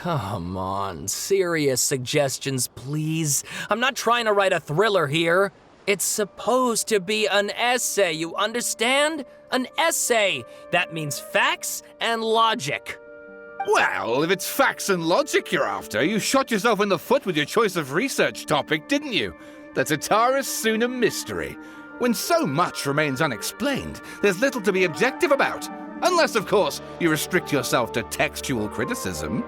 come on. Serious suggestions, please. I'm not trying to write a thriller here. It's supposed to be an essay, you understand? An essay. That means facts and logic. Well, if it's facts and logic you're after, you shot yourself in the foot with your choice of research topic, didn't you? The Tatara Suna mystery. When so much remains unexplained, there's little to be objective about. Unless, of course, you restrict yourself to textual criticism.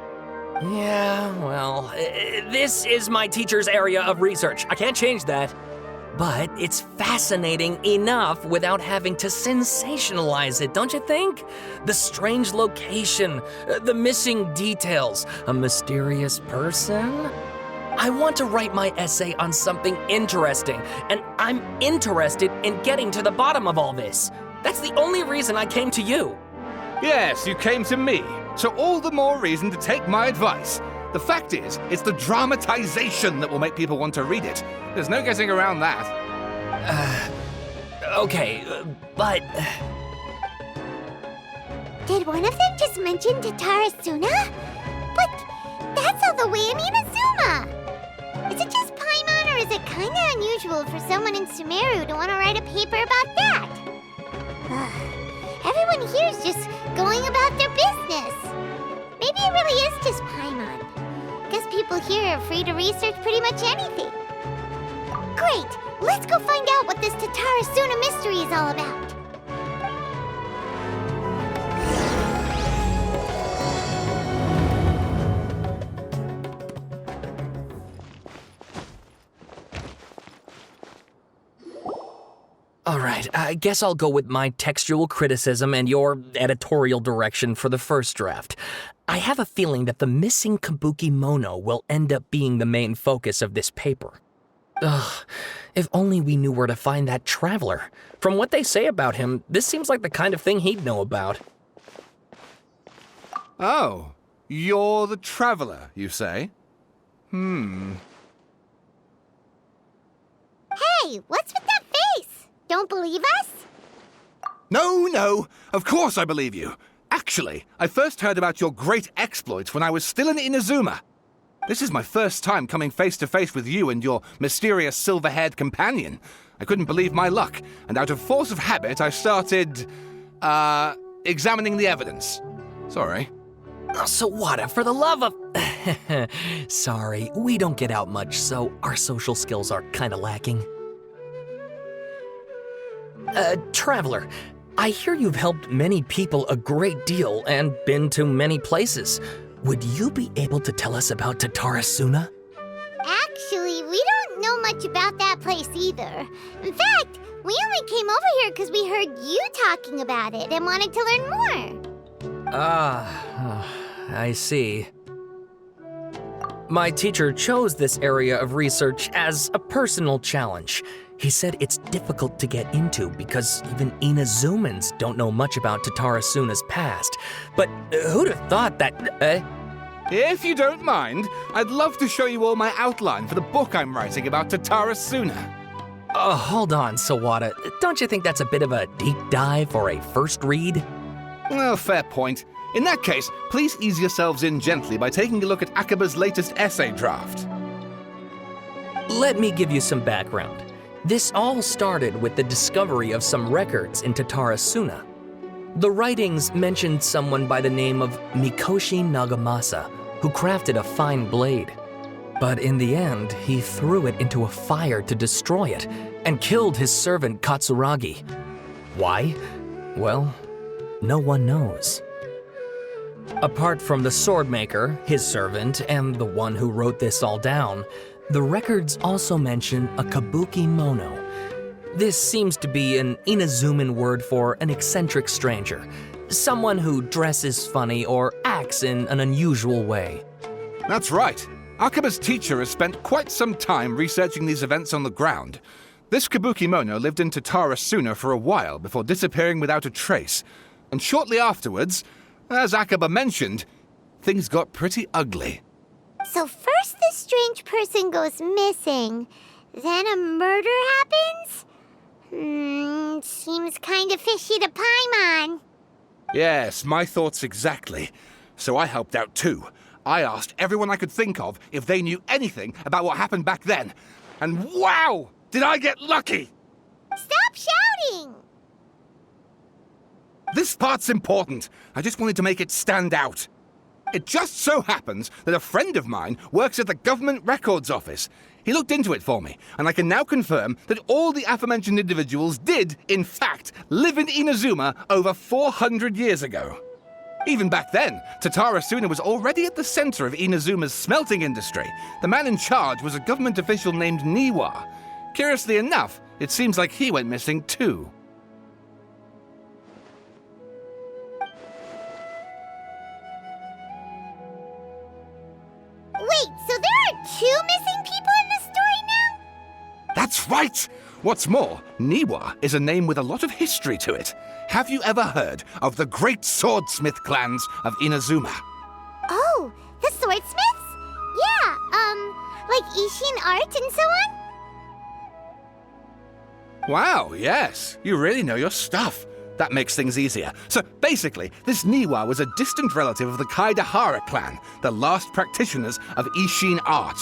Yeah, well, this is my teacher's area of research. I can't change that. But it's fascinating enough without having to sensationalize it, don't you think? The strange location, the missing details, a mysterious person. I want to write my essay on something interesting, and I'm interested in getting to the bottom of all this. That's the only reason I came to you. Yes, you came to me, so all the more reason to take my advice. The fact is, it's the dramatization that will make people want to read it. There's no getting around that. Okay, but... Did one of them just mention Tatara Suna? But that's all the way in Inazuma! Is it just Paimon, or is it kinda unusual for someone in Sumeru to want to write a paper about that? Everyone here is just going about their business. Maybe it really is just Paimon. Guess people here are free to research pretty much anything. Great! Let's go find out what this Tatara Suna mystery is all about. All right, I guess I'll go with my textual criticism and your editorial direction for the first draft. I have a feeling that the missing Kabuki Mono will end up being the main focus of this paper. Ugh, if only we knew where to find that traveler. From what they say about him, this seems like the kind of thing he'd know about. Oh, you're the traveler, you say? Hey, what's with that face? Don't believe us? No, of course I believe you. Actually, I first heard about your great exploits when I was still in Inazuma. This is my first time coming face to face with you and your mysterious silver-haired companion. I couldn't believe my luck, and out of force of habit, I started, examining the evidence. Sorry. Oh, Sawada, for the love of... Sorry, we don't get out much, so our social skills are kinda lacking. Traveler, I hear you've helped many people a great deal and been to many places. Would you be able to tell us about Tatara Suna? Actually, we don't know much about that place either. In fact, we only came over here because we heard you talking about it and wanted to learn more. I see. My teacher chose this area of research as a personal challenge. He said it's difficult to get into because even Inazumans don't know much about Tatara Suna's past. But who'd have thought that... If you don't mind, I'd love to show you all my outline for the book I'm writing about Tatara Suna. Hold on, Sawada. Don't you think that's a bit of a deep dive for a first read? Well, fair point. In that case, please ease yourselves in gently by taking a look at Akaba's latest essay draft. Let me give you some background. This all started with the discovery of some records in Tatara Suna. The writings mentioned someone by the name of Mikoshi Nagamasa, who crafted a fine blade. But in the end, he threw it into a fire to destroy it and killed his servant Katsuragi. Why? Well, no one knows. Apart from the swordmaker, his servant, and the one who wrote this all down, the records also mention a kabuki mono. This seems to be an Inazuman word for an eccentric stranger, someone who dresses funny or acts in an unusual way. That's right. Akaba's teacher has spent quite some time researching these events on the ground. This kabuki mono lived in Tatara Suna for a while before disappearing without a trace. And shortly afterwards, as Akaba mentioned, things got pretty ugly. So first this strange person goes missing, then a murder happens? Seems kinda fishy to Paimon. Yes, my thoughts exactly. So I helped out too. I asked everyone I could think of if they knew anything about what happened back then. And wow! Did I get lucky! Stop shouting! This part's important. I just wanted to make it stand out. It just so happens that a friend of mine works at the Government Records Office. He looked into it for me, and I can now confirm that all the aforementioned individuals did, in fact, live in Inazuma over 400 years ago. Even back then, Tatara Suna was already at the center of Inazuma's smelting industry. The man in charge was a government official named Niwa. Curiously enough, it seems like he went missing too. Wait, so there are 2 missing people in this story now? That's right! What's more, Niwa is a name with a lot of history to it. Have you ever heard of the great swordsmith clans of Inazuma? Oh, the swordsmiths? Yeah, like Ishin art and so on? Wow, yes. You really know your stuff. That makes things easier. So basically, this Niwa was a distant relative of the Kaidahara clan, the last practitioners of Ishin art.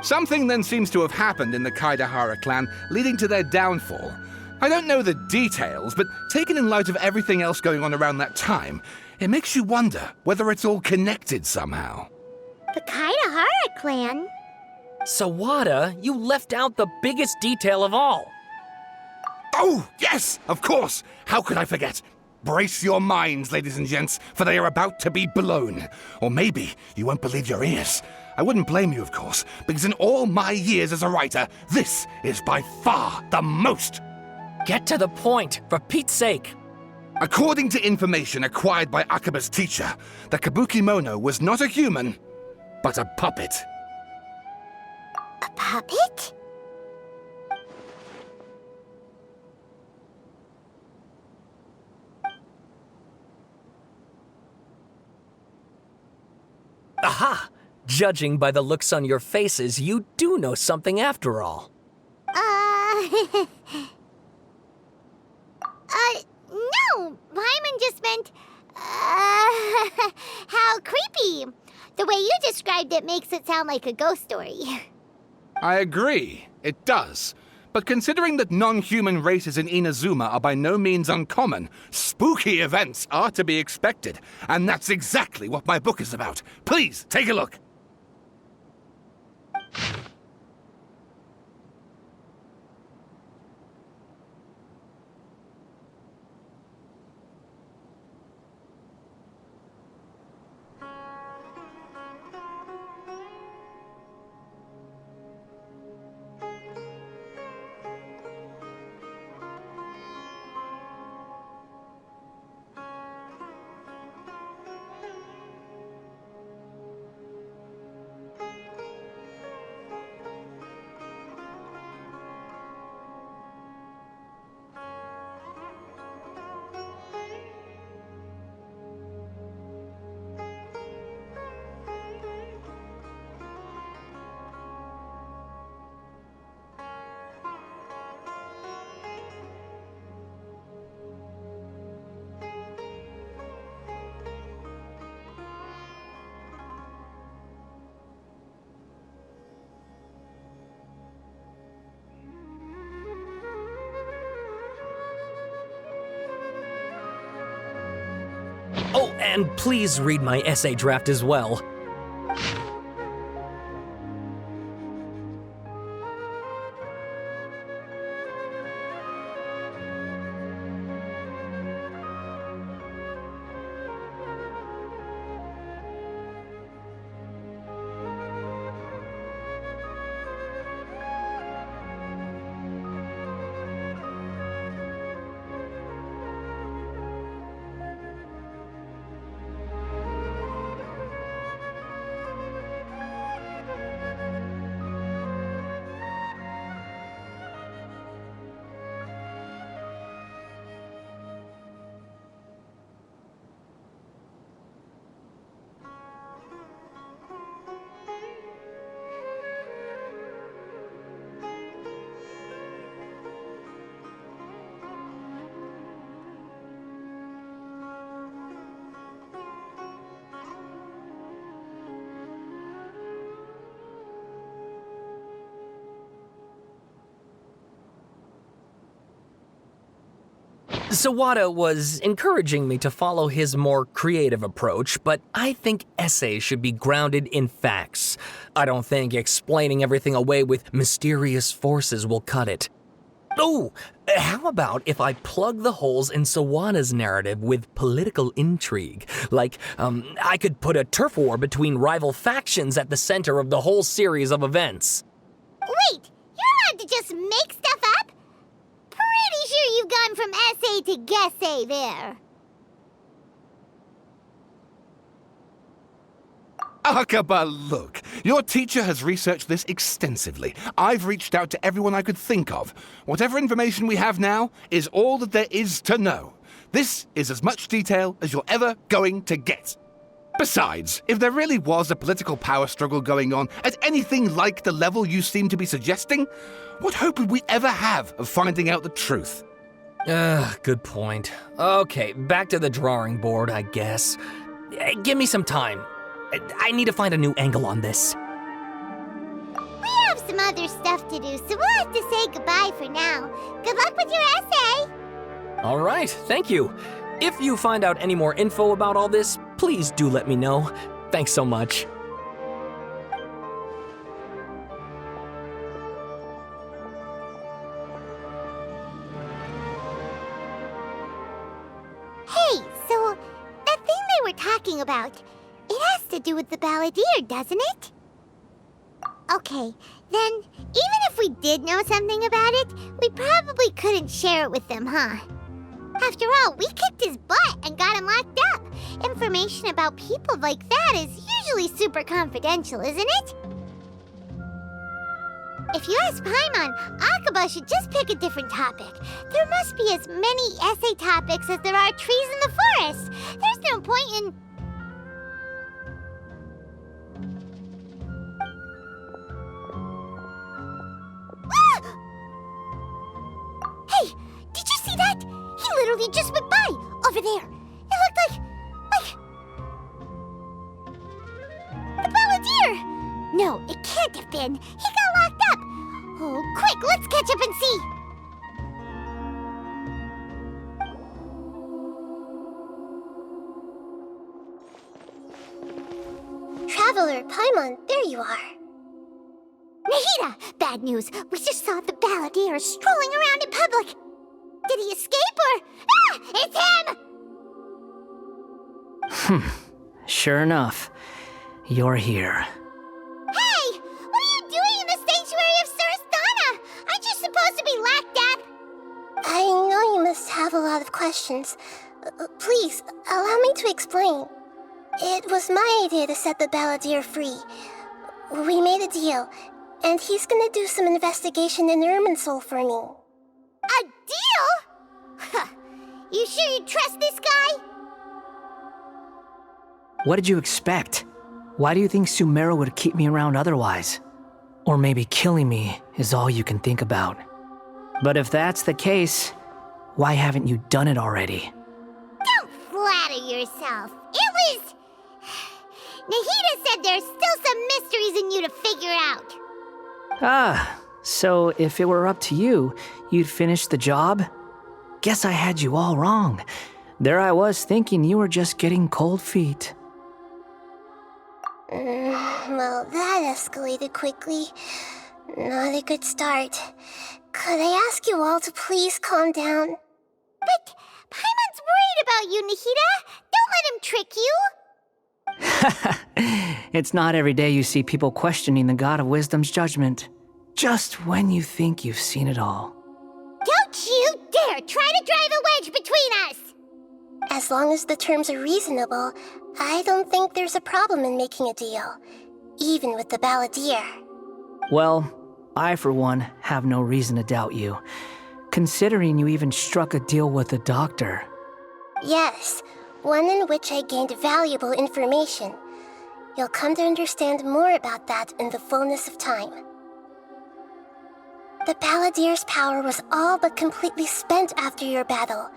Something then seems to have happened in the Kaidahara clan, leading to their downfall. I don't know the details, but taken in light of everything else going on around that time, it makes you wonder whether it's all connected somehow. The Kaidahara clan? Sawada, you left out the biggest detail of all. Oh, yes, of course. How could I forget? Brace your minds, ladies and gents, for they are about to be blown. Or maybe you won't believe your ears. I wouldn't blame you, of course, because in all my years as a writer, this is by far the most. Get to the point, for Pete's sake. According to information acquired by Akaba's teacher, the Kabukimono was not a human, but a puppet. A puppet? Aha! Judging by the looks on your faces, you do know something after all. No! Paimon just meant, how creepy. The way you described it makes it sound like a ghost story. I agree, it does. But considering that non-human races in Inazuma are by no means uncommon, spooky events are to be expected. And that's exactly what my book is about. Please, take a look. Oh, and please read my essay draft as well. Sawada was encouraging me to follow his more creative approach, but I think essays should be grounded in facts. I don't think explaining everything away with mysterious forces will cut it. Oh, how about if I plug the holes in Sawada's narrative with political intrigue? Like, I could put a turf war between rival factions at the center of the whole series of events. Wait, you're allowed to just make stuff up? Pretty sure you've gone from essay to guessay there. Akaba, look. Your teacher has researched this extensively. I've reached out to everyone I could think of. Whatever information we have now is all that there is to know. This is as much detail as you're ever going to get. Besides, if there really was a political power struggle going on at anything like the level you seem to be suggesting, what hope would we ever have of finding out the truth? Good point. Okay, back to the drawing board, I guess. Give me some time. I need to find a new angle on this. We have some other stuff to do, so we'll have to say goodbye for now. Good luck with your essay! All right, thank you. If you find out any more info about all this, please do let me know. Thanks so much. Hey, so that thing they were talking about, it has to do with the balladeer, doesn't it? Okay, then even if we did know something about it, we probably couldn't share it with them, huh? After all, we kicked his butt and got him locked up. Information about people like that is usually super confidential, isn't it? If you ask Paimon, Akaba should just pick a different topic. There must be as many essay topics as there are trees in the forest. There's no point in... Hey, did you see that? He literally just went by, over there. It looked like the balladeer. No, it can't have been. He got locked up. Oh, quick, let's catch up and see. Traveler, Paimon, there you are. Nahida! Bad news. We just saw the balladeer strolling around in public. Did he escape or... Ah! It's him! Sure enough. You're here. Hey! What are you doing in the sanctuary of Surasthana? Aren't you supposed to be locked up? I know you must have a lot of questions. Please, allow me to explain. It was my idea to set the balladeer free. We made a deal, and he's gonna do some investigation in Irminsul for me. A deal? Huh. You sure you trust this guy? What did you expect? Why do you think Sumeru would keep me around otherwise? Or maybe killing me is all you can think about. But if that's the case, why haven't you done it already? Don't flatter yourself. It was... Nahida said there's still some mysteries in you to figure out. Ah, so if it were up to you, you'd finish the job? Guess I had you all wrong. There I was thinking you were just getting cold feet. Well, that escalated quickly. Not a good start. Could I ask you all to please calm down? But Paimon's worried about you, Nahida. Don't let him trick you. It's not every day you see people questioning the God of Wisdom's judgment. Just when you think you've seen it all. Don't you dare try to drive a wedge between us! As long as the terms are reasonable, I don't think there's a problem in making a deal. Even with the balladeer. Well, I for one have no reason to doubt you. Considering you even struck a deal with the doctor. Yes, one in which I gained valuable information. You'll come to understand more about that in the fullness of time. The balladeer's power was all but completely spent after your battle.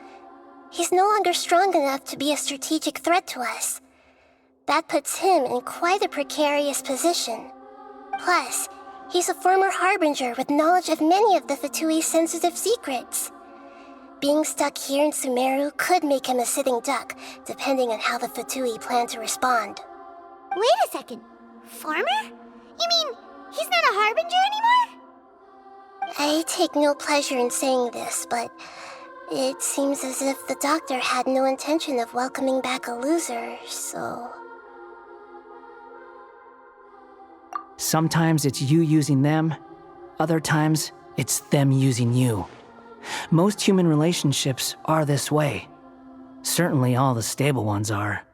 He's no longer strong enough to be a strategic threat to us. That puts him in quite a precarious position. Plus, he's a former harbinger with knowledge of many of the Fatui's sensitive secrets. being stuck here in Sumeru could make him a sitting duck, depending on how the Fatui plan to respond. Wait a second. Farmer? You mean he's not a harbinger anymore? I take no pleasure in saying this, but it seems as if the doctor had no intention of welcoming back a loser, so... Sometimes it's you using them, other times it's them using you. Most human relationships are this way. Certainly all the stable ones are.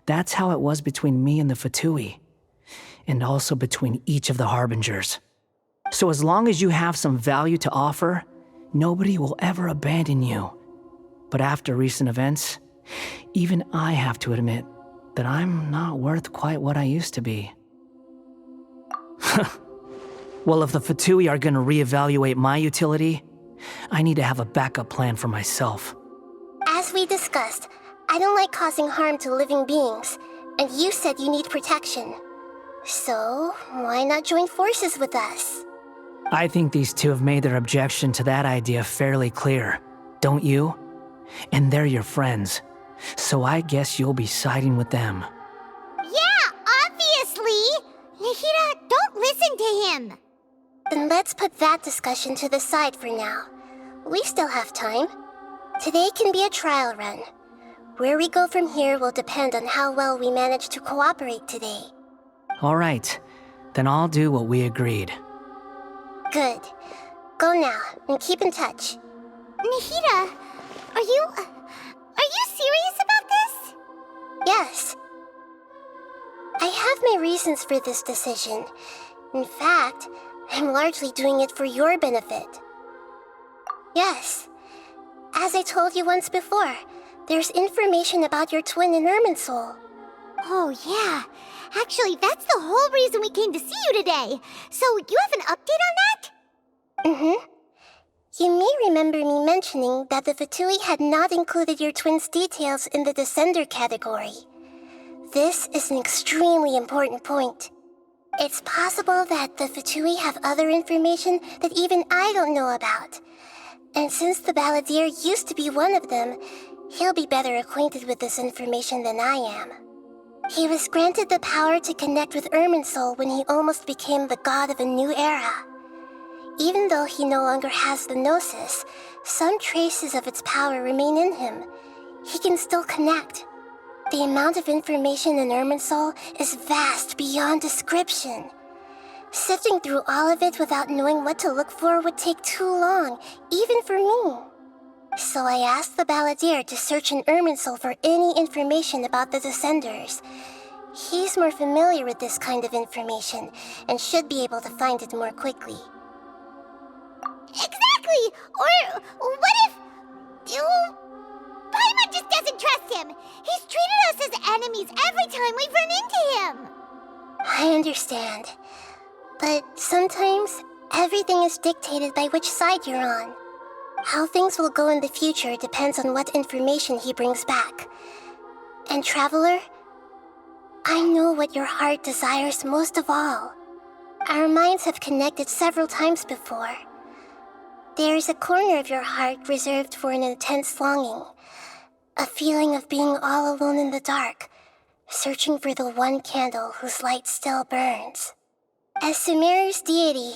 That's how it was between me and the Fatui, and also between each of the Harbingers. So as long as you have some value to offer, nobody will ever abandon you. But after recent events, even I have to admit that I'm not worth quite what I used to be. Well, if the Fatui are gonna reevaluate my utility, I need to have a backup plan for myself. As we discussed, I don't like causing harm to living beings, and you said you need protection. So, why not join forces with us? I think these two have made their objection to that idea fairly clear, don't you? And they're your friends, so I guess you'll be siding with them. Yeah, obviously! Nihira, don't listen to him! Then let's put that discussion to the side for now. We still have time. Today can be a trial run. Where we go from here will depend on how well we manage to cooperate today. All right, then I'll do what we agreed. Good. Go now, and keep in touch. Nihira, are you serious about this? Yes. I have my reasons for this decision. In fact, I'm largely doing it for your benefit. Yes. As I told you once before, there's information about your twin in Irminsul. Oh, yeah. Actually, that's the whole reason we came to see you today. So, you have an update on that? Mm-hmm. You may remember me mentioning that the Fatui had not included your twin's details in the Descender category. This is an extremely important point. It's possible that the Fatui have other information that even I don't know about. And since the Balladeer used to be one of them, he'll be better acquainted with this information than I am. He was granted the power to connect with Irminsul when he almost became the god of a new era. Even though he no longer has the Gnosis, some traces of its power remain in him. He can still connect. The amount of information in Irminsul is vast beyond description. Sifting through all of it without knowing what to look for would take too long, even for me. So I asked the Balladeer to search in Irminsul for any information about the Descenders. He's more familiar with this kind of information, and should be able to find it more quickly. Exactly! Or what if... Paimon just doesn't trust him! He's treated us as enemies every time we've run into him! I understand. But sometimes, everything is dictated by which side you're on. How things will go in the future depends on what information he brings back. And Traveler, I know what your heart desires most of all. Our minds have connected several times before. There is a corner of your heart reserved for an intense longing. A feeling of being all alone in the dark, searching for the one candle whose light still burns. As Sumeru's deity,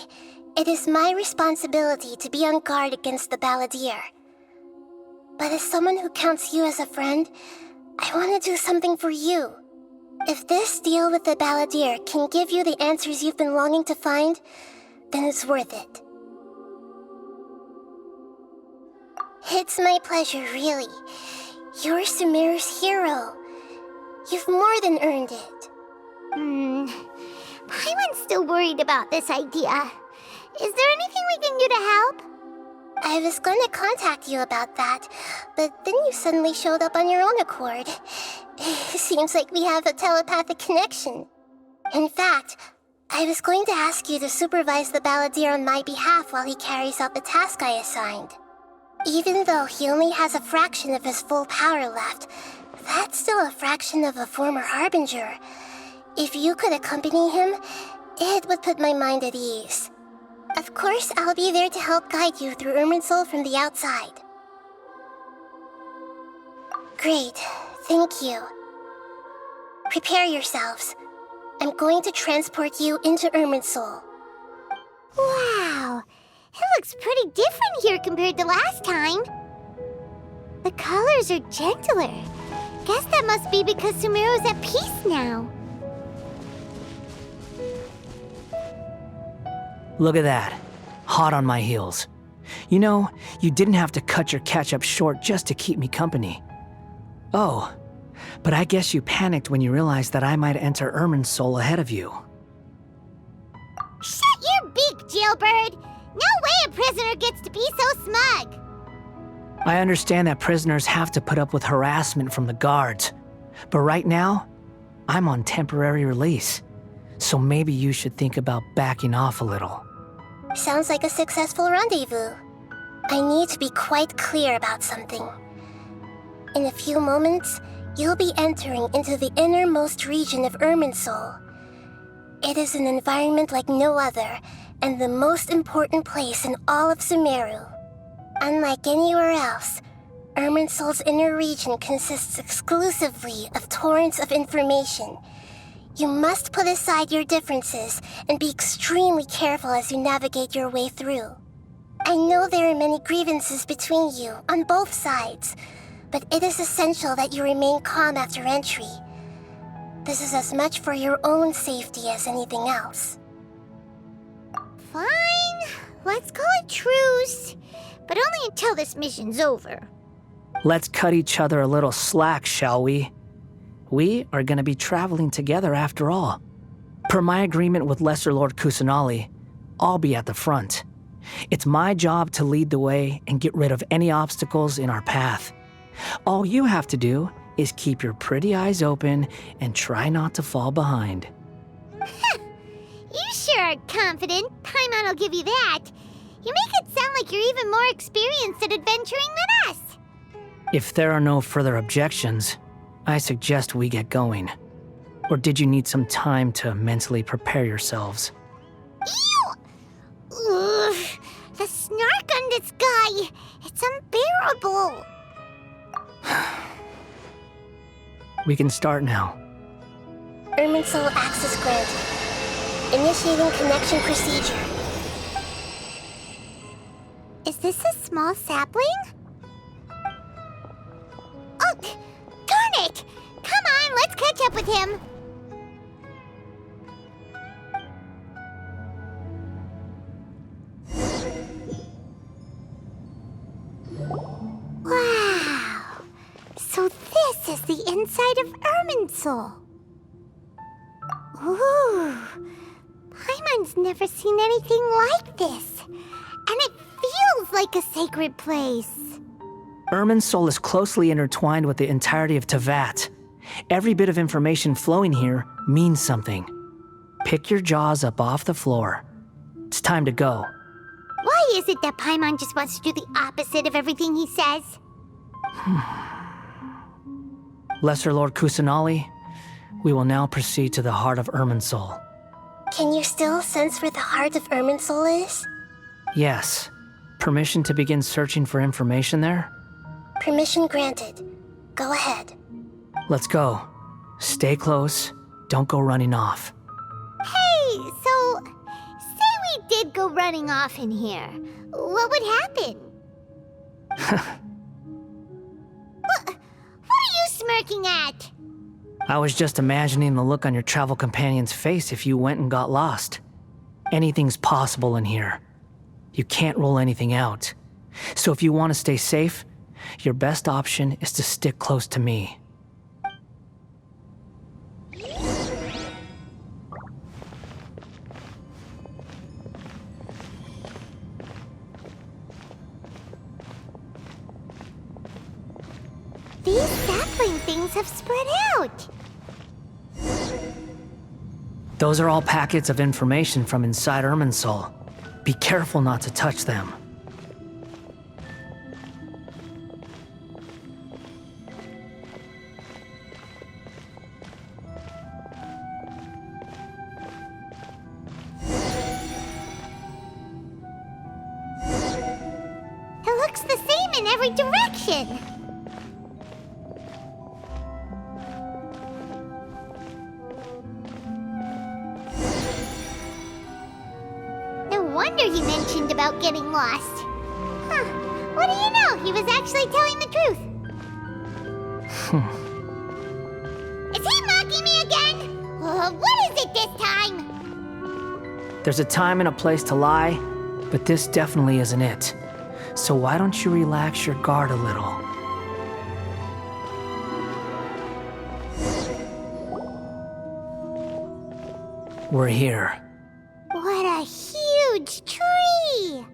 it is my responsibility to be on guard against the Balladeer. But as someone who counts you as a friend, I want to do something for you. If this deal with the Balladeer can give you the answers you've been longing to find, then it's worth it. It's my pleasure, really. You're Sumeru's hero. You've more than earned it. Paimon's still worried about this idea. Is there anything we can do to help? I was going to contact you about that, but then you suddenly showed up on your own accord. Seems like we have a telepathic connection. In fact, I was going to ask you to supervise the Balladeer on my behalf while he carries out the task I assigned. Even though he only has a fraction of his full power left, that's still a fraction of a former Harbinger. If you could accompany him, it would put my mind at ease. Of course, I'll be there to help guide you through Irminsul from the outside. Great, thank you. Prepare yourselves. I'm going to transport you into Irminsul. Wow, it looks pretty different here compared to last time. The colors are gentler. Guess that must be because Sumeru's at peace now. Look at that. Hot on my heels. You know, you didn't have to cut your catch-up short just to keep me company. Oh, but I guess you panicked when you realized that I might enter Irminsul ahead of you. Shut your beak, jailbird! No way a prisoner gets to be so smug! I understand that prisoners have to put up with harassment from the guards, but right now, I'm on temporary release, so maybe you should think about backing off a little. Sounds like a successful rendezvous. I need to be quite clear about something. In a few moments, you'll be entering into the innermost region of Irminsul. It is an environment like no other, and the most important place in all of Sumeru. Unlike anywhere else, Irminsul's inner region consists exclusively of torrents of information. You must put aside your differences and be extremely careful as you navigate your way through. I know there are many grievances between you on both sides, but it is essential that you remain calm after entry. This is as much for your own safety as anything else. Fine, let's call it truce, but only until this mission's over. Let's cut each other a little slack, shall we? We are going to be traveling together after all. Per my agreement with Lesser Lord Kusanali, I'll be at the front. It's my job to lead the way and get rid of any obstacles in our path. All you have to do is keep your pretty eyes open and try not to fall behind. You sure are confident. Paimon will give you that. You make it sound like you're even more experienced at adventuring than us. If there are no further objections, I suggest we get going. Or did you need some time to mentally prepare yourselves? Ew! Ugh, the snark on this guy. It's unbearable. We can start now. Irminsul access granted. Initiating connection procedure. Is this a small sapling? Oh, darn it! Come on, let's catch up with him. Wow! So this is the inside of Irminsul. Ooh, Paimon's never seen anything like this. And it feels like a sacred place. Irminsul is closely intertwined with the entirety of Tevat. Every bit of information flowing here means something. Pick your jaws up off the floor. It's time to go. Why is it that Paimon just wants to do the opposite of everything he says? Lesser Lord Kusanali, we will now proceed to the heart of Irminsul. Can you still sense where the heart of Irminsul is? Yes. Permission to begin searching for information there? Permission granted. Go ahead. Let's go. Stay close. Don't go running off. Hey, so, say we did go running off in here. What would happen? What are you smirking at? I was just imagining the look on your travel companion's face if you went and got lost. Anything's possible in here. You can't rule anything out. So if you want to stay safe, your best option is to stick close to me. These sapling things have spread out. Those are all packets of information from inside Irminsul. Be careful not to touch them. It looks the same in every direction. wonder he mentioned about getting lost. Huh. What do you know? He was actually telling the truth. Is he mocking me again? What is it this time? There's a time and a place to lie, but this definitely isn't it. So why don't you relax your guard a little? We're here. What a huge tree!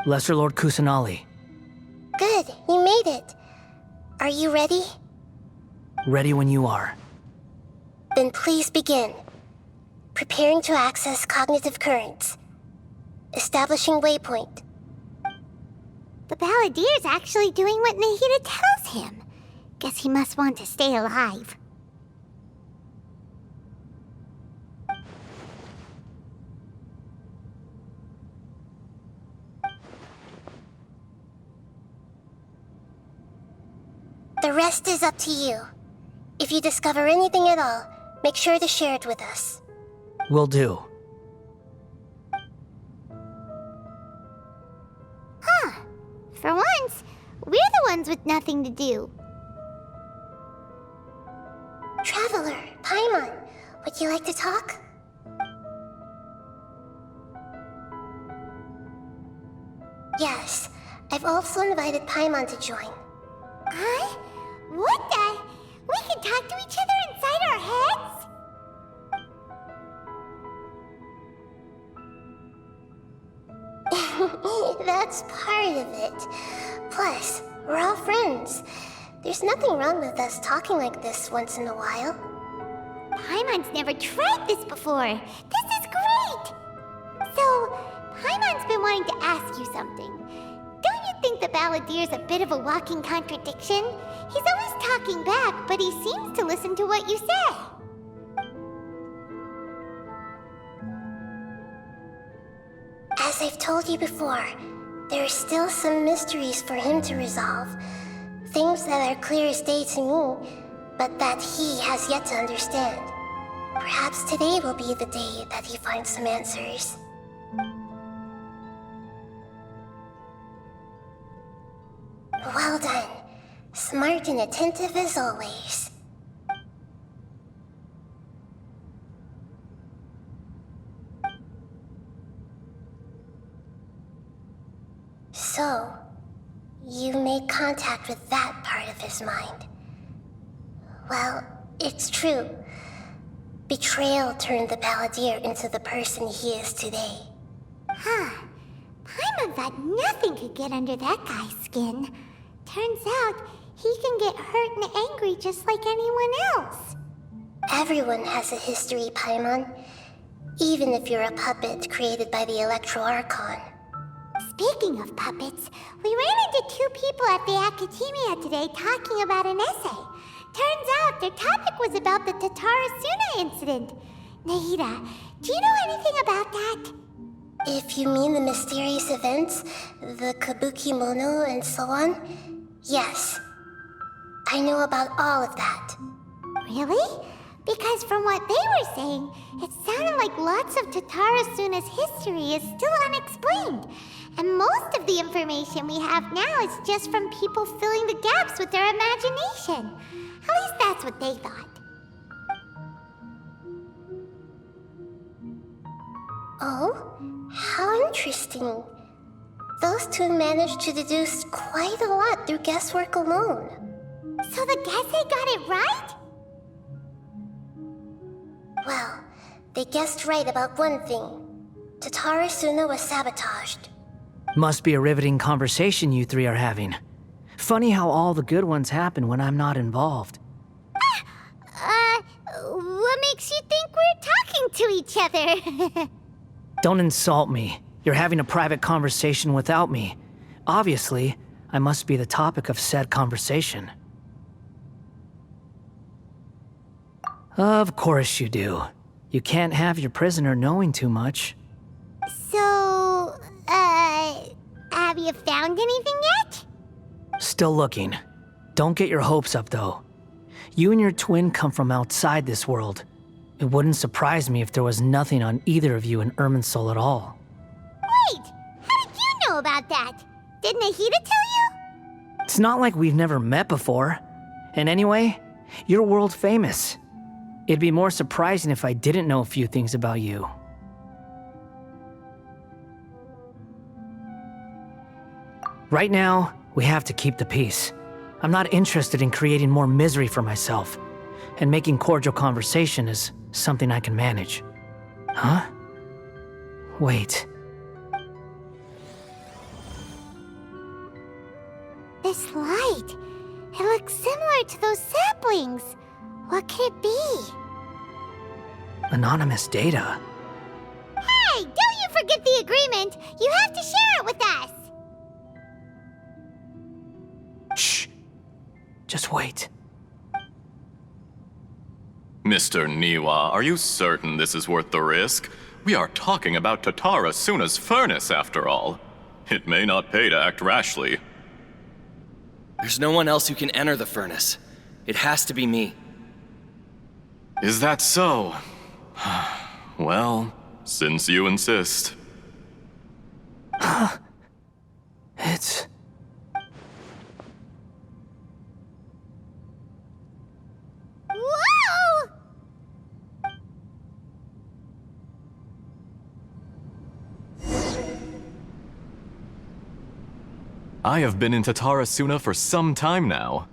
Lesser Lord Kusanali, Good, you made it. Are you ready? ready when you are. Then please begin. Preparing to access cognitive currents. Establishing waypoint. The Balladier's actually doing what Nahida tells him. Guess he must want to stay alive. The rest is up to you. If you discover anything at all, make sure to share it with us. Will do. Huh. For once, we're the ones with nothing to do. Traveler, Paimon, would you like to talk? Yes, I've also invited Paimon to join. Huh? What the? We can talk to each other inside our heads? That's part of it. Plus, we're all friends. There's nothing wrong with us talking like this once in a while. Paimon's never tried this before. This is great! So, Paimon's been wanting to ask you something. Don't you think the Balladier's a bit of a walking contradiction? He's always talking back, but he seems to listen to what you say. As I've told you before, there are still some mysteries for him to resolve. Things that are clear as day to me, but that he has yet to understand. Perhaps today will be the day that he finds some answers. Well done. Smart and attentive as always. So, you made contact with that part of his mind. Well, it's true. Betrayal turned the Balladeer into the person he is today. Huh. Paimon thought nothing could get under that guy's skin. Turns out, he can get hurt and angry just like anyone else. Everyone has a history, Paimon. Even if you're a puppet created by the Electro Archon. Speaking of puppets, we ran into two people at the Academia today talking about an essay. Turns out their topic was about the Tatarasuna incident. Nahida, do you know anything about that? If you mean the mysterious events, the Kabuki Mono and so on, yes. I know about all of that. Really? Because from what they were saying, it sounded like lots of Tatarasuna's history is still unexplained. And most of the information we have now is just from people filling the gaps with their imagination. At least that's what they thought. Oh, how interesting. Those two managed to deduce quite a lot through guesswork alone. So the Gese got it right? Well, they guessed right about one thing. Tatarasuna was sabotaged. Must be a riveting conversation you three are having. Funny how all the good ones happen when I'm not involved. What makes you think we're talking to each other? Don't insult me. You're having a private conversation without me. Obviously, I must be the topic of said conversation. Of course you do. You can't have your prisoner knowing too much. So, have you found anything yet? Still looking. Don't get your hopes up, though. You and your twin come from outside this world. It wouldn't surprise me if there was nothing on either of you in Irminsul at all. Wait! How did you know about that? Did Nahida tell you? It's not like we've never met before. And anyway, you're world famous. It'd be more surprising if I didn't know a few things about you. Right now, we have to keep the peace. I'm not interested in creating more misery for myself, and making cordial conversation is something I can manage. Huh? Wait. This light. It looks similar to those saplings. What could it be? Anonymous data. Hey, don't you forget the agreement! You have to share it with us! Shh. Just wait. Mr. Niwa, are you certain this is worth the risk? We are talking about Tatara Suna's furnace, after all. It may not pay to act rashly. There's no one else who can enter the furnace. It has to be me. Is that so? Well, since you insist. It's... Whoa! I have been in Tatara Suna for some time now.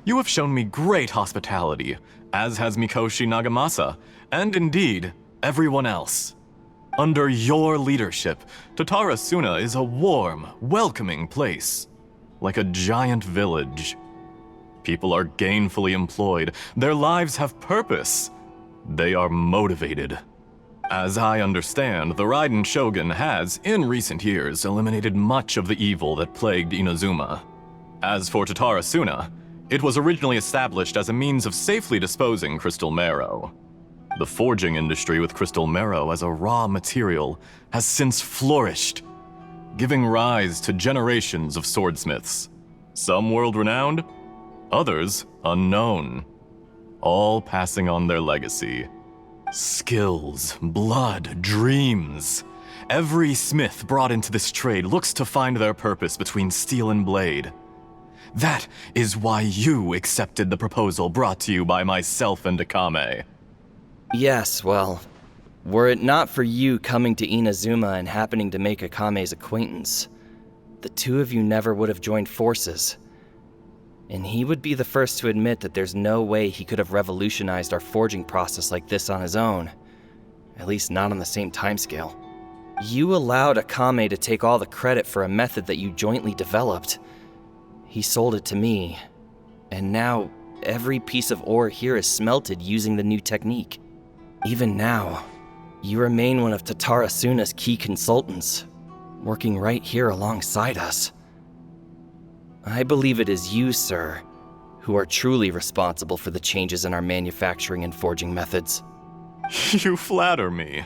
You have shown me great hospitality, as has Mikoshi Nagamasa, and indeed, everyone else. Under your leadership, Tatara Suna is a warm, welcoming place, like a giant village. People are gainfully employed, their lives have purpose, they are motivated. As I understand, the Raiden Shogun has, in recent years, eliminated much of the evil that plagued Inazuma. As for Tatara Suna, it was originally established as a means of safely disposing crystal marrow. The forging industry with crystal marrow as a raw material has since flourished, giving rise to generations of swordsmiths. Some world-renowned, others unknown, all passing on their legacy. Skills, blood, dreams. Every smith brought into this trade looks to find their purpose between steel and blade. That is why you accepted the proposal brought to you by myself and Akame. Yes, well, were it not for you coming to Inazuma and happening to make Akame's acquaintance, the two of you never would have joined forces. And he would be the first to admit that there's no way he could have revolutionized our forging process like this on his own. At least not on the same timescale. You allowed Akame to take all the credit for a method that you jointly developed. He sold it to me, and now every piece of ore here is smelted using the new technique. Even now, you remain one of Tatara Suna's key consultants, working right here alongside us. I believe it is you, sir, who are truly responsible for the changes in our manufacturing and forging methods. You flatter me.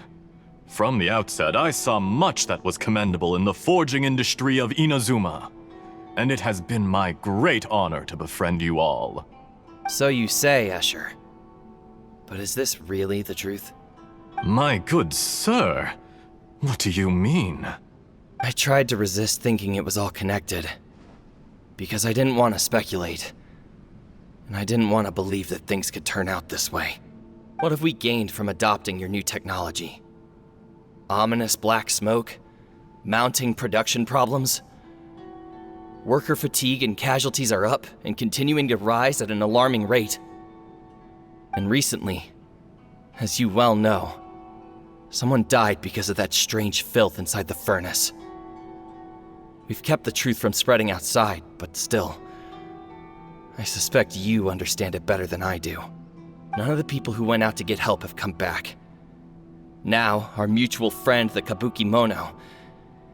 From the outset, I saw much that was commendable in the forging industry of Inazuma, and it has been my great honor to befriend you all. So you say, Escher. But is this really the truth? My good sir, what do you mean? I tried to resist thinking it was all connected. Because I didn't want to speculate. And I didn't want to believe that things could turn out this way. What have we gained from adopting your new technology? Ominous black smoke? Mounting production problems? Worker fatigue and casualties are up and continuing to rise at an alarming rate. And recently, as you well know, someone died because of that strange filth inside the furnace. We've kept the truth from spreading outside, but still, I suspect you understand it better than I do. None of the people who went out to get help have come back. Now, our mutual friend, the Kabuki Mono,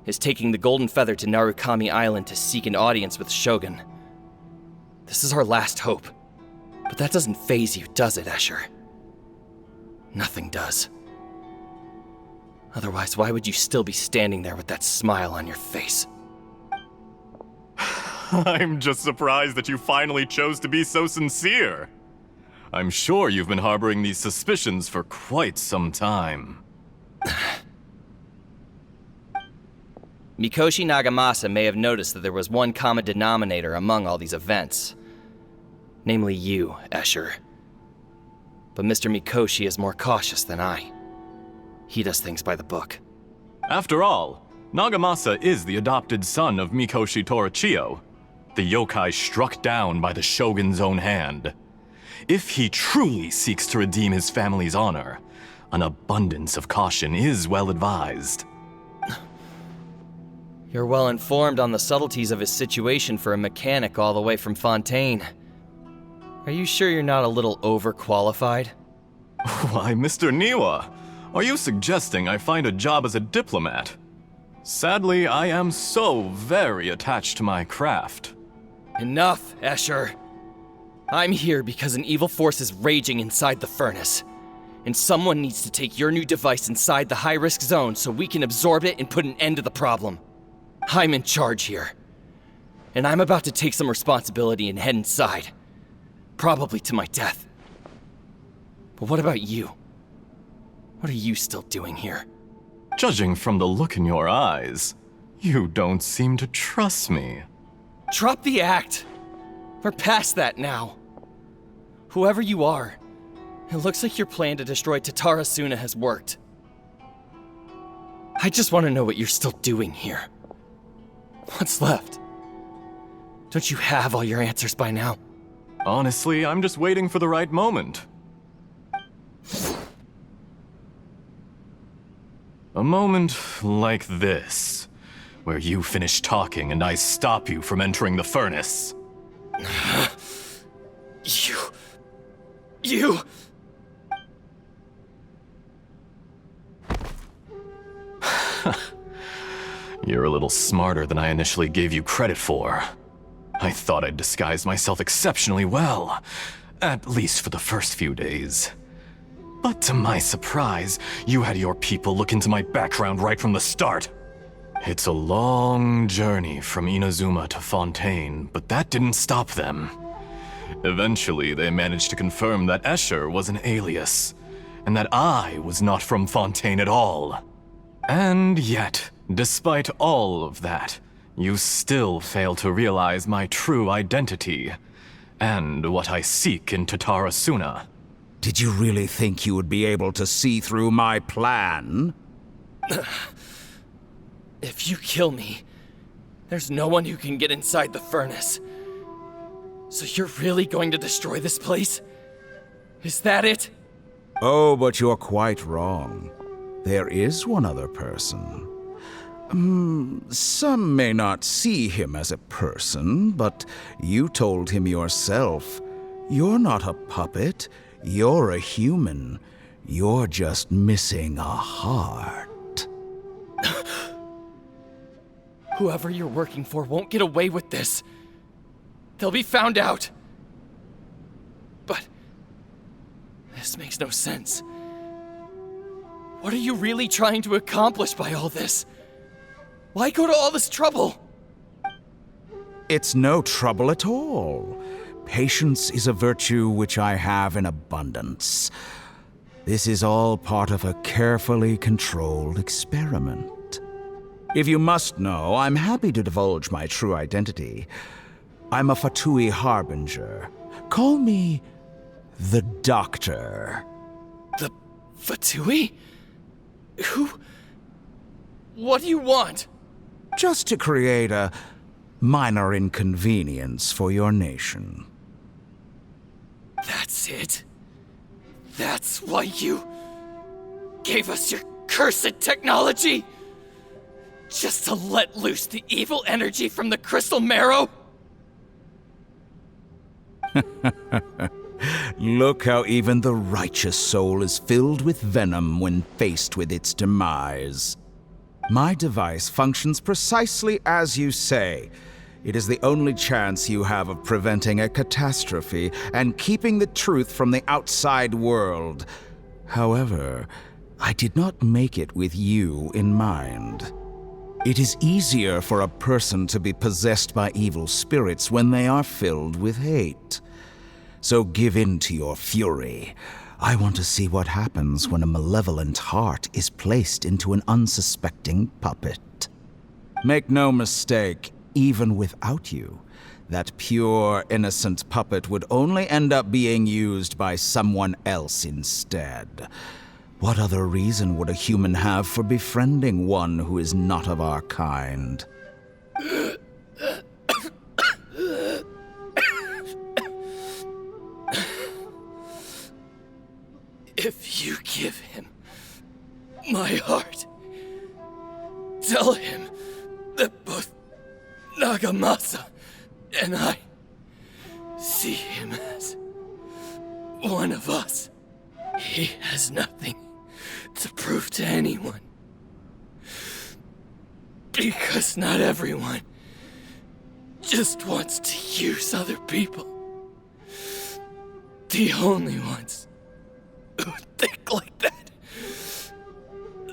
is taking the Golden Feather to Narukami Island to seek an audience with Shogun. This is our last hope. But that doesn't faze you, does it, Escher? Nothing does. Otherwise, why would you still be standing there with that smile on your face? I'm just surprised that you finally chose to be so sincere. I'm sure you've been harboring these suspicions for quite some time. Mikoshi Nagamasa may have noticed that there was one common denominator among all these events. Namely you, Escher. But Mr. Mikoshi is more cautious than I. He does things by the book. After all, Nagamasa is the adopted son of Mikoshi Torichio, the yokai struck down by the shogun's own hand. If he truly seeks to redeem his family's honor, an abundance of caution is well advised. You're well informed on the subtleties of his situation for a mechanic all the way from Fontaine. Are you sure you're not a little overqualified? Why, Mr. Niwa, are you suggesting I find a job as a diplomat? Sadly, I am so very attached to my craft. Enough, Escher. I'm here because an evil force is raging inside the furnace. And someone needs to take your new device inside the high-risk zone so we can absorb it and put an end to the problem. I'm in charge here. And I'm about to take some responsibility and head inside. Probably to my death. But what about you? What are you still doing here? Judging from the look in your eyes, you don't seem to trust me. Drop the act! We're past that now. Whoever you are, it looks like your plan to destroy Tatarasuna has worked. I just want to know what you're still doing here. What's left? Don't you have all your answers by now? Honestly, I'm just waiting for the right moment. A moment like this, where you finish talking and I stop you from entering the furnace. You... You're a little smarter than I initially gave you credit for. I thought I'd disguised myself exceptionally well, at least for the first few days. But to my surprise, you had your people look into my background right from the start. It's a long journey from Inazuma to Fontaine, but that didn't stop them. Eventually, they managed to confirm that Escher was an alias, and that I was not from Fontaine at all. And yet, despite all of that, you still fail to realize my true identity, and what I seek in Tatarasuna. Did you really think you would be able to see through my plan? If you kill me, there's no one who can get inside the furnace. So you're really going to destroy this place? Is that it? Oh, but you're quite wrong. There is one other person. Some may not see him as a person, but you told him yourself. You're not a puppet. You're a human. You're just missing a heart. Whoever you're working for won't get away with this. They'll be found out. But this makes no sense. What are you really trying to accomplish by all this? Why go to all this trouble? It's no trouble at all. Patience is a virtue which I have in abundance. This is all part of a carefully controlled experiment. If you must know, I'm happy to divulge my true identity. I'm a Fatui Harbinger. Call me the Doctor. The Fatui? Who? What do you want? Just to create a minor inconvenience for your nation. That's it? That's why you gave us your cursed technology? Just to let loose the evil energy from the crystal marrow? Look how even the righteous soul is filled with venom when faced with its demise. My device functions precisely as you say. It is the only chance you have of preventing a catastrophe and keeping the truth from the outside world. However, I did not make it with you in mind. It is easier for a person to be possessed by evil spirits when they are filled with hate. So give in to your fury. I want to see what happens when a malevolent heart is placed into an unsuspecting puppet. Make no mistake, even without you, that pure, innocent puppet would only end up being used by someone else instead. What other reason would a human have for befriending one who is not of our kind? If you give him my heart, tell him that both Nagamasa and I see him as one of us. He has nothing to prove to anyone. Because not everyone just wants to use other people. The only ones who think like that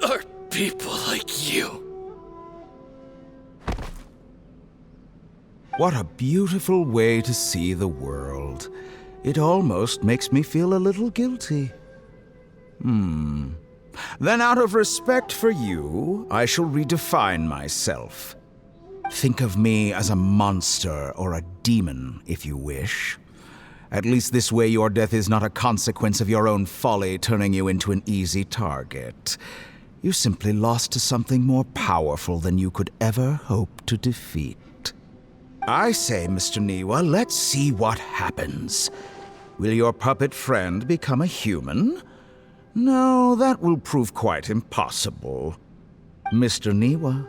are people like you. What a beautiful way to see the world. It almost makes me feel a little guilty. Then out of respect for you, I shall redefine myself. Think of me as a monster or a demon, if you wish. At least this way your death is not a consequence of your own folly turning you into an easy target. You simply lost to something more powerful than you could ever hope to defeat. I say, Mr. Niwa, let's see what happens. Will your puppet friend become a human? No, that will prove quite impossible. Mr. Niwa?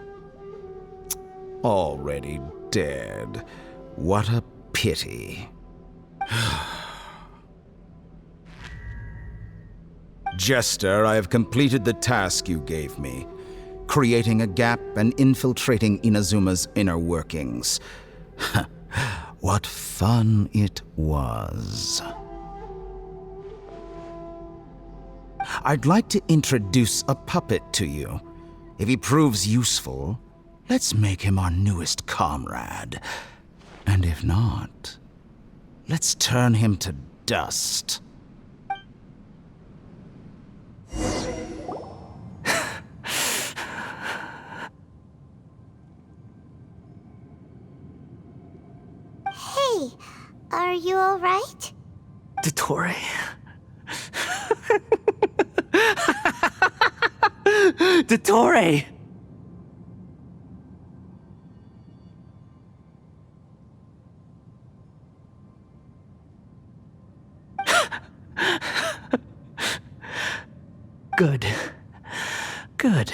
Already dead. What a pity. Jester, I have completed the task you gave me, creating a gap and infiltrating Inazuma's inner workings. What fun it was. I'd like to introduce a puppet to you. If he proves useful, let's make him our newest comrade. And if not, let's turn him to dust. Hey, are you alright? Dottore? Dottore! Good. Good.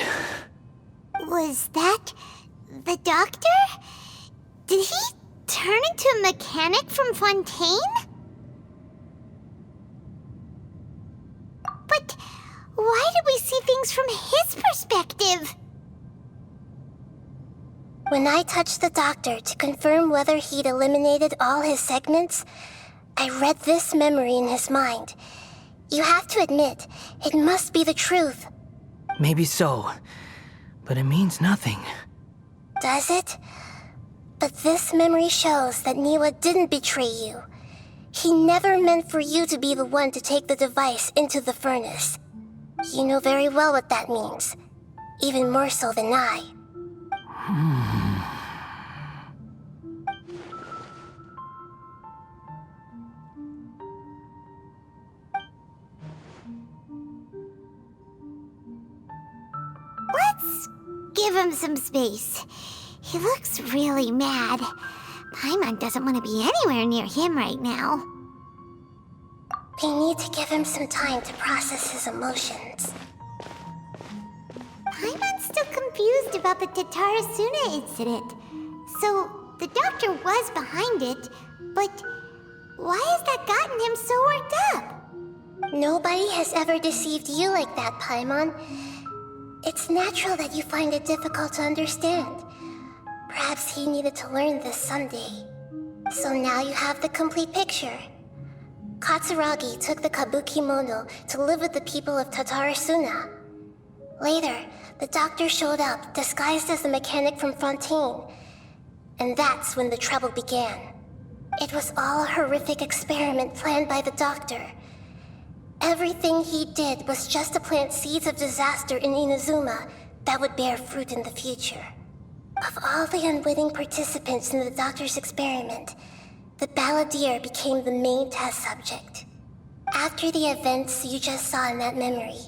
Was that the doctor? Did he turn into a mechanic from Fontaine? But why did we see things from his perspective? When I touched the doctor to confirm whether he'd eliminated all his segments, I read this memory in his mind. You have to admit, it must be the truth. Maybe so, but it means nothing. Does it? But this memory shows that Niwa didn't betray you. He never meant for you to be the one to take the device into the furnace. You know very well what that means. Even more so than I. Let's give him some space. He looks really mad. Paimon doesn't want to be anywhere near him right now. We need to give him some time to process his emotions. Paimon's still confused about the Tatarasuna incident. So, the doctor was behind it, but why has that gotten him so worked up? Nobody has ever deceived you like that, Paimon. It's natural that you find it difficult to understand. Perhaps he needed to learn this someday. So now you have the complete picture. Katsuragi took the Kabukimono to live with the people of Tatarasuna. Later, the doctor showed up, disguised as the mechanic from Fontaine. And that's when the trouble began. It was all a horrific experiment planned by the doctor. Everything he did was just to plant seeds of disaster in Inazuma that would bear fruit in the future. Of all the unwitting participants in the doctor's experiment, the balladeer became the main test subject. After the events you just saw in that memory,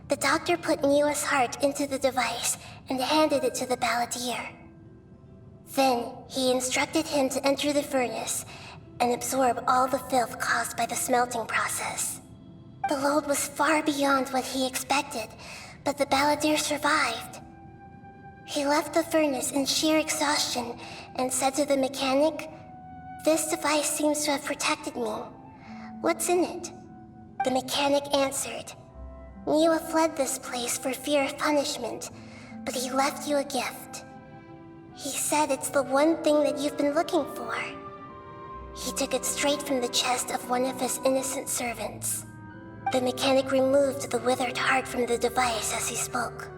the doctor put Niwa's heart into the device and handed it to the balladeer. Then, he instructed him to enter the furnace and absorb all the filth caused by the smelting process. The load was far beyond what he expected, but the balladeer survived. He left the furnace in sheer exhaustion and said to the mechanic, "This device seems to have protected me. What's in it?" The mechanic answered, "Niwa fled this place for fear of punishment, but he left you a gift. He said it's the one thing that you've been looking for." He took it straight from the chest of one of his innocent servants. The mechanic removed the withered heart from the device as he spoke.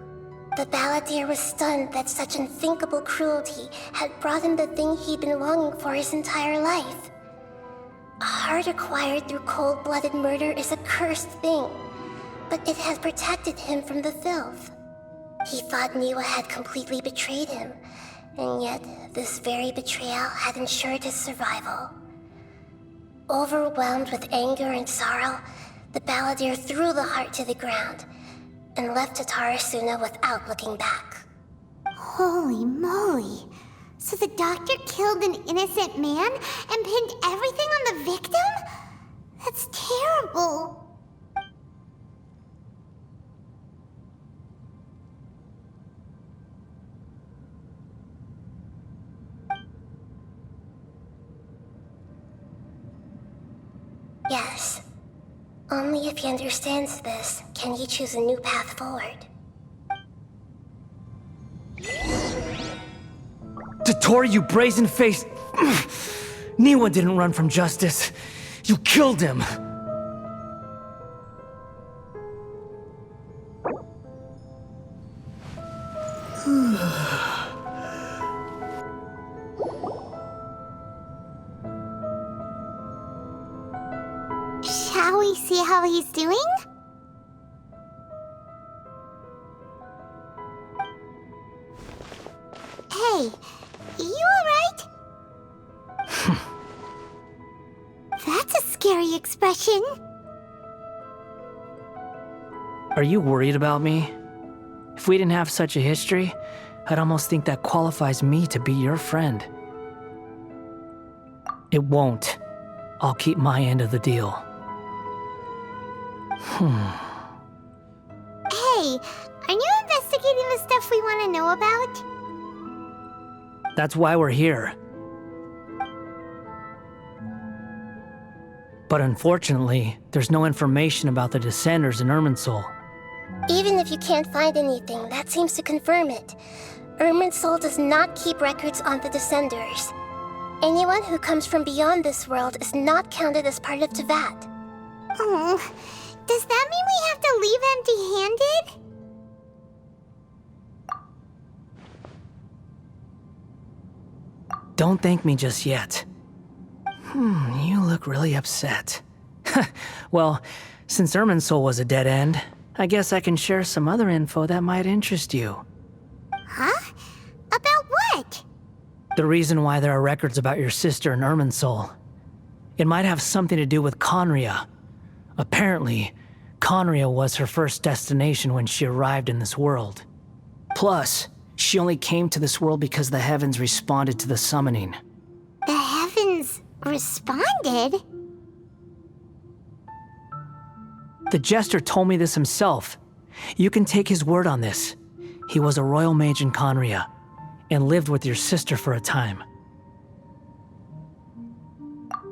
The balladeer was stunned that such unthinkable cruelty had brought him the thing he'd been longing for his entire life. A heart acquired through cold-blooded murder is a cursed thing, but it had protected him from the filth. He thought Niwa had completely betrayed him, and yet this very betrayal had ensured his survival. Overwhelmed with anger and sorrow, the balladeer threw the heart to the ground and left Tatarasuna without looking back. Holy moly. So the doctor killed an innocent man and pinned everything on the victim? That's terrible. Yes. Only if he understands this can he choose a new path forward. Dottore, you brazen-faced... Niwa didn't run from justice. You killed him. Shall we see how he's doing? Hey, you alright? That's a scary expression. Are you worried about me? If we didn't have such a history, I'd almost think that qualifies me to be your friend. It won't. I'll keep my end of the deal. Hey, aren't you investigating the stuff we want to know about? That's why we're here. But unfortunately, there's no information about the Descenders in Irminsul. Even if you can't find anything, that seems to confirm it. Irminsul does not keep records on the Descenders. Anyone who comes from beyond this world is not counted as part of Tevat. Oh, does that mean we have to leave empty-handed? Don't thank me just yet. You look really upset. Well, since Irminsul was a dead end, I guess I can share some other info that might interest you. Huh? About what? The reason why there are records about your sister in Irminsul. It might have something to do with Conria. Apparently, Conria was her first destination when she arrived in this world. Plus, she only came to this world because the heavens responded to the summoning. The heavens responded? The Jester told me this himself. You can take his word on this. He was a royal mage in Conria, and lived with your sister for a time.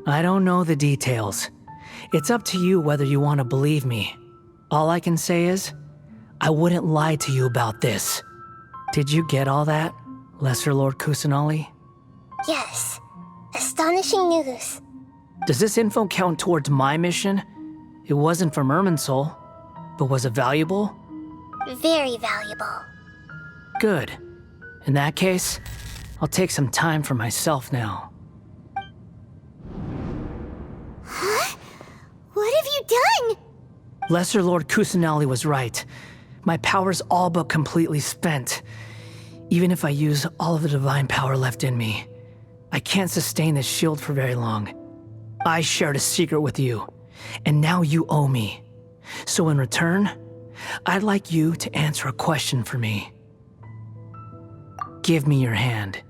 I don't know the details. It's up to you whether you want to believe me. All I can say is, I wouldn't lie to you about this. Did you get all that, Lesser Lord Kusanali? Yes. Astonishing news. Does this info count towards my mission? It wasn't from Irminsul, but was it valuable? Very valuable. Good. In that case, I'll take some time for myself now. done? Lesser Lord Kusanali was right. My power's all but completely spent. Even if I use all of the divine power left in me, I can't sustain this shield for very long. I shared a secret with you, and now you owe me. So in return, I'd like you to answer a question for me. Give me your hand.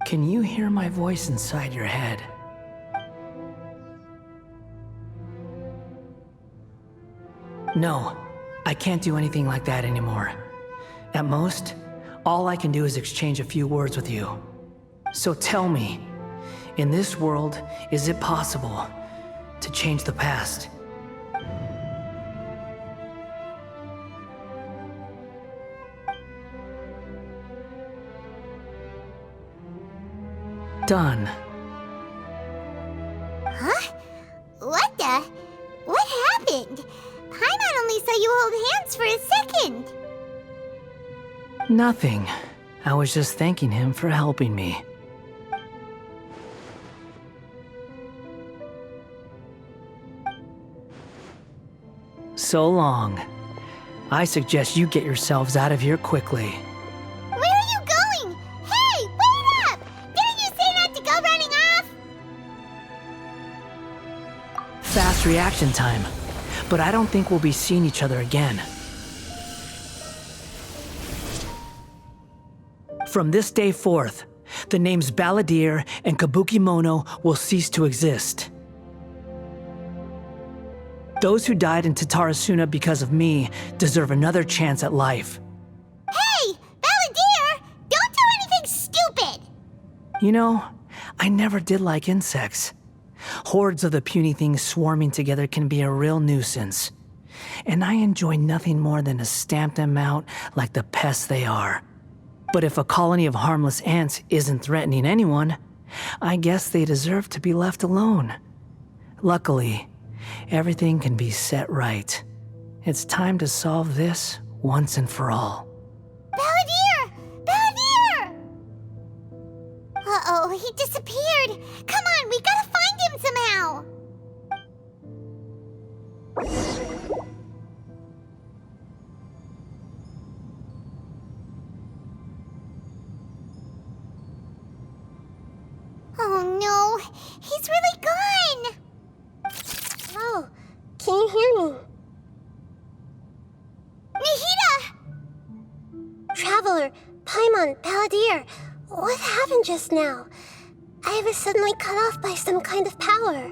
Can you hear my voice inside your head? No, I can't do anything like that anymore. At most, all I can do is exchange a few words with you. So tell me, in this world, is it possible to change the past? Done. Huh? What the? What happened? Paimon only saw you hold hands for a second. Nothing. I was just thanking him for helping me. So long. I suggest you get yourselves out of here quickly. Where are you going? Hey, wait up! Didn't you say not to go running off? Fast reaction time. But I don't think we'll be seeing each other again. From this day forth, the names Balladeer and Kabukimono will cease to exist. Those who died in Tatarasuna because of me deserve another chance at life. Hey, Balladeer! Don't do anything stupid! You know, I never did like insects. Hordes of the puny things swarming together can be a real nuisance. And I enjoy nothing more than to stamp them out like the pests they are. But if a colony of harmless ants isn't threatening anyone, I guess they deserve to be left alone. Luckily, everything can be set right. It's time to solve this once and for all. Balladeer! Balladeer! Uh-oh, he disappeared. Come on, we gotta find him somehow. Oh no, he's really gone. Oh, can you hear me? Nahida! Traveler, Paimon, Balladeer, what happened just now? I was suddenly cut off by some kind of power.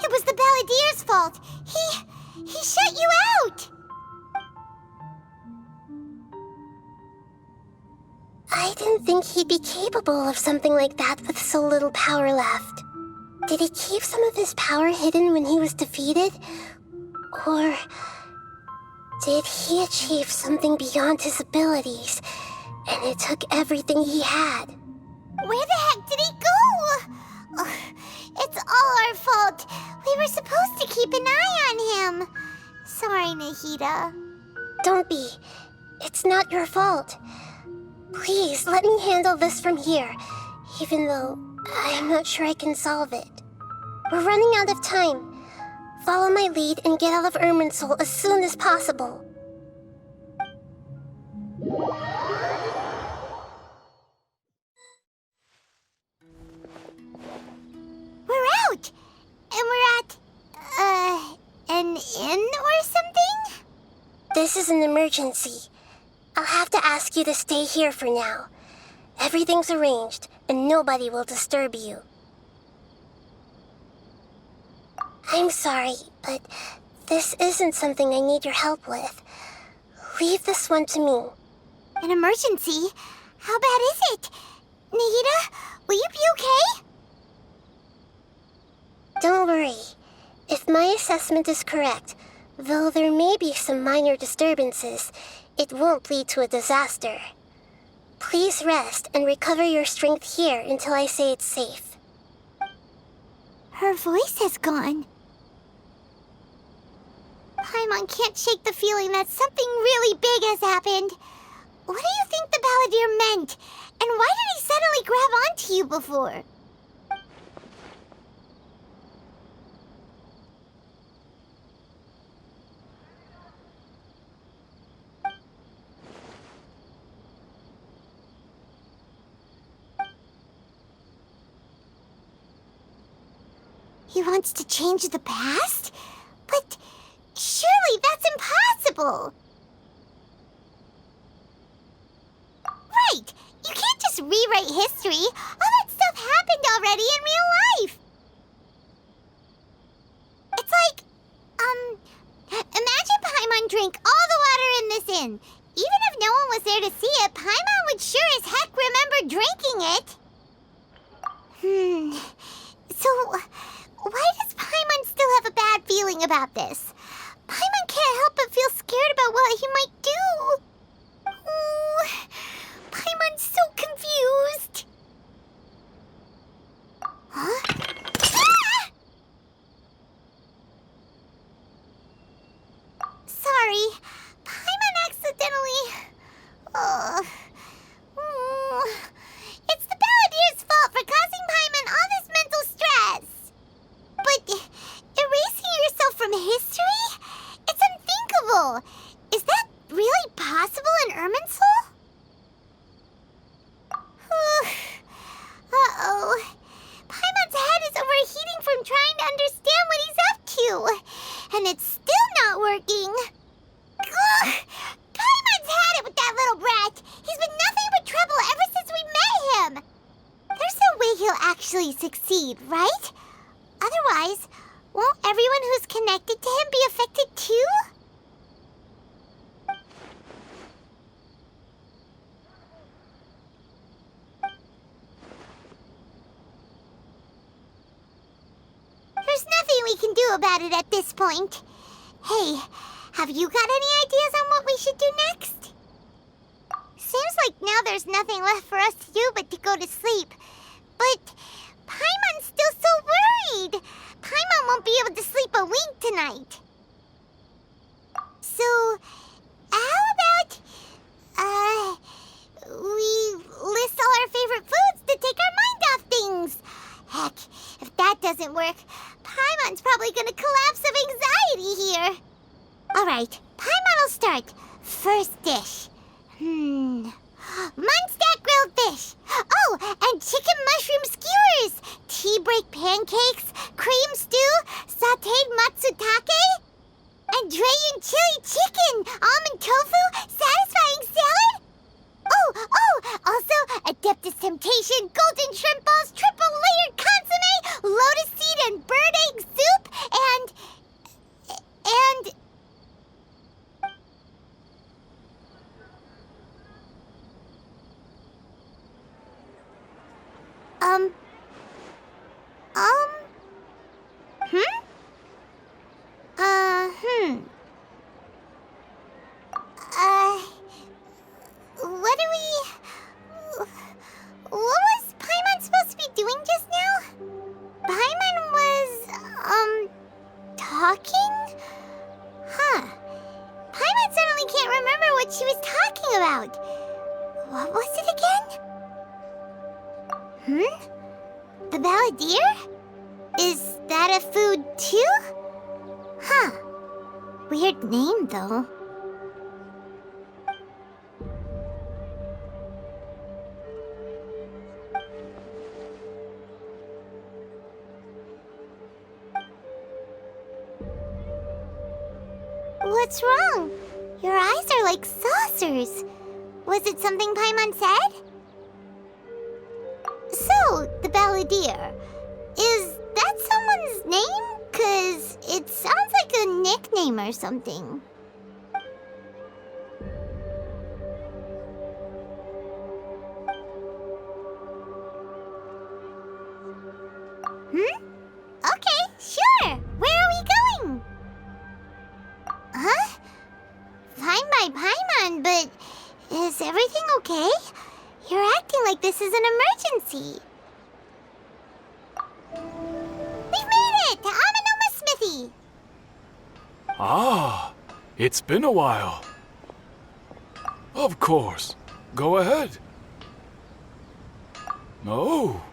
It was the Balladeer's fault. He shut you out. I didn't think he'd be capable of something like that with so little power left. Did he keep some of his power hidden when he was defeated? Or did he achieve something beyond his abilities, and it took everything he had? Where the heck did he go? Ugh, it's all our fault. We were supposed to keep an eye on him. Sorry, Nahida. Don't be. It's not your fault. Please, let me handle this from here, even though I'm not sure I can solve it. We're running out of time. Follow my lead and get out of Irminsul as soon as possible. We're out! And we're at, an inn or something? This is an emergency. I'll have to ask you to stay here for now. Everything's arranged, and nobody will disturb you. I'm sorry, but this isn't something I need your help with. Leave this one to me. An emergency? How bad is it? Nahida, will you be okay? Don't worry. If my assessment is correct, though there may be some minor disturbances, it won't lead to a disaster. Please rest and recover your strength here until I say it's safe. Her voice has gone. Paimon can't shake the feeling that something really big has happened. What do you think the Balladeer meant? And why did he suddenly grab onto you before? He wants to change the past? But surely that's impossible! Right! You can't just rewrite history! All that stuff happened already in real life! It's like, imagine Paimon drank all the water in this inn. Even if no one was there to see it, Paimon would sure as heck remember drinking it. So, why does Paimon still have a bad feeling about this? Paimon can't help but feel scared about what he might do. Oh, Paimon's so confused. Huh? Ah! Sorry, Paimon accidentally... It's the Balladeer's fault for causing Paimon all this mental stress. But erasing yourself from history? It's unthinkable. Is that really possible in Irminsul? Uh-oh. Paimon's head is overheating from trying to understand what he's up to. And it's still not working. Ugh! Paimon's had it with that little brat. He's been nothing but trouble ever since we met him. There's no way he'll actually succeed, right? Otherwise, won't everyone who's connected to him be affected too? There's nothing we can do about it at this point. Hey, have you got any ideas on what we should do next? Seems like now there's nothing left for us to do but to go to sleep. But Paimon's still so worried. Paimon won't be able to sleep a wink tonight. So, how about, we list all our favorite foods to take our mind off things? Heck, if that doesn't work, Paimon's probably gonna collapse of anxiety here. Alright, Paimon will start. First dish. Munstack grilled fish. Oh, and chicken mushroom skewers. Tea break pancakes, cream stew, sauteed matsutake, and Dragon chili chicken, almond tofu, satisfying salad. Oh, also Adeptus Temptation, golden shrimp balls, triple layered consomme, lotus seed and bird egg soup, and what was Paimon supposed to be doing just now? Paimon was, talking? Huh. Paimon suddenly can't remember what she was talking about. What was it again? The Balladeer? Is that a food too? Huh. Weird name, though. What's wrong? Your eyes are like saucers. Was it something Paimon said? So, the Balladeer. Is that someone's name? 'Cause it sounds like a nickname or something. Okay, sure. Where are we going? Huh? Fine by Paimon, but is everything okay? You're acting like this is an emergency. We've made it to Amanoma Smithy. Ah, it's been a while. Of course. Go ahead. Oh.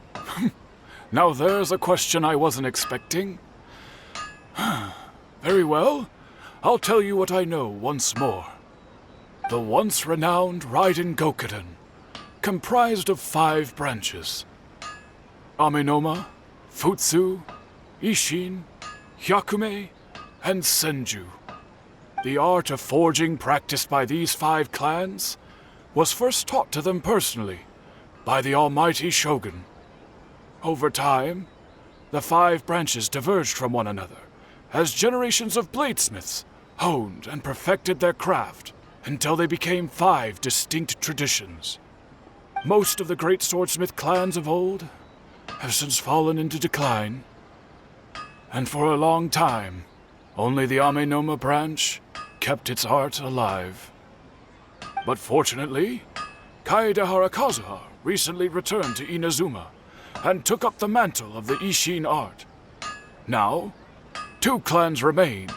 Now there's a question I wasn't expecting. Very well. I'll tell you what I know once more. The once renowned Raiden Gokuden, comprised of 5 branches. Amenoma, Futsu, Ishin, Hyakume, and Senju. The art of forging practiced by these 5 clans was first taught to them personally by the almighty Shogun. Over time, the 5 branches diverged from one another as generations of bladesmiths honed and perfected their craft until they became 5 distinct traditions. Most of the great swordsmith clans of old have since fallen into decline, and for a long time, only the Amenoma branch kept its art alive. But fortunately, Kaedehara Kazuha recently returned to Inazuma and took up the mantle of the Ishin art. Now, 2 clans remain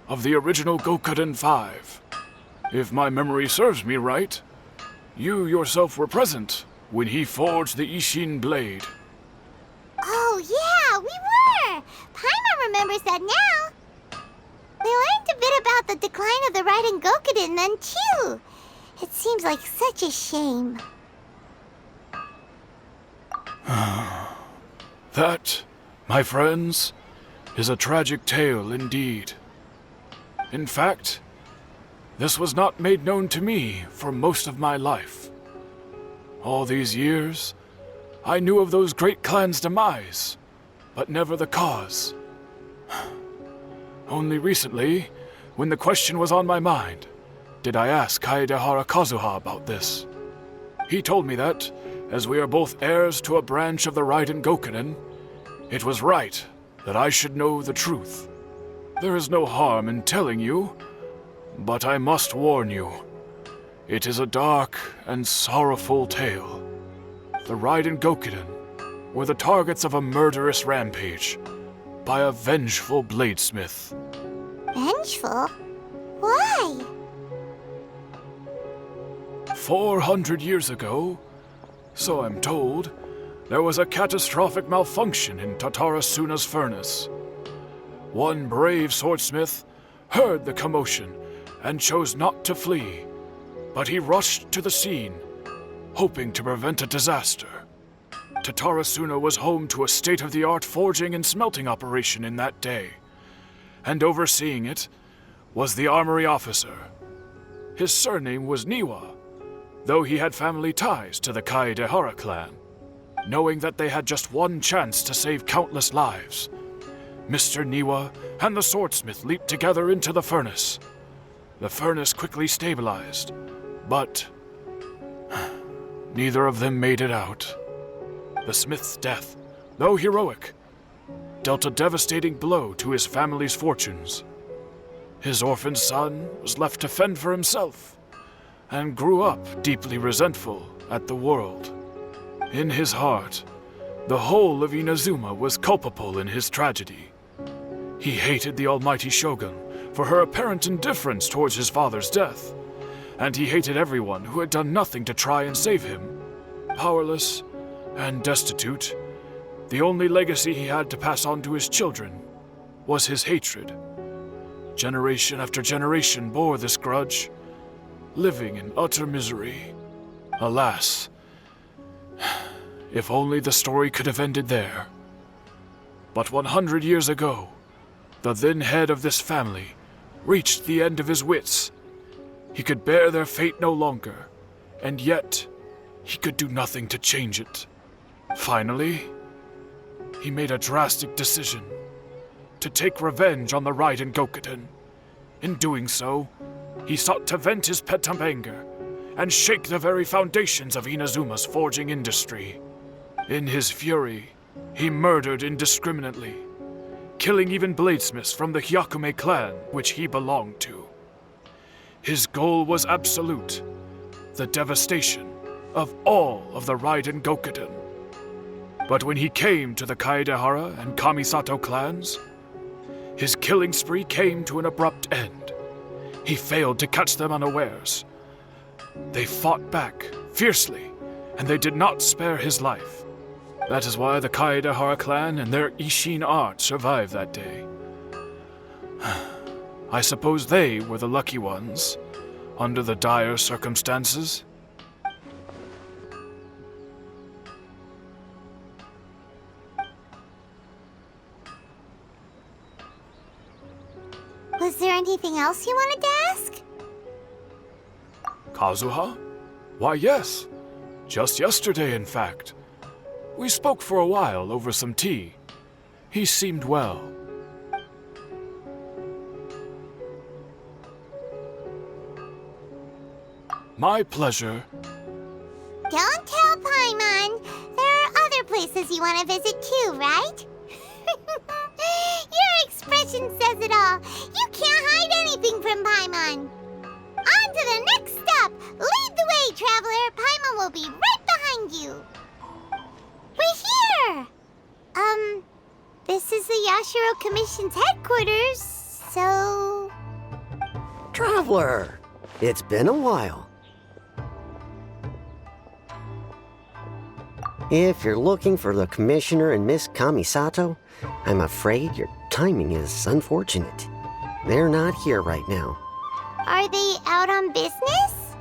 of the original Gokuden 5. If my memory serves me right, you yourself were present when he forged the Ishin blade. Oh, yeah, we were! Paimon remembers that now. We learned a bit about the decline of the Raiden Gokuden then, too. It seems like such a shame. That, my friends, is a tragic tale indeed. In fact, this was not made known to me for most of my life. All these years, I knew of those great clans' demise, but never the cause. Only recently, when the question was on my mind, did I ask Kaedehara Kazuha about this. He told me that, as we are both heirs to a branch of the Raiden Gokuden, it was right that I should know the truth. There is no harm in telling you, but I must warn you. It is a dark and sorrowful tale. The Raiden Gokuden were the targets of a murderous rampage by a vengeful bladesmith. Vengeful? Why? 400 years ago, so I'm told, there was a catastrophic malfunction in Tatarasuna's furnace. One brave swordsmith heard the commotion and chose not to flee, but he rushed to the scene, hoping to prevent a disaster. Tatarasuna was home to a state-of-the-art forging and smelting operation in that day, and overseeing it was the armory officer. His surname was Niwa, though he had family ties to the Kaedehara clan. Knowing that they had just one chance to save countless lives, Mr. Niwa and the swordsmith leaped together into the furnace. The furnace quickly stabilized, but neither of them made it out. The smith's death, though heroic, dealt a devastating blow to his family's fortunes. His orphaned son was left to fend for himself, and grew up deeply resentful at the world. In his heart, the whole of Inazuma was culpable in his tragedy. He hated the almighty Shogun for her apparent indifference towards his father's death, and he hated everyone who had done nothing to try and save him. Powerless and destitute, the only legacy he had to pass on to his children was his hatred. Generation after generation bore this grudge, living in utter misery. Alas, if only the story could have ended there. But 100 years ago, the then head of this family reached the end of his wits. He could bear their fate no longer, and yet he could do nothing to change it. Finally, he made a drastic decision to take revenge on the Raiden Gokuden. In doing so, he sought to vent his pent-up anger and shake the very foundations of Inazuma's forging industry. In his fury, he murdered indiscriminately, killing even bladesmiths from the Hyakume clan which he belonged to. His goal was absolute, the devastation of all of the Raiden Gokuden. But when he came to the Kaedehara and Kamisato clans, his killing spree came to an abrupt end. He failed to catch them unawares, They fought back, fiercely, and they did not spare his life. That is why the Kaedahara clan and their Ishin art survived that day. I suppose they were the lucky ones, under the dire circumstances. Was there anything else you wanted to ask? Kazuha? Why, yes. Just yesterday, in fact. We spoke for a while over some tea. He seemed well. My pleasure. Don't tell Paimon. There are other places you want to visit too, right? Your expression says it all. You can't hide anything from Paimon. On to the next stop. Lead the way, traveler. Paimon will be right behind you. We're here. This is the Yashiro Commission's headquarters, so... Traveler, it's been a while. If you're looking for the Commissioner and Miss Kamisato, I'm afraid your timing is unfortunate. They're not here right now. Are they out on business?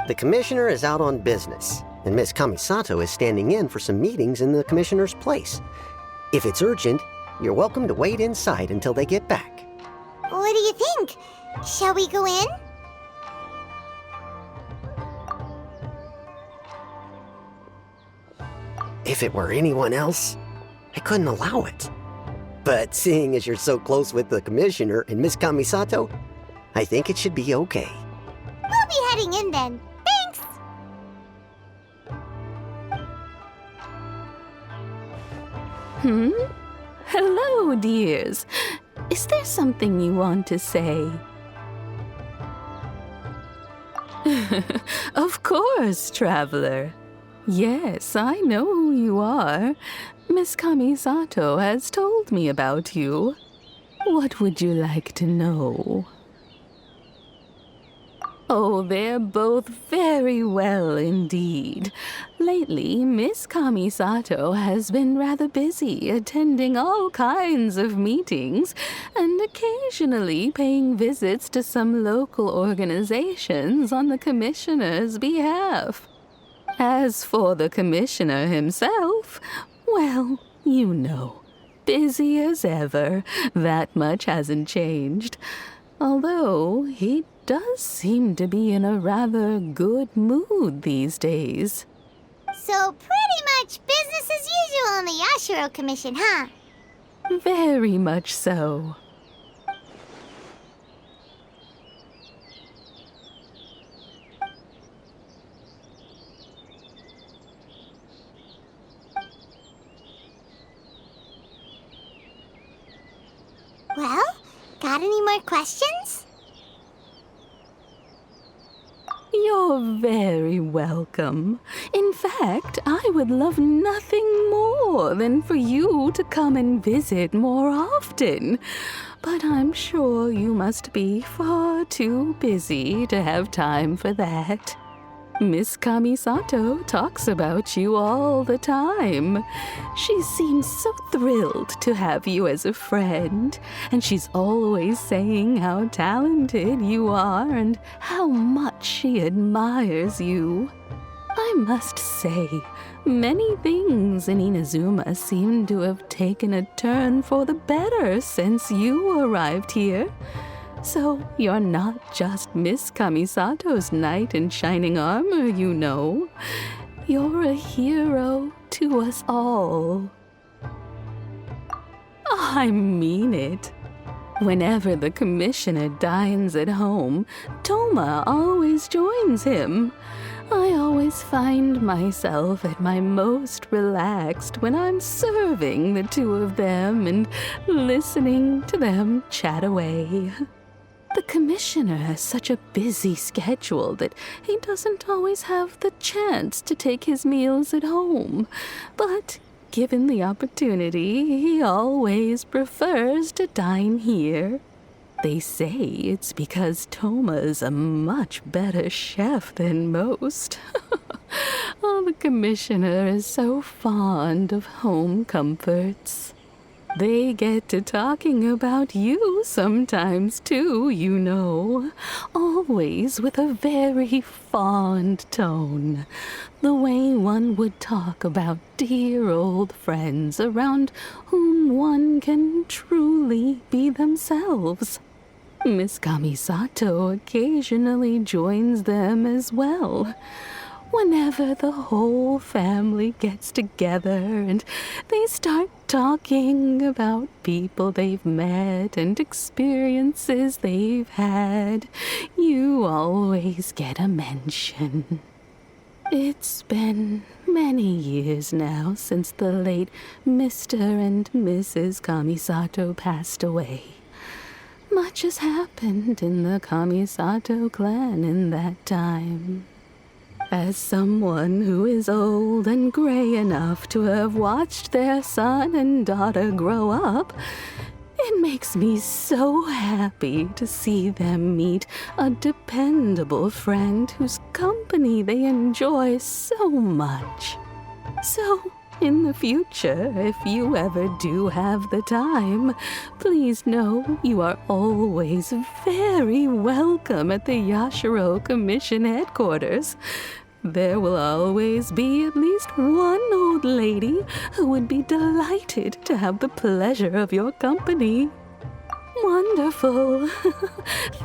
The Commissioner is out on business, and Miss Kamisato is standing in for some meetings in the Commissioner's place. If it's urgent, you're welcome to wait inside until they get back. What do you think? Shall we go in? If it were anyone else, I couldn't allow it. But seeing as you're so close with the Commissioner and Miss Kamisato, I think it should be okay. We'll be heading in then. Thanks! Hello, dears. Is there something you want to say? Of course, traveler. Yes, I know who you are. Miss Kamisato has told me about you. What would you like to know? Oh, they're both very well indeed. Lately, Miss Kamisato has been rather busy attending all kinds of meetings and occasionally paying visits to some local organizations on the Commissioner's behalf. As for the Commissioner himself, well, you know, busy as ever. That much hasn't changed. Although he does seem to be in a rather good mood these days. So pretty much business as usual in the Yashiro Commission, huh? Very much so. Well, got any more questions? You're very welcome. In fact, I would love nothing more than for you to come and visit more often. But I'm sure you must be far too busy to have time for that. Miss Kamisato talks about you all the time. She seems so thrilled to have you as a friend, and she's always saying how talented you are and how much she admires you. I must say, many things in Inazuma seem to have taken a turn for the better since you arrived here. So you're not just Miss Kamisato's knight in shining armor, you know. You're a hero to us all. I mean it. Whenever the Commissioner dines at home, Toma always joins him. I always find myself at my most relaxed when I'm serving the two of them and listening to them chat away. The Commissioner has such a busy schedule that he doesn't always have the chance to take his meals at home. But given the opportunity, he always prefers to dine here. They say it's because Toma's a much better chef than most. Oh, the commissioner is so fond of home comforts. They get to talking about you sometimes, too, you know. Always with a very fond tone. The way one would talk about dear old friends around whom one can truly be themselves. Miss Kamisato occasionally joins them as well. Whenever the whole family gets together and they start talking about people they've met and experiences they've had, you always get a mention. It's been many years now since the late Mr. and Mrs. Kamisato passed away. Much has happened in the Kamisato clan in that time. As someone who is old and gray enough to have watched their son and daughter grow up, it makes me so happy to see them meet a dependable friend whose company they enjoy so much. So, in the future, if you ever do have the time, please know you are always very welcome at the Yashiro Commission headquarters. There will always be at least one old lady who would be delighted to have the pleasure of your company. Wonderful.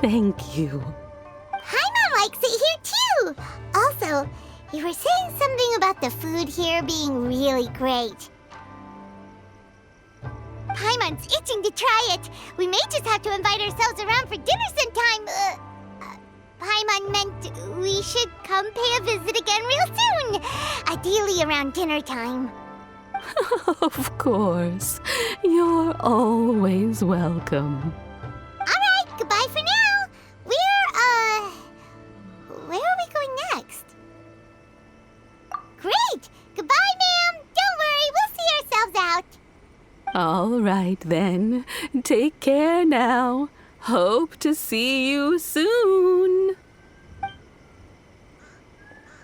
Thank you. Paimon likes it here, too. Also, you were saying something about the food here being really great. Paimon's itching to try it. We may just have to invite ourselves around for dinner sometime. Paimon meant we should come pay a visit again real soon. Ideally around dinner time. Of course. You're always welcome. Alright, goodbye for now. Where are we going next? Great! Goodbye, ma'am! Don't worry, we'll see ourselves out. All right, then. Take care now. Hope to see you soon.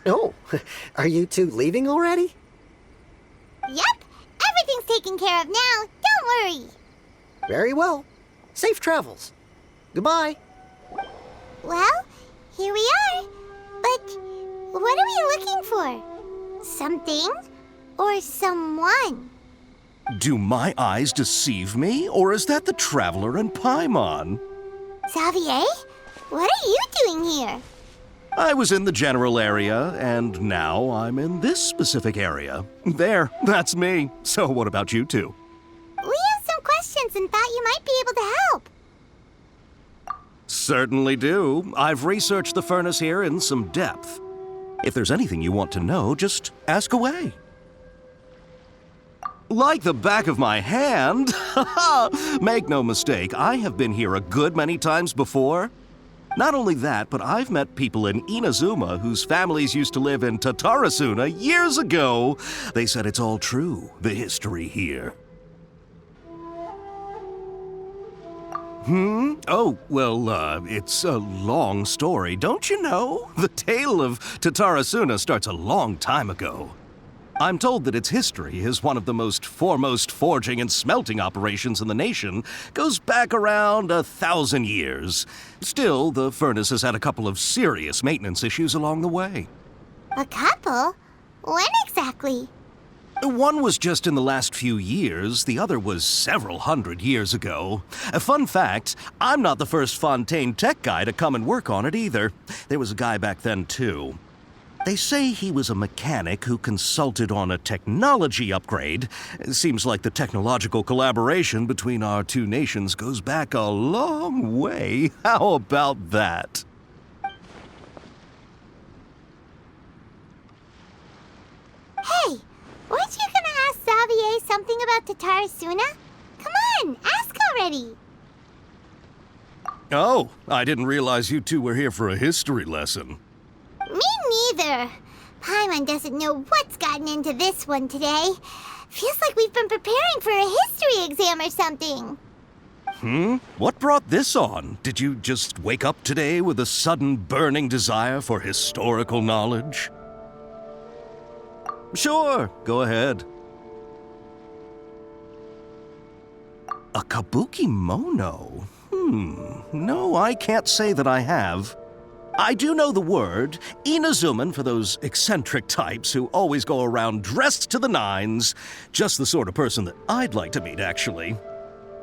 Oh, are you two leaving already? Yep, everything's taken care of now. Don't worry. Very well. Safe travels. Goodbye. Well, here we are. But what are we looking for? Something or someone? Do my eyes deceive me, or is that the Traveler and Paimon? Xavier, what are you doing here? I was in the general area, and now I'm in this specific area. There, that's me. So what about you two? We have some questions and thought you might be able to help. Certainly do. I've researched the furnace here in some depth. If there's anything you want to know, just ask away. Like the back of my hand. Make no mistake, I have been here a good many times before. Not only that, but I've met people in Inazuma whose families used to live in Tatarasuna years ago. They said it's all true, the history here. Oh, well, it's a long story, don't you know? The tale of Tatarasuna starts a long time ago. I'm told that its history is one of the most foremost forging and smelting operations in the nation, goes back around 1,000 years. Still, the furnace has had a couple of serious maintenance issues along the way. A couple? When exactly? One was just in the last few years, the other was several hundred years ago. A fun fact, I'm not the first Fontaine tech guy to come and work on it either. There was a guy back then too. They say he was a mechanic who consulted on a technology upgrade. It seems like the technological collaboration between our two nations goes back a long way. How about that? Hey, weren't you gonna ask Xavier something about Tatarasuna? Come on, ask already. Oh, I didn't realize you two were here for a history lesson. Me neither. Paimon doesn't know what's gotten into this one today. Feels like we've been preparing for a history exam or something. What brought this on? Did you just wake up today with a sudden burning desire for historical knowledge? Sure, go ahead. A kabuki mono? No, I can't say that I have. I do know the word, Inazuman for those eccentric types who always go around dressed to the nines. Just the sort of person that I'd like to meet, actually.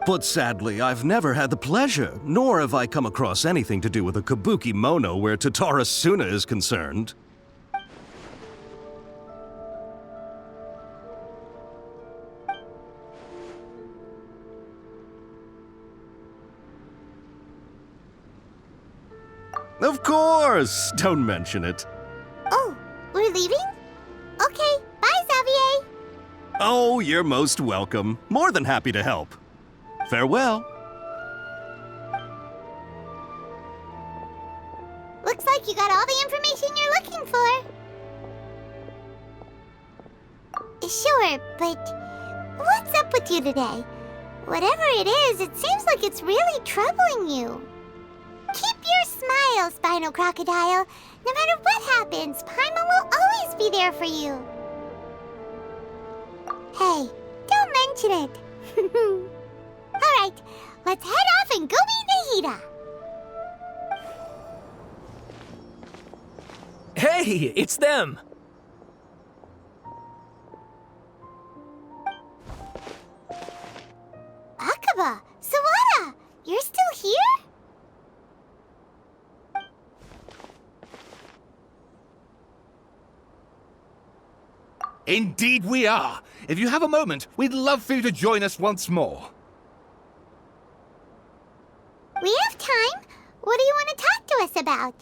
But sadly, I've never had the pleasure, nor have I come across anything to do with a kabuki mono where Tatara Suna is concerned. Of course! Don't mention it. Oh, we're leaving? Okay, bye, Xavier. Oh, you're most welcome. More than happy to help. Farewell. Looks like you got all the information you're looking for. Sure, but what's up with you today? Whatever it is, it seems like it's really troubling you. Keep your smile, Spinal Crocodile. No matter what happens, Paimon will always be there for you. Hey, don't mention it. Alright, let's head off and go meet Nahida. Hey, it's them! Akaba, Sawada, you're still here? Indeed we are. If you have a moment, we'd love for you to join us once more. We have time. What do you want to talk to us about?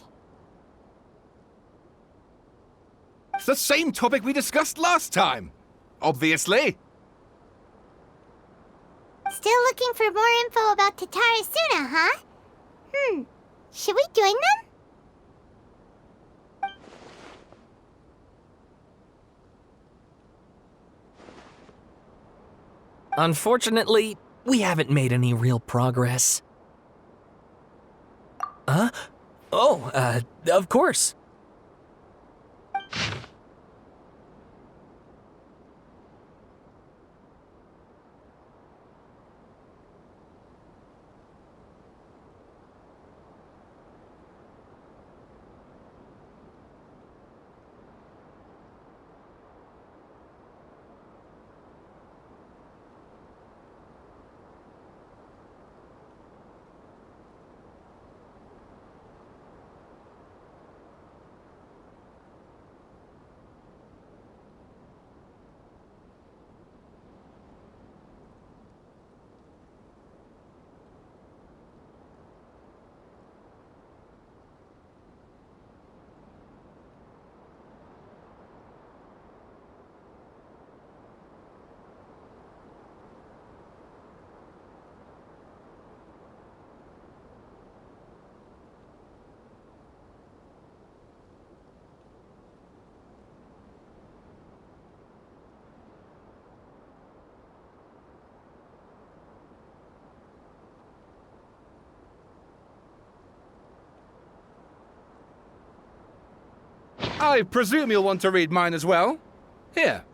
It's the same topic we discussed last time. Obviously. Still looking for more info about Tatara Suna, huh? Should we join them? Unfortunately, we haven't made any real progress. Huh? Oh, of course. I presume you'll want to read mine as well. Here.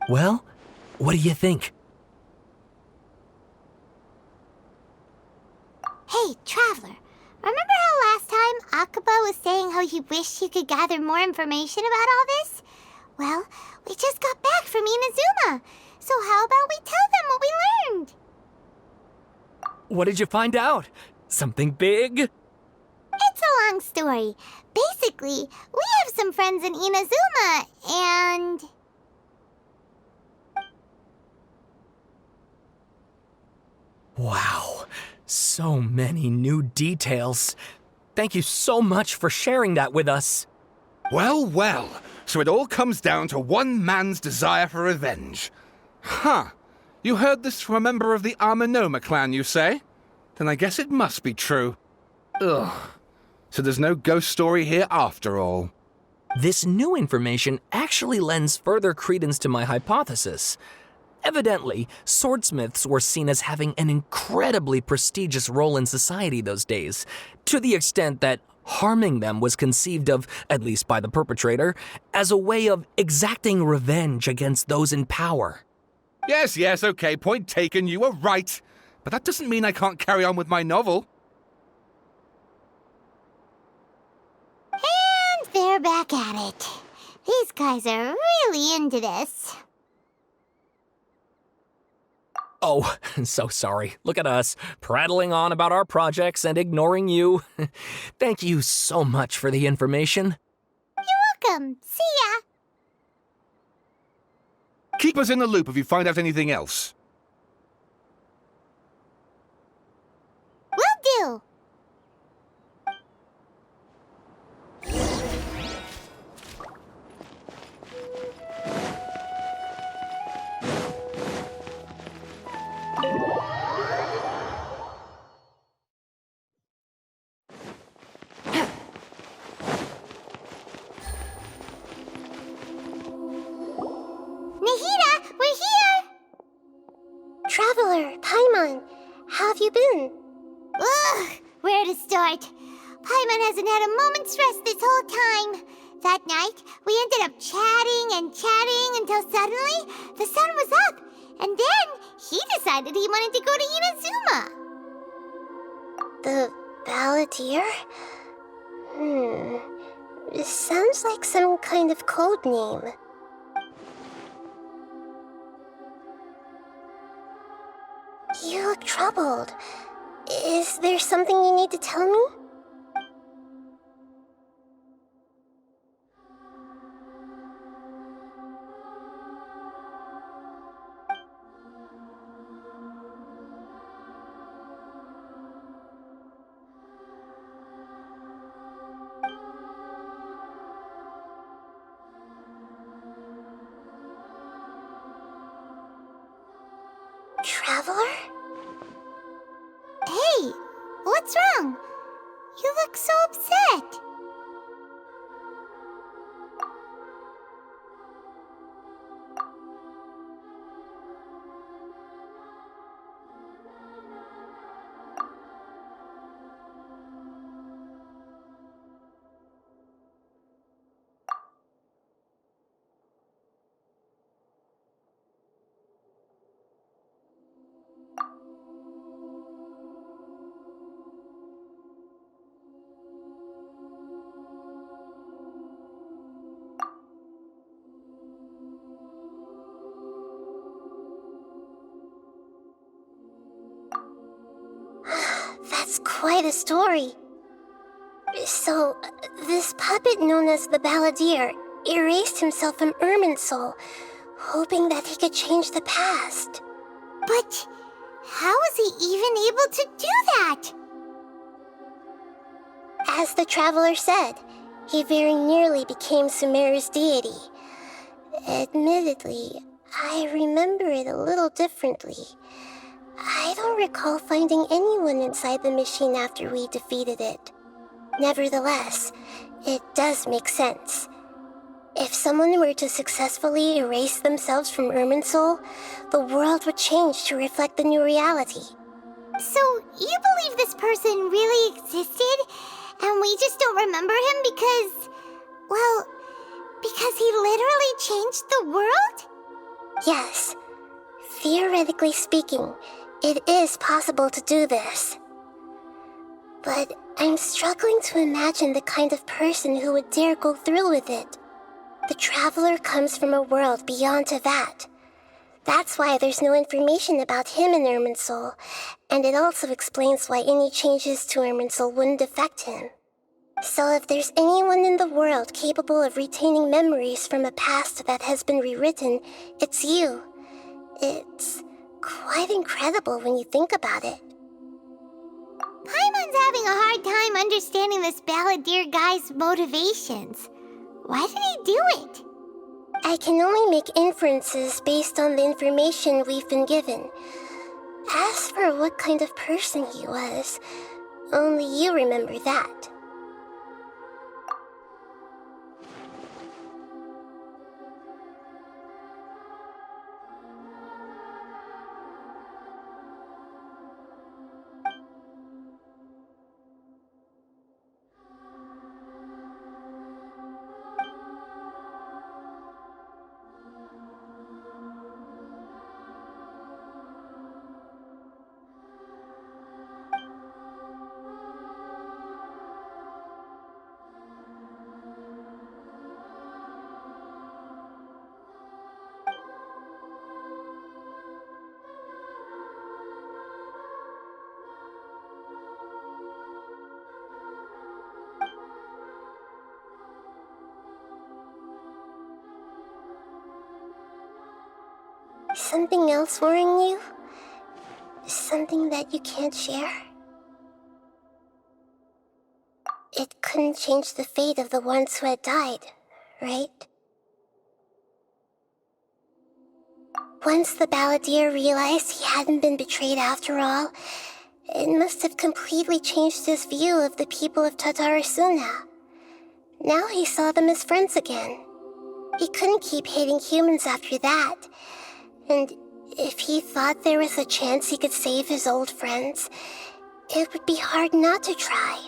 Well, what do you think? Hey, Traveler. Remember how last time Akaba was saying how he wished he could gather more information about all this? Well, we just got back from Inazuma. So how about we tell them what we learned? What did you find out? Something big? It's a long story. Basically, we have some friends in Inazuma, and... Wow, so many new details. Thank you so much for sharing that with us. Well, well, so it all comes down to one man's desire for revenge. Huh. You heard this from a member of the Amanoma clan, you say? Then I guess it must be true. Ugh. So there's no ghost story here after all. This new information actually lends further credence to my hypothesis. Evidently, swordsmiths were seen as having an incredibly prestigious role in society those days, to the extent that harming them was conceived of, at least by the perpetrator, as a way of exacting revenge against those in power. Yes, okay, point taken, you were right. But that doesn't mean I can't carry on with my novel. And they're back at it. These guys are really into this. Oh, so sorry. Look at us, prattling on about our projects and ignoring you. Thank you so much for the information. You're welcome. See ya. Keep us in the loop if you find out anything else. Will do. Nahida, we're here! Traveler, Paimon, how have you been? Ugh, where to start? Paimon hasn't had a moment's rest this whole time. That night, we ended up chatting and chatting until suddenly the sun was up. And then he decided he wanted to go to Inazuma. The Balladeer? It sounds like some kind of code name. You look troubled. Is there something you need to tell me? Traveler? Hey, what's wrong? You look so upset. That's quite a story. So, this puppet known as the Balladeer erased himself from Irminsul, hoping that he could change the past. But how was he even able to do that? As the Traveler said, he very nearly became Sumeru's deity. Admittedly, I remember it a little differently. I don't recall finding anyone inside the machine after we defeated it. Nevertheless, it does make sense. If someone were to successfully erase themselves from Irminsul, the world would change to reflect the new reality. So, you believe this person really existed, and we just don't remember him because... well, because he literally changed the world? Yes. Theoretically speaking, it is possible to do this. But I'm struggling to imagine the kind of person who would dare go through with it. The Traveler comes from a world beyond Tevat. That's why there's no information about him in Irminsul, and it also explains why any changes to Irminsul wouldn't affect him. So if there's anyone in the world capable of retaining memories from a past that has been rewritten, it's you. It's quite incredible when you think about it. Paimon's having a hard time understanding this balladeer guy's motivations. Why did he do it? I can only make inferences based on the information we've been given. As for what kind of person he was, only you remember that. Something else worrying you? Something that you can't share? It couldn't change the fate of the ones who had died, right? Once the balladeer realized he hadn't been betrayed after all, it must have completely changed his view of the people of Tatarasuna. Now he saw them as friends again. He couldn't keep hating humans after that. And if he thought there was a chance he could save his old friends, it would be hard not to try.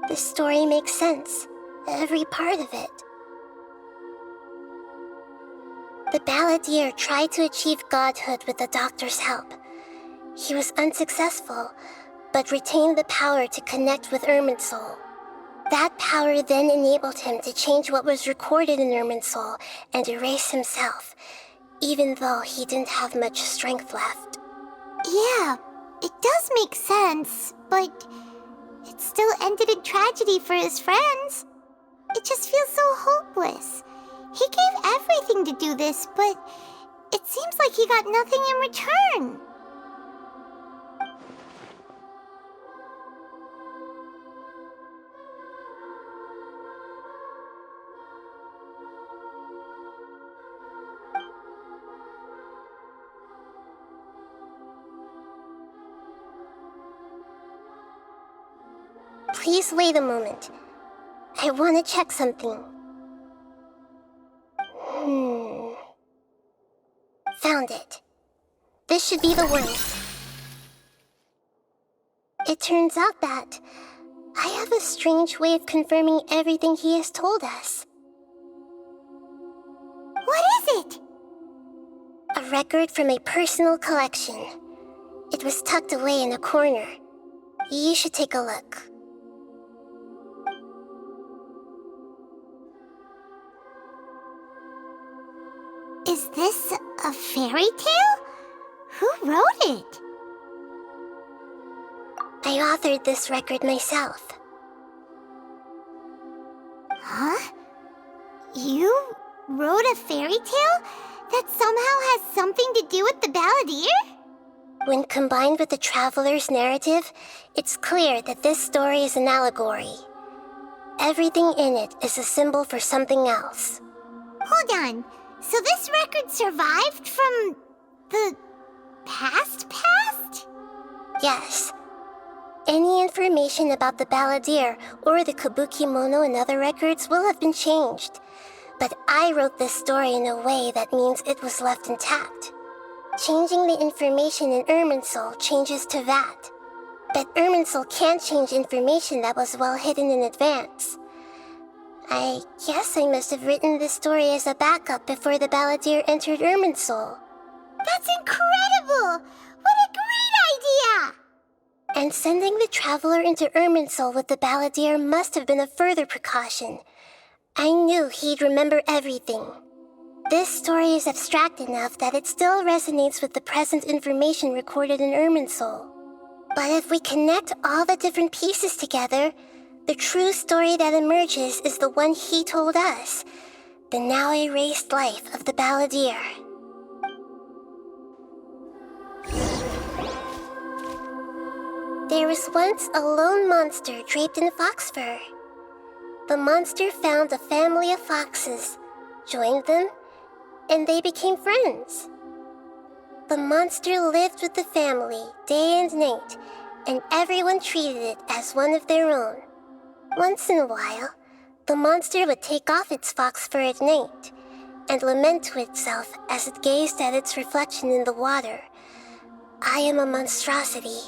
The story makes sense, every part of it. The balladeer tried to achieve godhood with the doctor's help. He was unsuccessful, but retained the power to connect with Irminsul. That power then enabled him to change what was recorded in Irminsul and erase himself, even though he didn't have much strength left. Yeah, it does make sense, but it still ended in tragedy for his friends. It just feels so hopeless. He gave everything to do this, but it seems like he got nothing in return. Please wait a moment. I want to check something. Found it. This should be the one. It turns out that I have a strange way of confirming everything he has told us. What is it? A record from a personal collection. It was tucked away in a corner. You should take a look. Is this a fairy tale? Who wrote it? I authored this record myself. Huh? You wrote a fairy tale that somehow has something to do with the balladeer? When combined with the Traveler's narrative, it's clear that this story is an allegory. Everything in it is a symbol for something else. Hold on. So this record survived from the past? Yes. Any information about the balladeer or the Kabukimono and other records will have been changed. But I wrote this story in a way that means it was left intact. Changing the information in Irminsul changes to that. But Irminsul can't change information that was well hidden in advance. I guess I must have written this story as a backup before the balladeer entered Irminsul. That's incredible! What a great idea! And sending the traveler into Irminsul with the balladeer must have been a further precaution. I knew he'd remember everything. This story is abstract enough that it still resonates with the present information recorded in Irminsul. But if we connect all the different pieces together, the true story that emerges is the one he told us, the now erased life of the balladeer. There was once a lone monster draped in fox fur. The monster found a family of foxes, joined them, and they became friends. The monster lived with the family day and night, and everyone treated it as one of their own. Once in a while, the monster would take off its fox fur at night and lament to itself as it gazed at its reflection in the water. I am a monstrosity,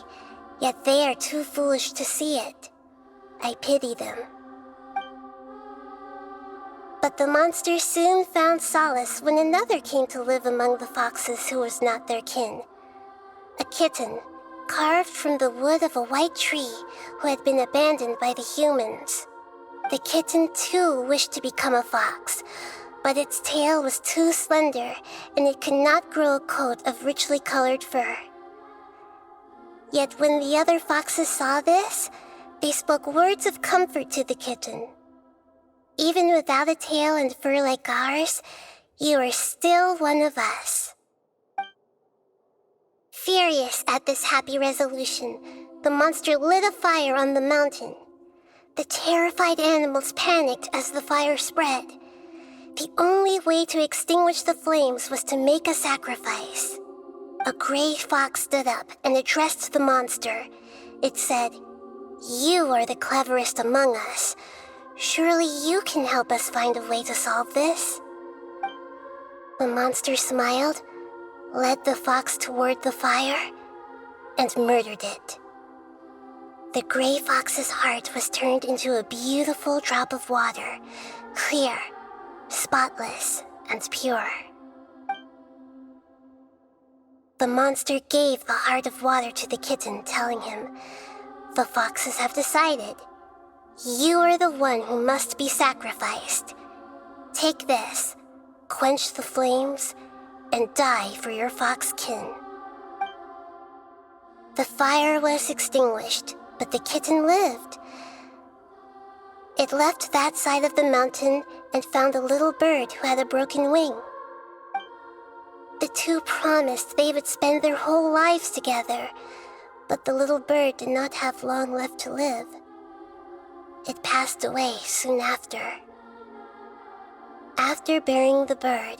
yet they are too foolish to see it. I pity them. But the monster soon found solace when another came to live among the foxes who was not their kin. A kitten, carved from the wood of a white tree who had been abandoned by the humans. The kitten too wished to become a fox, but its tail was too slender and it could not grow a coat of richly colored fur. Yet when the other foxes saw this, they spoke words of comfort to the kitten. Even without a tail and fur like ours, you are still one of us. Furious at this happy resolution, the monster lit a fire on the mountain. The terrified animals panicked as the fire spread. The only way to extinguish the flames was to make a sacrifice. A gray fox stood up and addressed the monster. It said, "You are the cleverest among us. Surely you can help us find a way to solve this." The monster smiled, led the fox toward the fire, and murdered it. The gray fox's heart was turned into a beautiful drop of water, clear, spotless, and pure. The monster gave the heart of water to the kitten, telling him, "The foxes have decided. You are the one who must be sacrificed. Take this, quench the flames, and die for your fox kin." The fire was extinguished, but the kitten lived. It left that side of the mountain and found a little bird who had a broken wing. The two promised they would spend their whole lives together, but the little bird did not have long left to live. It passed away soon after. After burying the bird,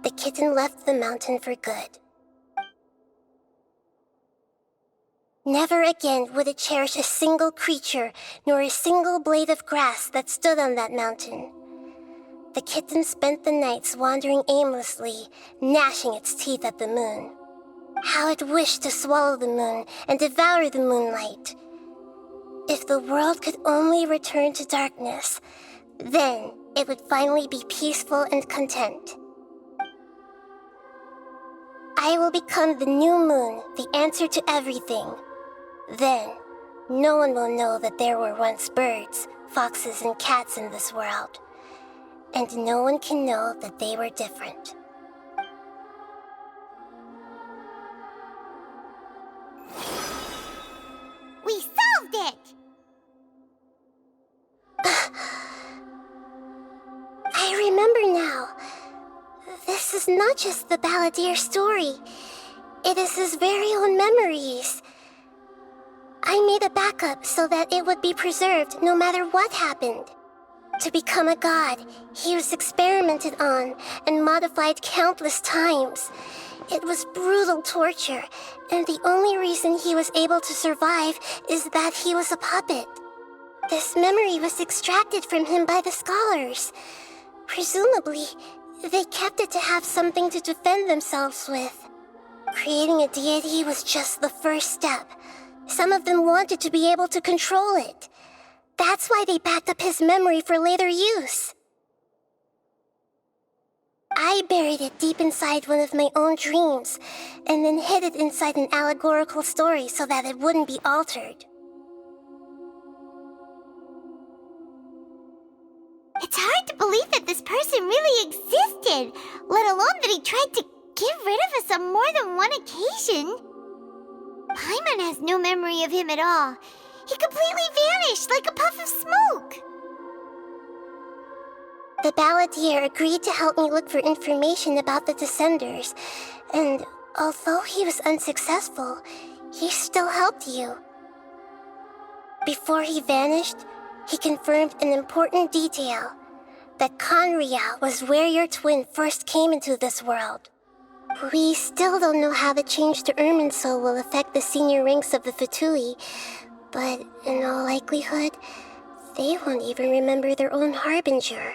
the kitten left the mountain for good. Never again would it cherish a single creature nor a single blade of grass that stood on that mountain. The kitten spent the nights wandering aimlessly, gnashing its teeth at the moon. How it wished to swallow the moon and devour the moonlight. If the world could only return to darkness, then it would finally be peaceful and content. I will become the new moon, the answer to everything. Then, no one will know that there were once birds, foxes, and cats in this world. And no one can know that they were different. We solved it! I remember now. This is not just the balladeer's story. It is his very own memories. I made a backup so that it would be preserved no matter what happened. To become a god, he was experimented on and modified countless times. It was brutal torture, and the only reason he was able to survive is that he was a puppet. This memory was extracted from him by the scholars. Presumably, they kept it to have something to defend themselves with. Creating a deity was just the first step. Some of them wanted to be able to control it. That's why they backed up his memory for later use. I buried it deep inside one of my own dreams, and then hid it inside an allegorical story so that it wouldn't be altered. It's hard to believe that this person really existed, let alone that he tried to get rid of us on more than one occasion. Paimon has no memory of him at all. He completely vanished like a puff of smoke. The balladeer agreed to help me look for information about the Descenders, and although he was unsuccessful, he still helped you. Before he vanished, he confirmed an important detail, that Conria was where your twin first came into this world. We still don't know how the change to Irminsul will affect the senior ranks of the Fatui, but in all likelihood, they won't even remember their own Harbinger.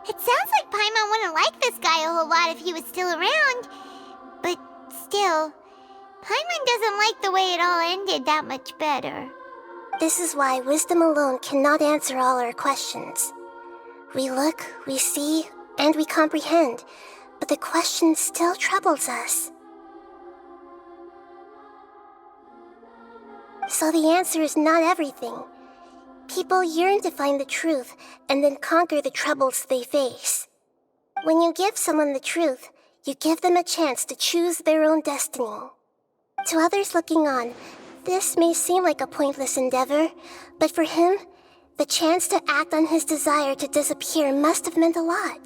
It sounds like Paimon wouldn't like this guy a whole lot if he was still around. But still, Paimon doesn't like the way it all ended that much better. This is why wisdom alone cannot answer all our questions. We look, we see, and we comprehend, but the question still troubles us. So the answer is not everything. People yearn to find the truth and then conquer the troubles they face. When you give someone the truth, you give them a chance to choose their own destiny. To others looking on, this may seem like a pointless endeavor, but for him, the chance to act on his desire to disappear must have meant a lot.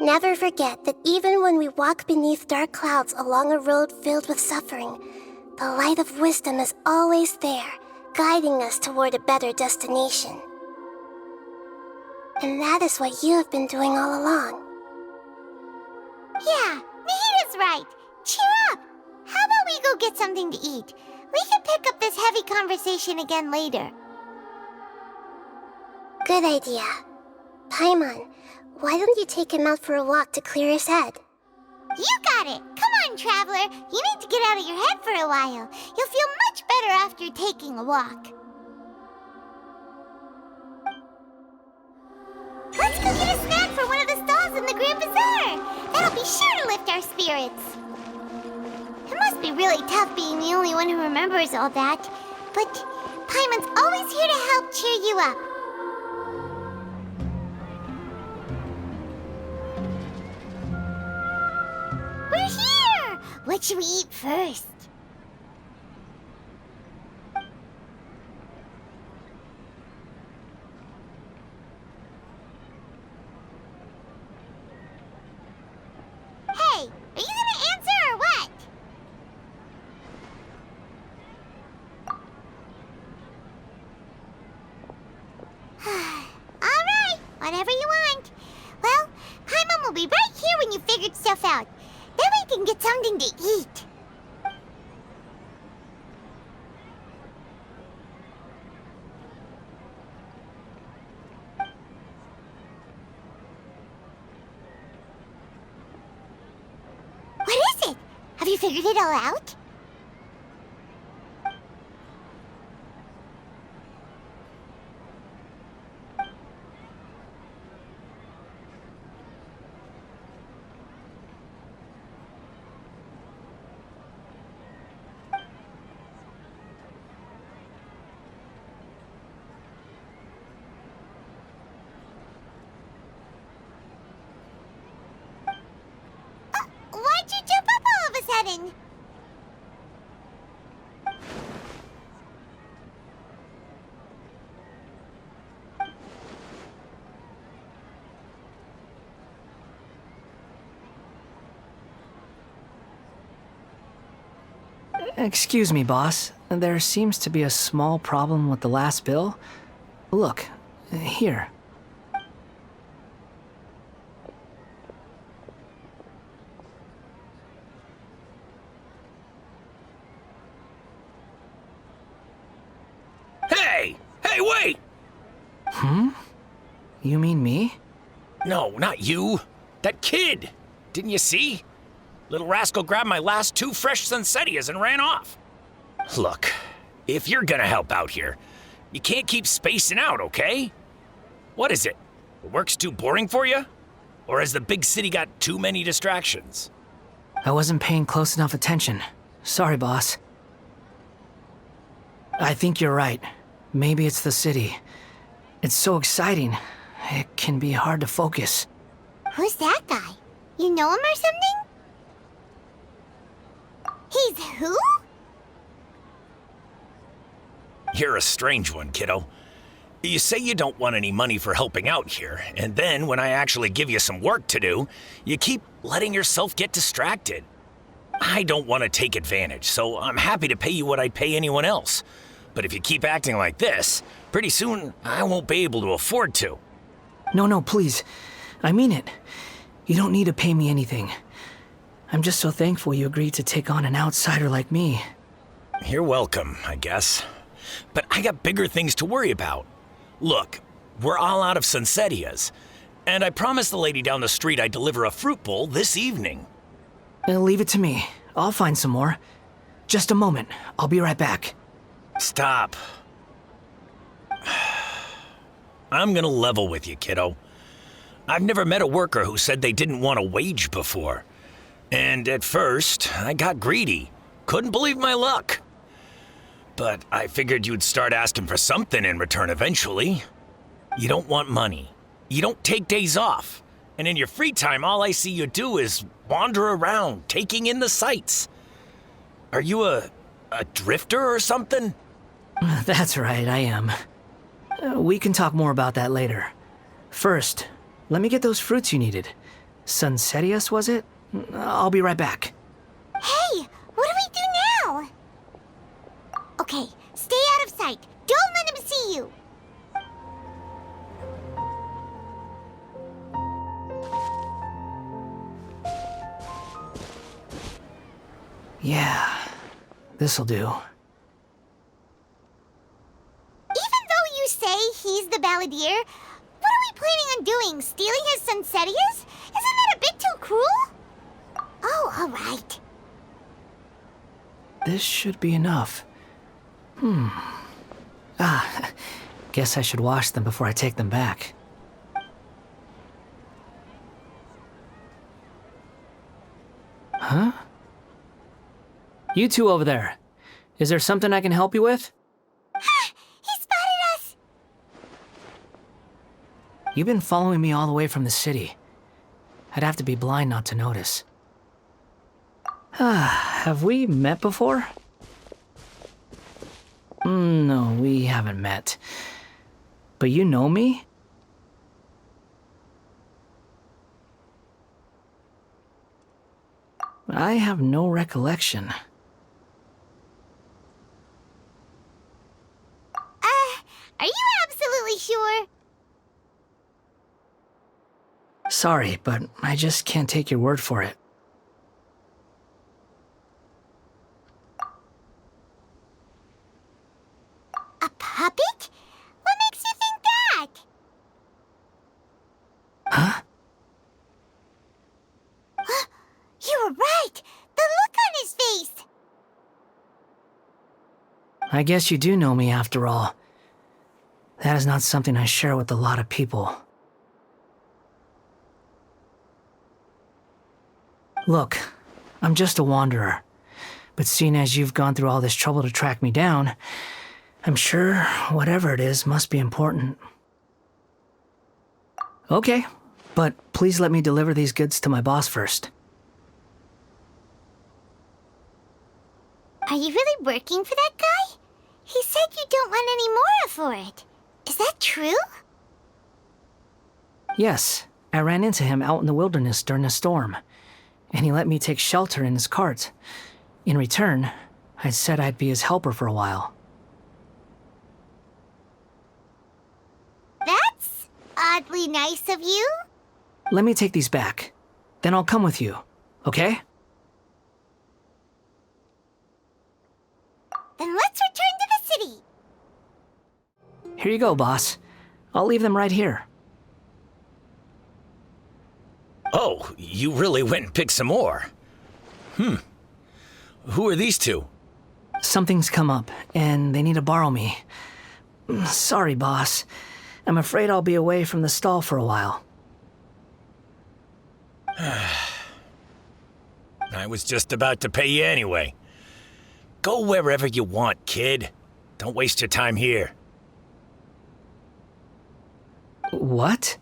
Never forget that even when we walk beneath dark clouds along a road filled with suffering, the light of wisdom is always there, guiding us toward a better destination. And that is what you have been doing all along. Yeah, Nahita's right. Cheer up. How about we go get something to eat? We can pick up this heavy conversation again later. Good idea. Paimon, why don't you take him out for a walk to clear his head? You got it! Come on, Traveler! You need to get out of your head for a while. You'll feel much better after taking a walk. Let's go get a snack from one of the stalls in the Grand Bazaar! That'll be sure to lift our spirits. It must be really tough being the only one who remembers all that. But Paimon's always here to help cheer you up. We're here! What should we eat first? Hey, are you gonna answer or what? Alright, whatever you want. Well, Paimon will be right here when you figured stuff out. Then we can get something to eat. What is it? Have you figured it all out? Why'd you jump up all of a sudden? Excuse me, boss. There seems to be a small problem with the last bill. Look, here. Hey! Hey, wait! You mean me? No, not you. That kid! Didn't you see? Little rascal grabbed my last 2 fresh Sunsettias and ran off. Look, if you're gonna help out here, you can't keep spacing out, okay? What is it? The work's too boring for you? Or has the big city got too many distractions? I wasn't paying close enough attention. Sorry, boss. I think you're right. Maybe it's the city. It's so exciting. It can be hard to focus. Who's that guy? You know him or something? He's who? You're a strange one, kiddo. You say you don't want any money for helping out here, and then when I actually give you some work to do, you keep letting yourself get distracted. I don't want to take advantage, so I'm happy to pay you what I'd pay anyone else. But if you keep acting like this, pretty soon I won't be able to afford to. No, please. I mean it. You don't need to pay me anything. I'm just so thankful you agreed to take on an outsider like me. You're welcome, I guess. But I got bigger things to worry about. Look, we're all out of Sunsettias, and I promised the lady down the street I'd deliver a fruit bowl this evening. Leave it to me. I'll find some more. Just a moment. I'll be right back. Stop. I'm gonna level with you, kiddo. I've never met a worker who said they didn't want a wage before. And at first, I got greedy. Couldn't believe my luck. But I figured you'd start asking for something in return eventually. You don't want money. You don't take days off. And in your free time, all I see you do is wander around, taking in the sights. Are you a drifter or something? That's right, I am. We can talk more about that later. First, let me get those fruits you needed. Sunsettias, was it? I'll be right back. Hey, what do we do now? Okay, stay out of sight. Don't let him see you. Yeah, this'll do. Even though you say he's the balladeer, what are we planning on doing? Stealing his Sunsettias? Isn't that a bit too cruel? Oh, all right. This should be enough. Guess I should wash them before I take them back. Huh? You two over there. Is there something I can help you with? He spotted us! You've been following me all the way from the city. I'd have to be blind not to notice. Have we met before? No, we haven't met. But you know me? I have no recollection. Are you absolutely sure? Sorry, but I just can't take your word for it. A puppet? What makes you think that? Huh? You were right! The look on his face! I guess you do know me after all. That is not something I share with a lot of people. Look, I'm just a wanderer. But seeing as you've gone through all this trouble to track me down, I'm sure whatever it is must be important. Okay, but please let me deliver these goods to my boss first. Are you really working for that guy? He said you don't want any more for it. Is that true? Yes, I ran into him out in the wilderness during a storm, and he let me take shelter in his cart. In return, I said I'd be his helper for a while. That's oddly nice of you. Let me take these back. Then I'll come with you, okay? Then let's return to the city. Here you go, boss. I'll leave them right here. Oh, you really went and picked some more. Who are these two? Something's come up, and they need to borrow me. Sorry, boss. I'm afraid I'll be away from the stall for a while. I was just about to pay you anyway. Go wherever you want, kid. Don't waste your time here. What?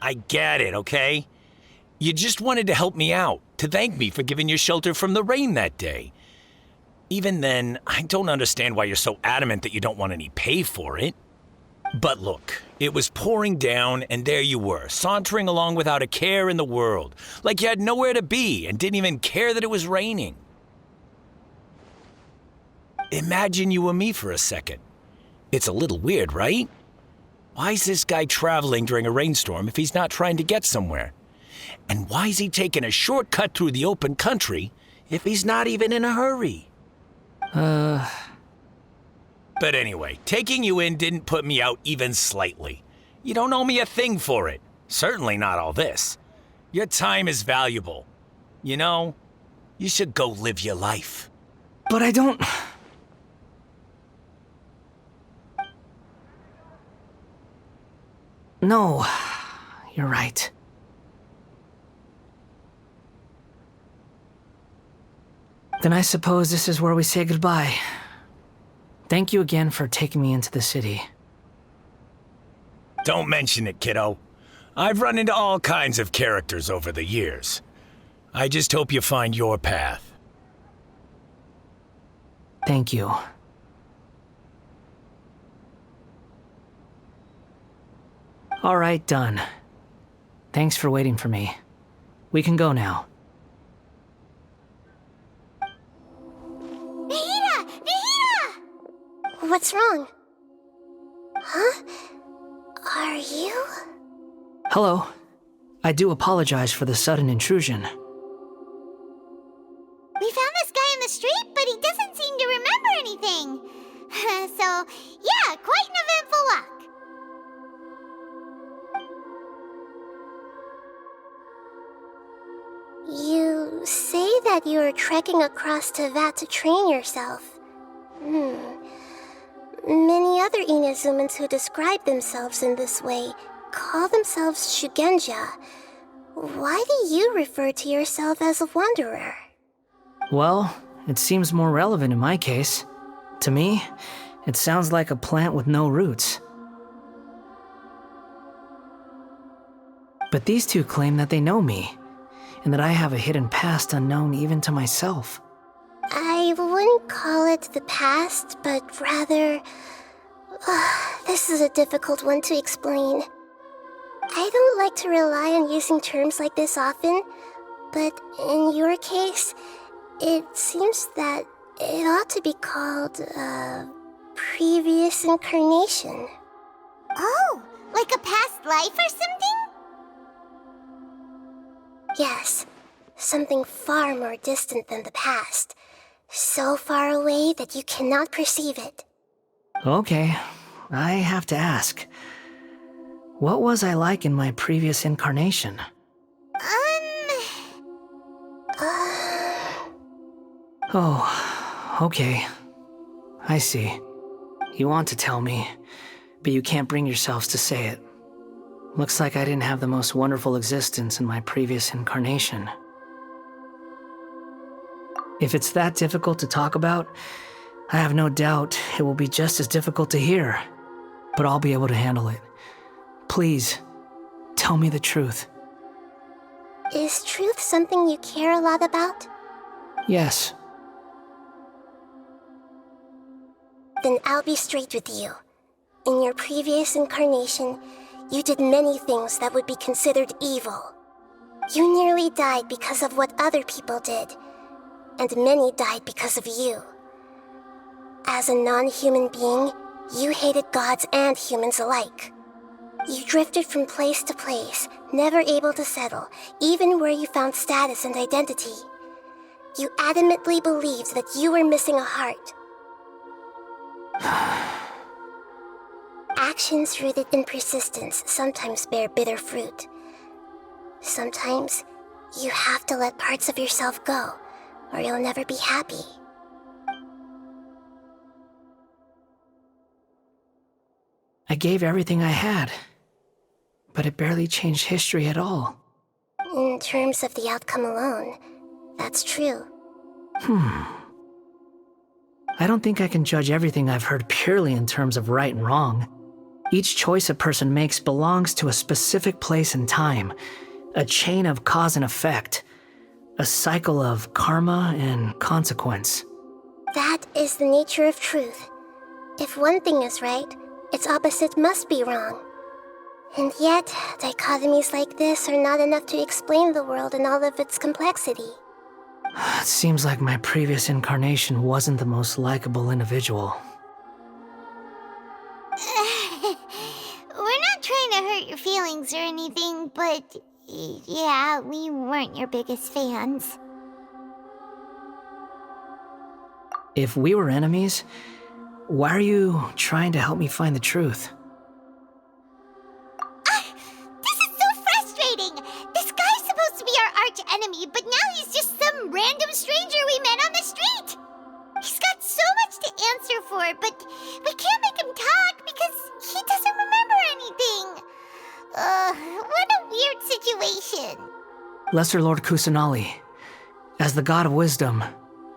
I get it, okay? You just wanted to help me out, to thank me for giving you shelter from the rain that day. Even then, I don't understand why you're so adamant that you don't want any pay for it. But look, it was pouring down, and there you were, sauntering along without a care in the world, like you had nowhere to be and didn't even care that it was raining. Imagine you were me for a second. It's a little weird, right? Why is this guy traveling during a rainstorm if he's not trying to get somewhere? And why is he taking a shortcut through the open country if he's not even in a hurry? But anyway, taking you in didn't put me out even slightly. You don't owe me a thing for it. Certainly not all this. Your time is valuable. You know, you should go live your life. But I don't... No, you're right. Then I suppose this is where we say goodbye. Thank you again for taking me into the city. Don't mention it, kiddo. I've run into all kinds of characters over the years. I just hope you find your path. Thank you. All right, done. Thanks for waiting for me. We can go now. What's wrong? Huh? Are you? Hello. I do apologize for the sudden intrusion. We found this guy in the street, but he doesn't seem to remember anything. So, yeah, quite an eventful walk. You say that you are trekking across Teyvat to train yourself. Many other Inazumans who describe themselves in this way call themselves Shugenja. Why do you refer to yourself as a wanderer? Well, it seems more relevant in my case. To me, it sounds like a plant with no roots. But these two claim that they know me, and that I have a hidden past unknown even to myself. I wouldn't call it the past, but rather... this is a difficult one to explain. I don't like to rely on using terms like this often, but in your case, it seems that it ought to be called previous incarnation. Oh, like a past life or something? Yes, something far more distant than the past. So far away that you cannot perceive it. Okay, I have to ask. What was I like in my previous incarnation? Oh, okay. I see. You want to tell me, but you can't bring yourselves to say it. Looks like I didn't have the most wonderful existence in my previous incarnation. If it's that difficult to talk about, I have no doubt it will be just as difficult to hear, but I'll be able to handle it. Please, tell me the truth. Is truth something you care a lot about? Yes. Then I'll be straight with you. In your previous incarnation, you did many things that would be considered evil. You nearly died because of what other people did, and many died because of you. As a non-human being, you hated gods and humans alike. You drifted from place to place, never able to settle, even where you found status and identity. You adamantly believed that you were missing a heart. Actions rooted in persistence sometimes bear bitter fruit. Sometimes, You have to let parts of yourself go, or you'll never be happy. I gave everything I had, but it barely changed history at all. In terms of the outcome alone, that's true. I don't think I can judge everything I've heard purely in terms of right and wrong. Each choice a person makes belongs to a specific place and time, a chain of cause and effect, a cycle of karma and consequence. That is the nature of truth. If one thing is right, its opposite must be wrong. And yet, dichotomies like this are not enough to explain the world in all of its complexity. It seems like my previous incarnation wasn't the most likable individual. We're not trying to hurt your feelings or anything, but yeah, we weren't your biggest fans. If we were enemies, why are you trying to help me find the truth? This is so frustrating! This guy's supposed to be our arch enemy, but now he's just some random stranger we met on the street! He's got so much to answer for, but we can't make him talk because he doesn't remember anything. What a weird situation. Lesser Lord Kusanali, as the god of wisdom,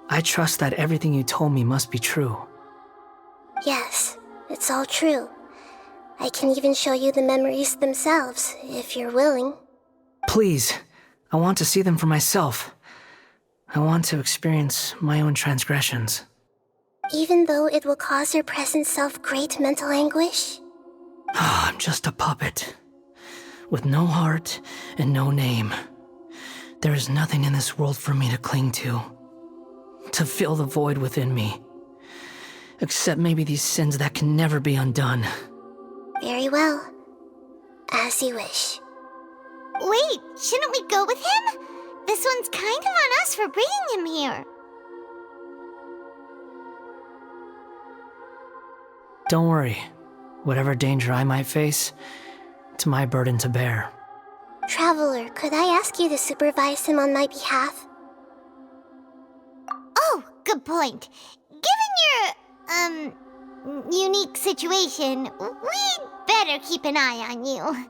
I trust that everything you told me must be true. Yes, it's all true. I can even show you the memories themselves, if you're willing. Please, I want to see them for myself. I want to experience my own transgressions. Even though it will cause your present self great mental anguish? I'm just a puppet, with no heart and no name. There is nothing in this world for me to cling to fill the void within me. Except maybe these sins that can never be undone. Very well. As you wish. Wait, shouldn't we go with him? This one's kind of on us for bringing him here. Don't worry. Whatever danger I might face, it's my burden to bear. Traveler, could I ask you to supervise him on my behalf? Oh, good point. Given your, unique situation, we'd better keep an eye on you.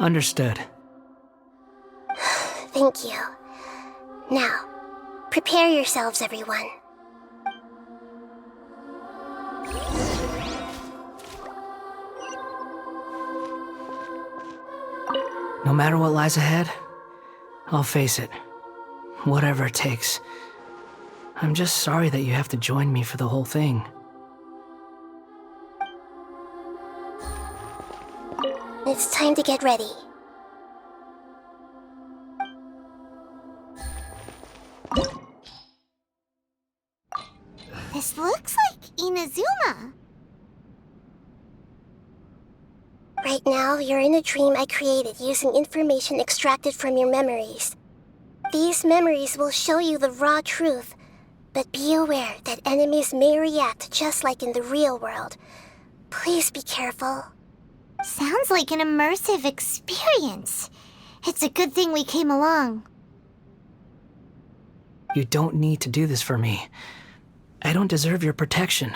Understood. Thank you. Now, prepare yourselves, everyone. No matter what lies ahead, I'll face it. Whatever it takes. I'm just sorry that you have to join me for the whole thing. It's time to get ready. This looks like Inazuma. Right now, you're in a dream I created using information extracted from your memories. These memories will show you the raw truth, but be aware that enemies may react just like in the real world. Please be careful. Sounds like an immersive experience. It's a good thing we came along. You don't need to do this for me. I don't deserve your protection.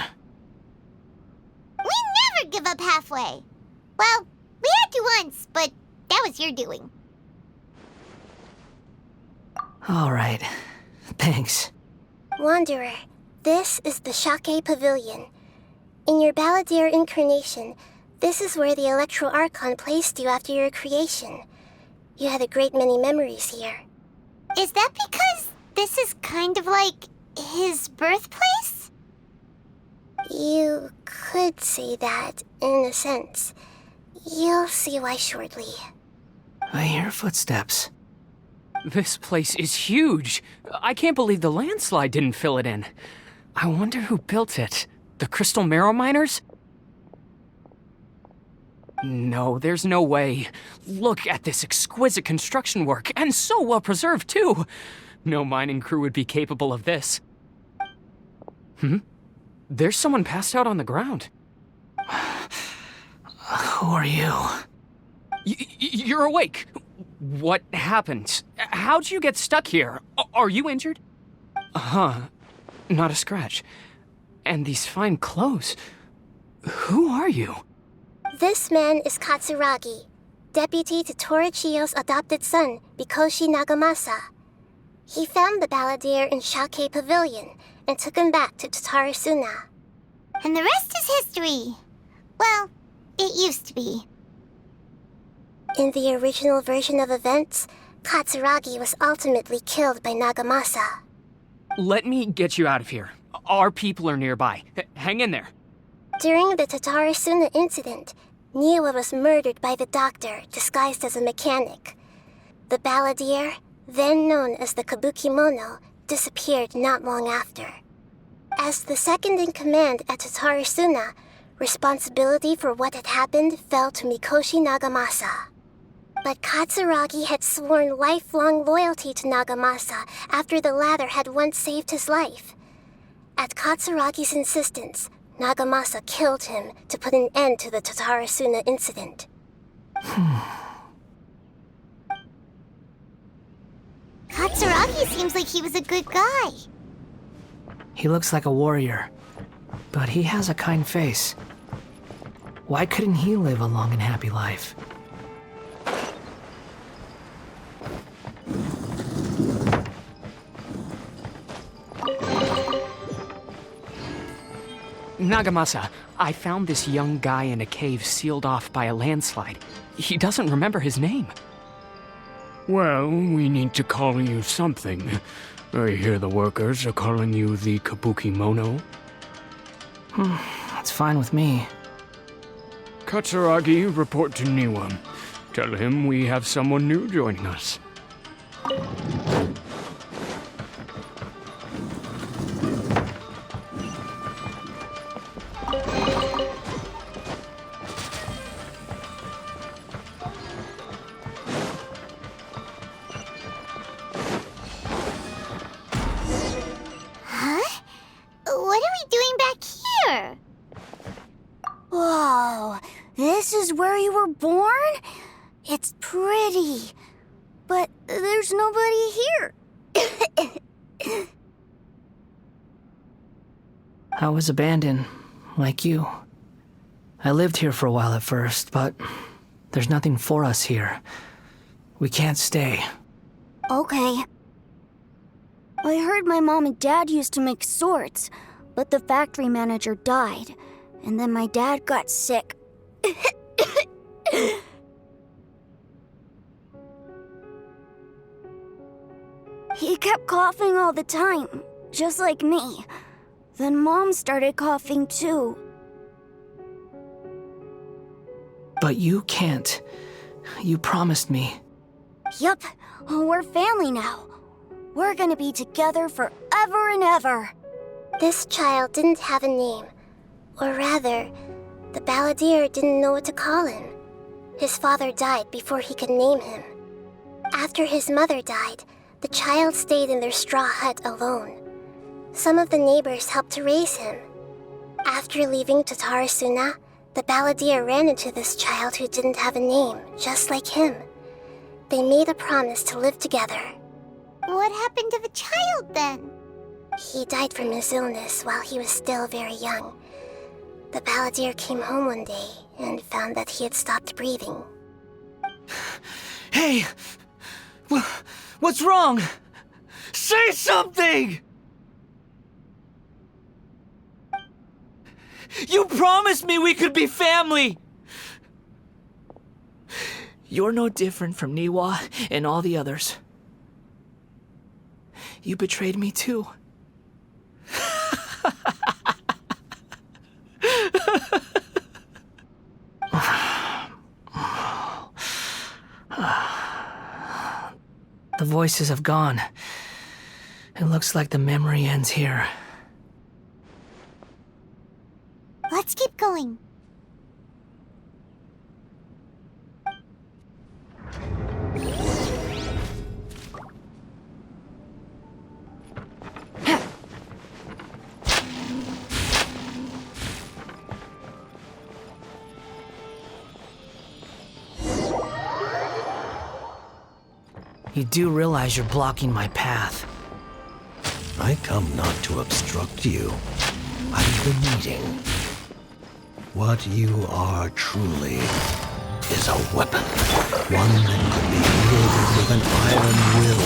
We never give up halfway. Well, we had to once, but that was your doing. All right. Thanks. Wanderer, this is the Shake Pavilion. In your Balladeer incarnation, this is where the Electro Archon placed you after your creation. You had a great many memories here. Is that because this is kind of like his birthplace? You could say that, in a sense. You'll see why shortly. I hear footsteps. This place is huge. I can't believe the landslide didn't fill it in. I wonder who built it. The Crystal Marrow Miners? No, there's no way. Look at this exquisite construction work, and so well preserved, too. No mining crew would be capable of this. There's someone passed out on the ground. Who are you? You're awake. What happened? How'd you get stuck here? Are you injured? Huh. Not a scratch. And these fine clothes. Who are you? This man is Katsuragi, deputy to Torichiyo's adopted son, Mikoshi Nagamasa. He found the balladeer in Shake Pavilion and took him back to Tatarasuna. And the rest is history. Well, it used to be. In the original version of events, Katsuragi was ultimately killed by Nagamasa. Let me get you out of here. Our people are nearby. Hang in there. During the Tatarasuna incident, Niwa was murdered by the doctor disguised as a mechanic. The balladeer, then known as the Kabukimono, disappeared not long after. As the second in command at Tatarasuna, responsibility for what had happened fell to Mikoshi Nagamasa. But Katsuragi had sworn lifelong loyalty to Nagamasa after the latter had once saved his life. At Katsuragi's insistence, Nagamasa killed him to put an end to the Tatarasuna incident. Katsuragi seems like he was a good guy. He looks like a warrior, but he has a kind face. Why couldn't he live a long and happy life? Nagamasa, I found this young guy in a cave sealed off by a landslide. He doesn't remember his name. Well, we need to call you something. I hear the workers are calling you the Kabukimono. That's fine with me. Katsuragi, report to Niwa. Tell him we have someone new joining us. This is where you were born? It's pretty, but there's nobody here. I was abandoned, like you. I lived here for a while at first, but there's nothing for us here. We can't stay. Okay. I heard my mom and dad used to make swords, but the factory manager died, and then my dad got sick. He kept coughing all the time, just like me. Then Mom started coughing too. But you can't. You promised me. Yup, we're family now. We're gonna be together forever and ever. This child didn't have a name. Or rather, the balladeer didn't know what to call him. His father died before he could name him. After his mother died, the child stayed in their straw hut alone. Some of the neighbors helped to raise him. After leaving Tatarasuna, the balladeer ran into this child who didn't have a name, just like him. They made a promise to live together. What happened to the child then? He died from his illness while he was still very young. The balladeer came home one day and found that he had stopped breathing. Hey! What's wrong? Say something! You promised me we could be family! You're no different from Niwa and all the others. You betrayed me too. The voices have gone. It looks like the memory ends here. Let's keep going. You do realize you're blocking my path. I come not to obstruct you. I've been waiting. What you are truly is a weapon. One that could be wielded with an iron will.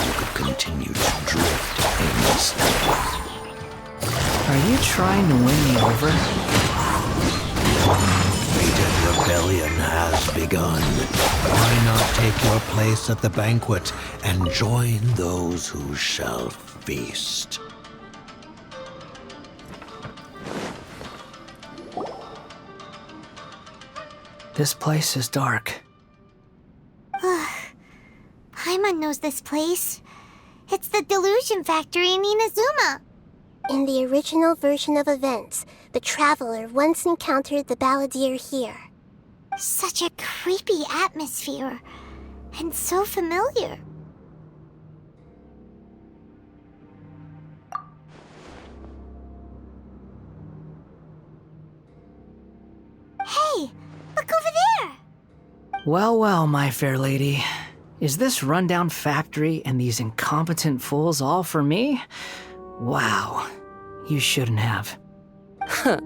You could continue to drift aimlessly. Are you trying to win me over? Fated rebellion has begun. Why not take your place at the banquet and join those who shall feast? This place is dark. Paimon knows this place. It's the Delusion Factory in Inazuma. In the original version of events, the Traveler once encountered the Balladeer here. Such a creepy atmosphere. And so familiar. Hey, look over there! Well, well, my fair lady. Is this rundown factory and these incompetent fools all for me? Wow. You shouldn't have. Huh.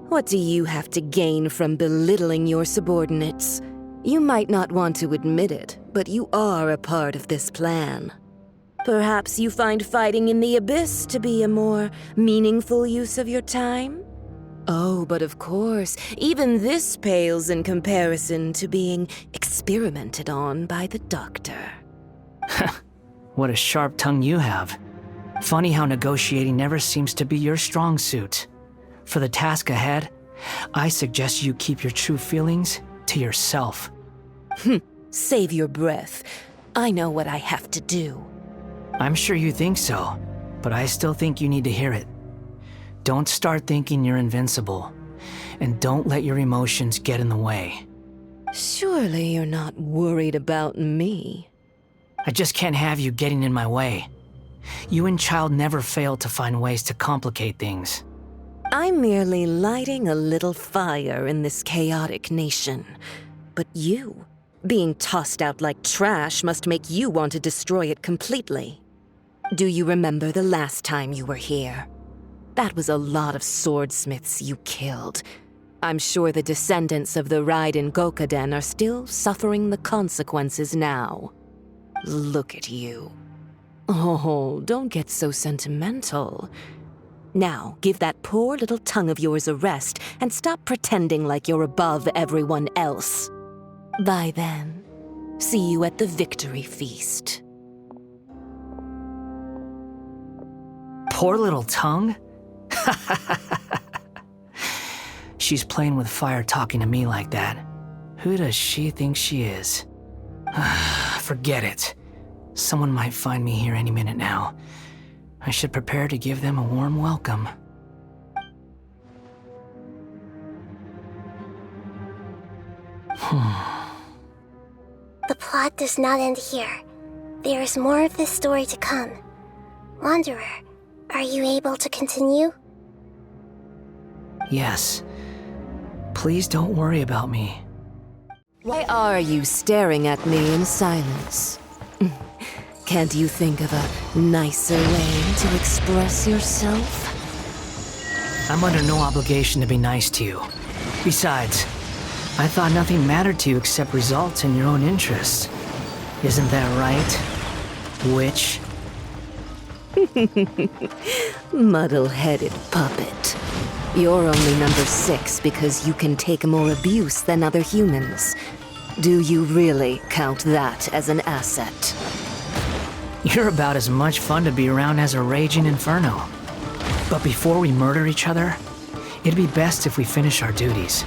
What do you have to gain from belittling your subordinates? You might not want to admit it, but you are a part of this plan. Perhaps you find fighting in the Abyss to be a more meaningful use of your time? Oh, but of course, even this pales in comparison to being experimented on by the Doctor. What a sharp tongue you have. Funny how negotiating never seems to be your strong suit. For the task ahead, I suggest you keep your true feelings to yourself. Save your breath. I know what I have to do. I'm sure you think so, but I still think you need to hear it. Don't start thinking you're invincible, and don't let your emotions get in the way. Surely you're not worried about me. I just can't have you getting in my way. You and Child never fail to find ways to complicate things. I'm merely lighting a little fire in this chaotic nation. But you, being tossed out like trash, must make you want to destroy it completely. Do you remember the last time you were here? That was a lot of swordsmiths you killed. I'm sure the descendants of the Raiden Gokaden are still suffering the consequences now. Look at you. Oh, don't get so sentimental. Now, give that poor little tongue of yours a rest and stop pretending like you're above everyone else. Bye then. See you at the victory feast. Poor little tongue? She's playing with fire talking to me like that. Who does she think she is? Forget it. Someone might find me here any minute now. I should prepare to give them a warm welcome. The plot does not end here. There is more of this story to come. Wanderer, are you able to continue? Yes. Please don't worry about me. Why are you staring at me in silence? Can't you think of a nicer way to express yourself? I'm under no obligation to be nice to you. Besides, I thought nothing mattered to you except results in your own interests. Isn't that right, witch? Muddle-headed puppet. You're only number 6 because you can take more abuse than other humans. Do you really count that as an asset? You're about as much fun to be around as a raging inferno. But before we murder each other, it'd be best if we finish our duties.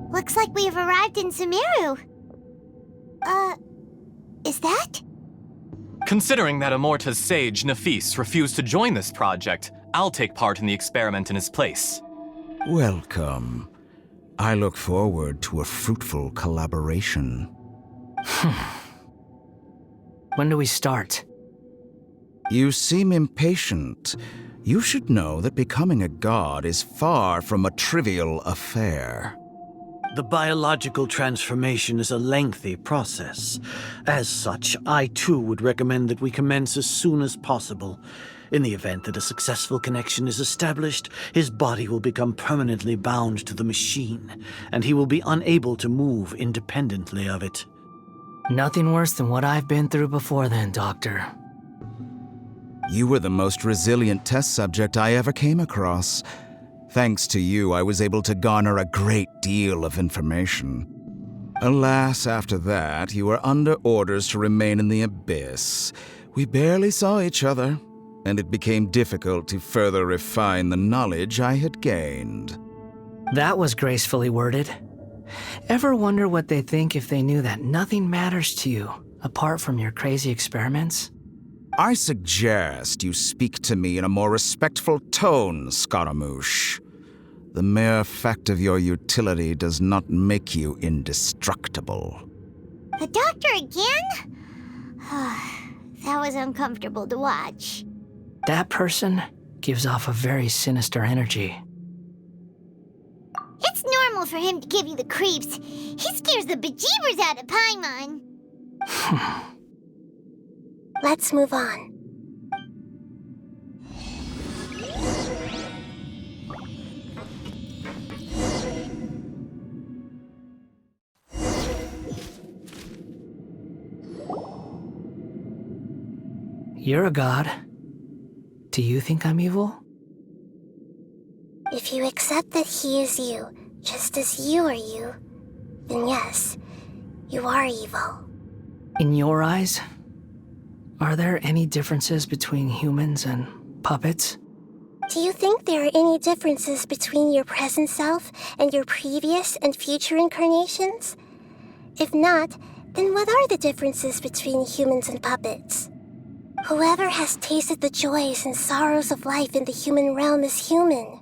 Looks like we have arrived in Sumeru. Is that? Considering that Amorta's sage, Nafis, refused to join this project, I'll take part in the experiment in his place. Welcome. I look forward to a fruitful collaboration. When do we start? You seem impatient. You should know that becoming a god is far from a trivial affair. The biological transformation is a lengthy process. As such, I too would recommend that we commence as soon as possible. In the event that a successful connection is established, his body will become permanently bound to the machine, and he will be unable to move independently of it. Nothing worse than what I've been through before then, Doctor. You were the most resilient test subject I ever came across. Thanks to you, I was able to garner a great deal of information. Alas, after that, you were under orders to remain in the Abyss. We barely saw each other, and it became difficult to further refine the knowledge I had gained. That was gracefully worded. Ever wonder what they think if they knew that nothing matters to you, apart from your crazy experiments? I suggest you speak to me in a more respectful tone, Scaramouche. The mere fact of your utility does not make you indestructible. The doctor again? That was uncomfortable to watch. That person gives off a very sinister energy. It's normal for him to give you the creeps. He scares the bejeebers out of Paimon. Let's move on. You're a god. Do you think I'm evil? If you accept that he is you, just as you are you, then yes, you are evil. In your eyes, are there any differences between humans and puppets? Do you think there are any differences between your present self and your previous and future incarnations? If not, then what are the differences between humans and puppets? Whoever has tasted the joys and sorrows of life in the human realm is human.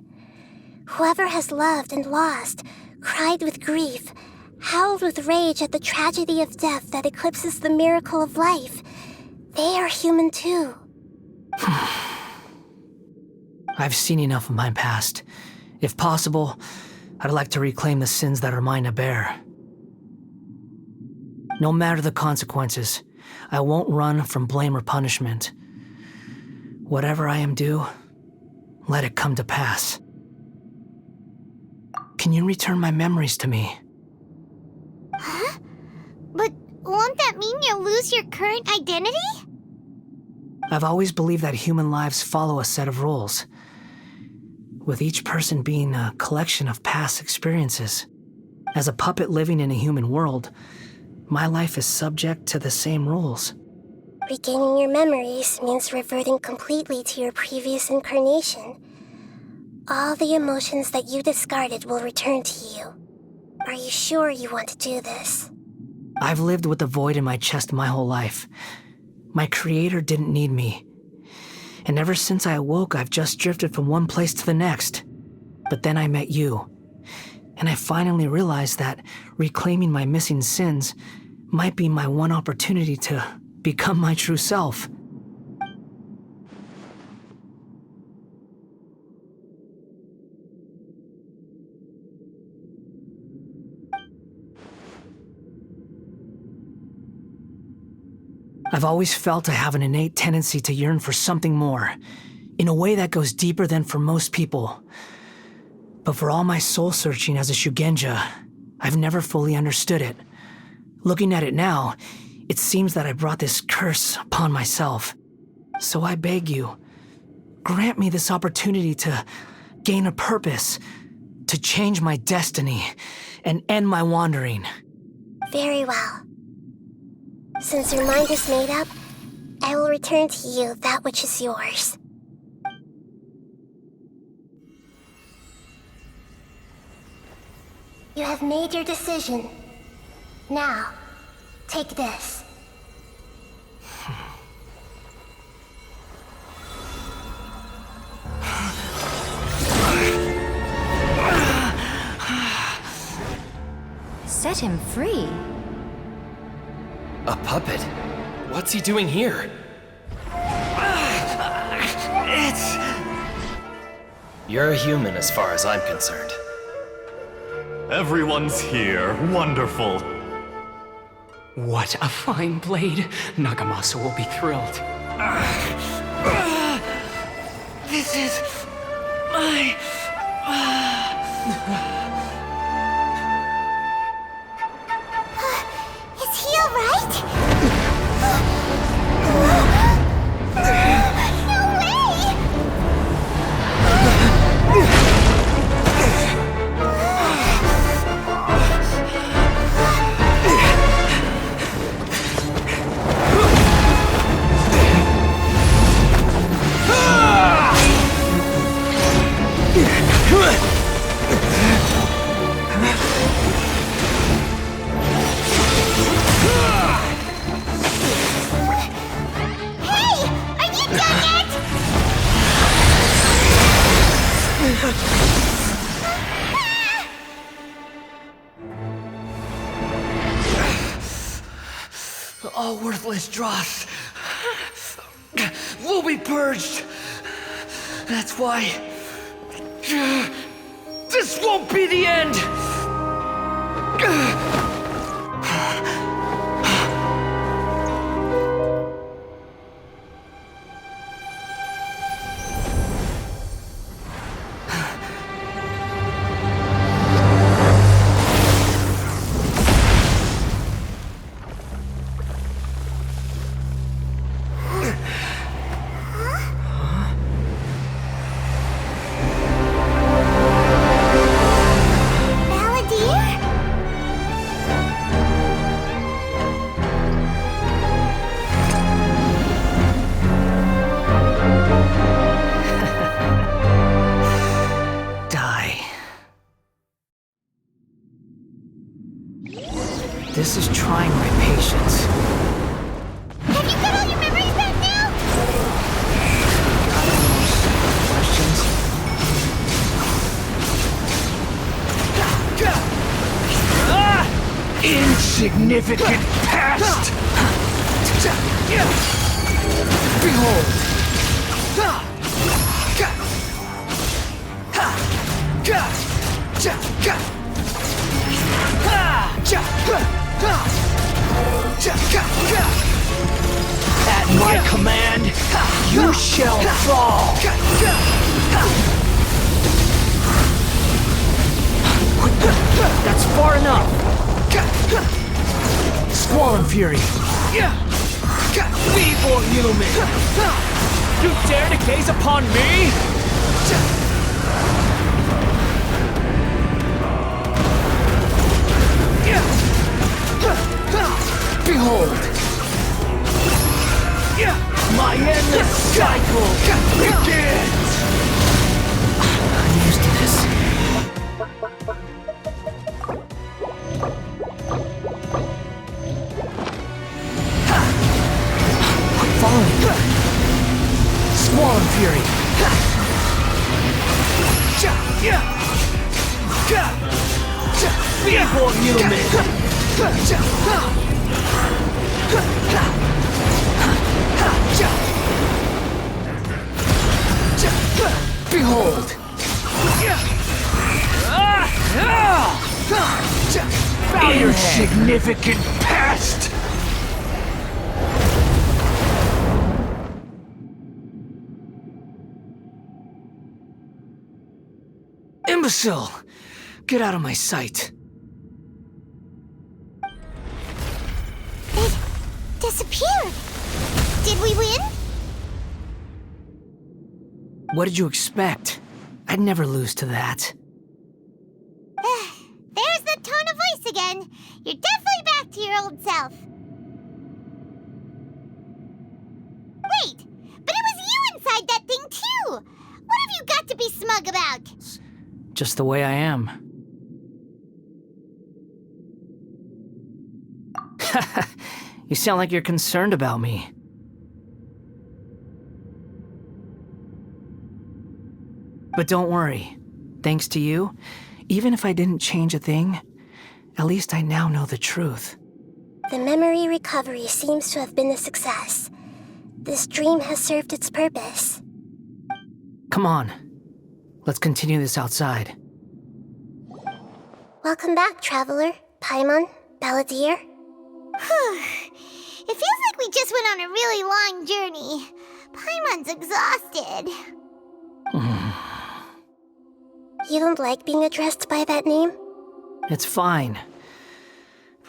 Whoever has loved and lost, cried with grief, howled with rage at the tragedy of death that eclipses the miracle of life, they are human too. I've seen enough of my past. If possible, I'd like to reclaim the sins that are mine to bear. No matter the consequences, I won't run from blame or punishment. Whatever I am due, let it come to pass. Can you return my memories to me? Huh? But won't that mean you'll lose your current identity? I've always believed that human lives follow a set of rules, with each person being a collection of past experiences. As a puppet living in a human world, my life is subject to the same rules. Regaining your memories means reverting completely to your previous incarnation. All the emotions that you discarded will return to you. Are you sure you want to do this? I've lived with a void in my chest my whole life. My creator didn't need me. And ever since I awoke, I've just drifted from one place to the next. But then I met you. And I finally realized that reclaiming my missing sins might be my one opportunity to become my true self. I've always felt I have an innate tendency to yearn for something more, in a way that goes deeper than for most people. But for all my soul-searching as a Shugenja, I've never fully understood it. Looking at it now, it seems that I brought this curse upon myself. So I beg you, grant me this opportunity to gain a purpose, to change my destiny, and end my wandering. Very well. Since your mind is made up, I will return to you that which is yours. You have made your decision. Now, take this. Set him free. A puppet? What's he doing here? You're a human as far as I'm concerned. Everyone's here. Wonderful. What a fine blade. Nagamasa will be thrilled. This is my... Is he alright? No way! All worthless dross will be purged. That's why this won't be the end. This is trying my patience. Have you got all your memories back now? Got any more questions? Insignificant past! Behold! At my command, you shall fall! That's far enough! Squall and Fury! Feeble human! You dare to gaze upon me? Behold! My endless cycle begins! I'm used to this. Quit following me! Squall and Fury! Feeble human! Behold! Bow your significant past! Imbecile! Get out of my sight. It disappeared. Did we win? What did you expect? I'd never lose to that. There's the tone of voice again. You're definitely back to your old self. Wait, but it was you inside that thing too. What have you got to be smug about? Just the way I am. You sound like you're concerned about me. But don't worry. Thanks to you, even if I didn't change a thing, at least I now know the truth. The memory recovery seems to have been a success. This dream has served its purpose. Come on. Let's continue this outside. Welcome back, Traveler, Paimon, Balladeer. It feels like we just went on a really long journey. Paimon's exhausted. You don't like being addressed by that name? It's fine.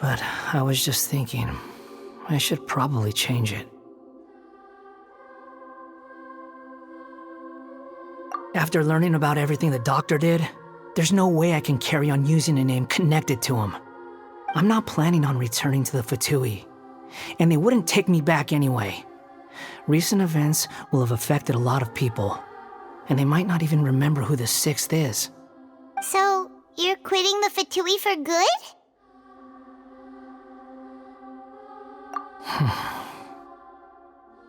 But I was just thinking, I should probably change it. After learning about everything the doctor did, there's no way I can carry on using a name connected to him. I'm not planning on returning to the Fatui, and they wouldn't take me back anyway. Recent events will have affected a lot of people, and they might not even remember who the 6th is. So, you're quitting the Fatui for good?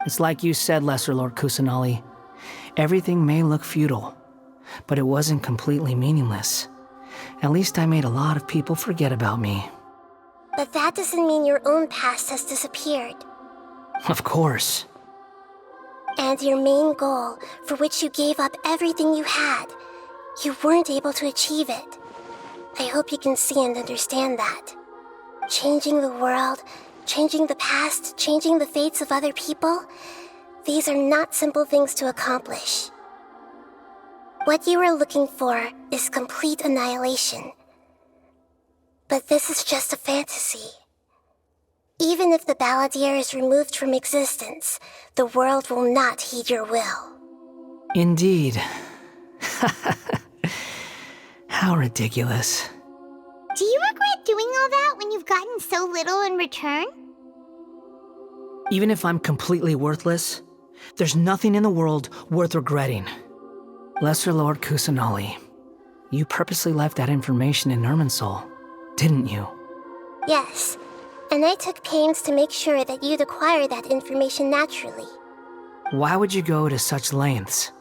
It's like you said, Lesser Lord Kusanali. Everything may look futile, but it wasn't completely meaningless. At least I made a lot of people forget about me. But that doesn't mean your own past has disappeared. Of course. And your main goal, for which you gave up everything you had, you weren't able to achieve it. I hope you can see and understand that. Changing the world, changing the past, changing the fates of other people, these are not simple things to accomplish. What you are looking for is complete annihilation. But this is just a fantasy. Even if the Balladeer is removed from existence, the world will not heed your will. Indeed. How ridiculous. Do you regret doing all that when you've gotten so little in return? Even if I'm completely worthless, there's nothing in the world worth regretting. Lesser Lord Kusanali, you purposely left that information in Irminsul, didn't you? Yes, and I took pains to make sure that you'd acquire that information naturally. Why would you go to such lengths?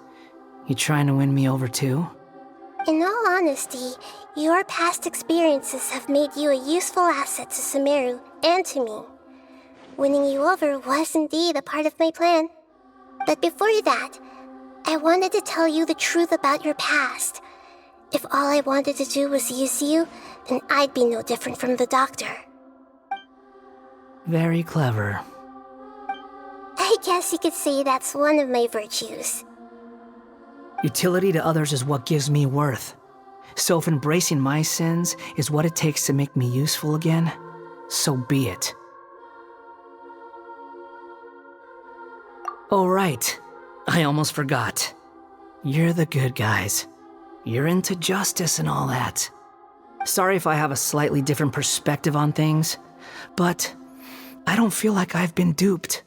You trying to win me over too? In all honesty, your past experiences have made you a useful asset to Sumeru and to me. Winning you over was indeed a part of my plan. But before that, I wanted to tell you the truth about your past. If all I wanted to do was use you, then I'd be no different from the doctor. Very clever. I guess you could say that's one of my virtues. Utility to others is what gives me worth. So if embracing my sins is what it takes to make me useful again, so be it. Oh right, I almost forgot. You're the good guys. You're into justice and all that. Sorry if I have a slightly different perspective on things, but I don't feel like I've been duped.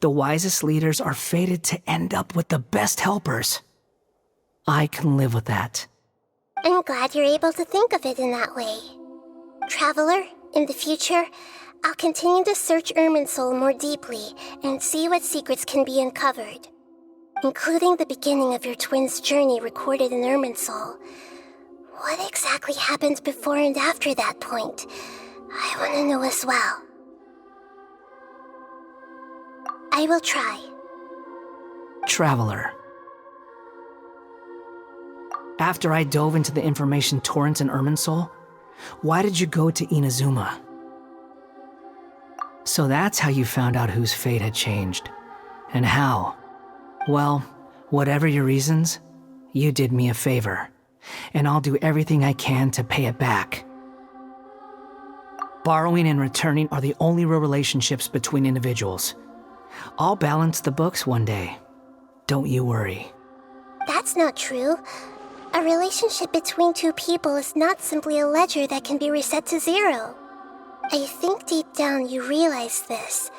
The wisest leaders are fated to end up with the best helpers. I can live with that. I'm glad you're able to think of it in that way. Traveler, in the future, I'll continue to search Irminsul more deeply and see what secrets can be uncovered, including the beginning of your twins' journey recorded in Irminsul. What exactly happened before and after that point? I want to know as well. I will try. Traveler. After I dove into the information torrents in Irminsul, why did you go to Inazuma? So that's how you found out whose fate had changed. And how? Well, whatever your reasons, you did me a favor, and I'll do everything I can to pay it back. Borrowing and returning are the only real relationships between individuals. I'll balance the books one day. Don't you worry. That's not true. A relationship between two people is not simply a ledger that can be reset to zero. I think deep down you realize this.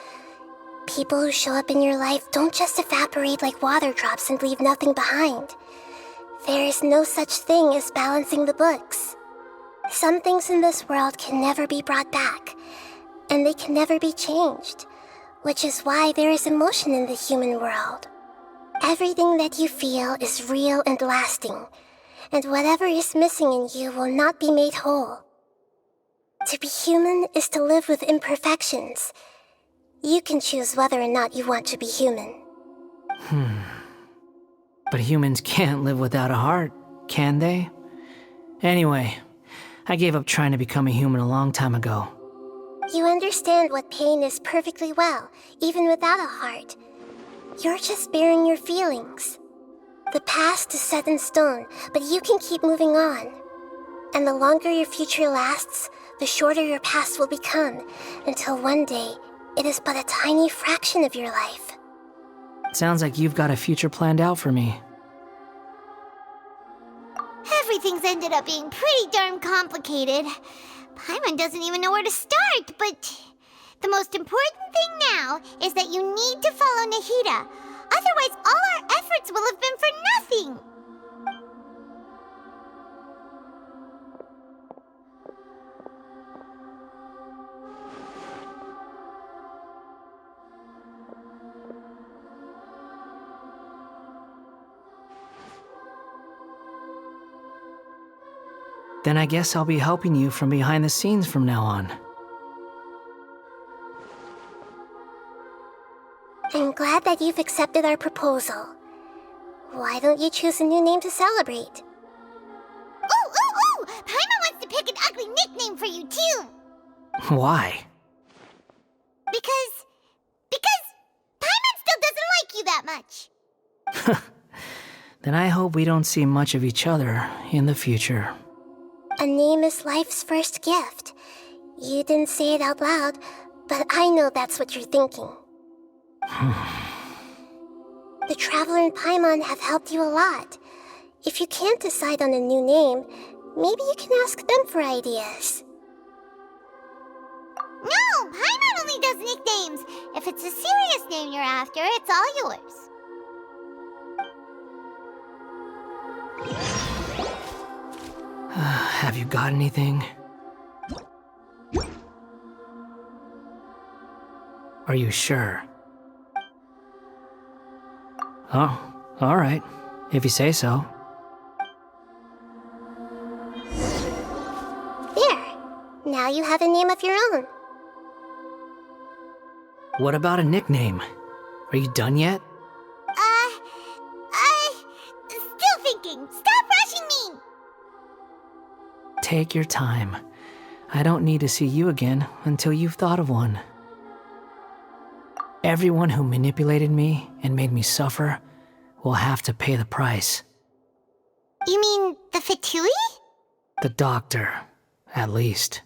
People who show up in your life don't just evaporate like water drops and leave nothing behind. There is no such thing as balancing the books. Some things in this world can never be brought back, and they can never be changed, which is why there is emotion in the human world. Everything that you feel is real and lasting, and whatever is missing in you will not be made whole. To be human is to live with imperfections. You can choose whether or not you want to be human. But humans can't live without a heart, can they? Anyway, I gave up trying to become a human a long time ago. You understand what pain is perfectly well, even without a heart. You're just bearing your feelings. The past is set in stone, but you can keep moving on. And the longer your future lasts, the shorter your past will become, until one day, it is but a tiny fraction of your life. Sounds like you've got a future planned out for me. Everything's ended up being pretty darn complicated. Paimon doesn't even know where to start, but the most important thing now is that you need to follow Nahida. Otherwise, all our efforts will have been for nothing. Then I guess I'll be helping you from behind the scenes from now on. I'm glad that you've accepted our proposal. Why don't you choose a new name to celebrate? Ooh! Paimon wants to pick an ugly nickname for you, too! Why? Because Paimon still doesn't like you that much. Then I hope we don't see much of each other in the future. A name is life's first gift. You didn't say it out loud, but I know that's what you're thinking. The Traveler and Paimon have helped you a lot. If you can't decide on a new name, maybe you can ask them for ideas. No! Paimon only does nicknames! If it's a serious name you're after, it's all yours. Have you got anything? Are you sure? Oh, alright. If you say so. There! Now you have a name of your own. What about a nickname? Are you done yet? Still thinking. Stop rushing me! Take your time. I don't need to see you again until you've thought of one. Everyone who manipulated me and made me suffer will have to pay the price. You mean the Fatui? The doctor, at least.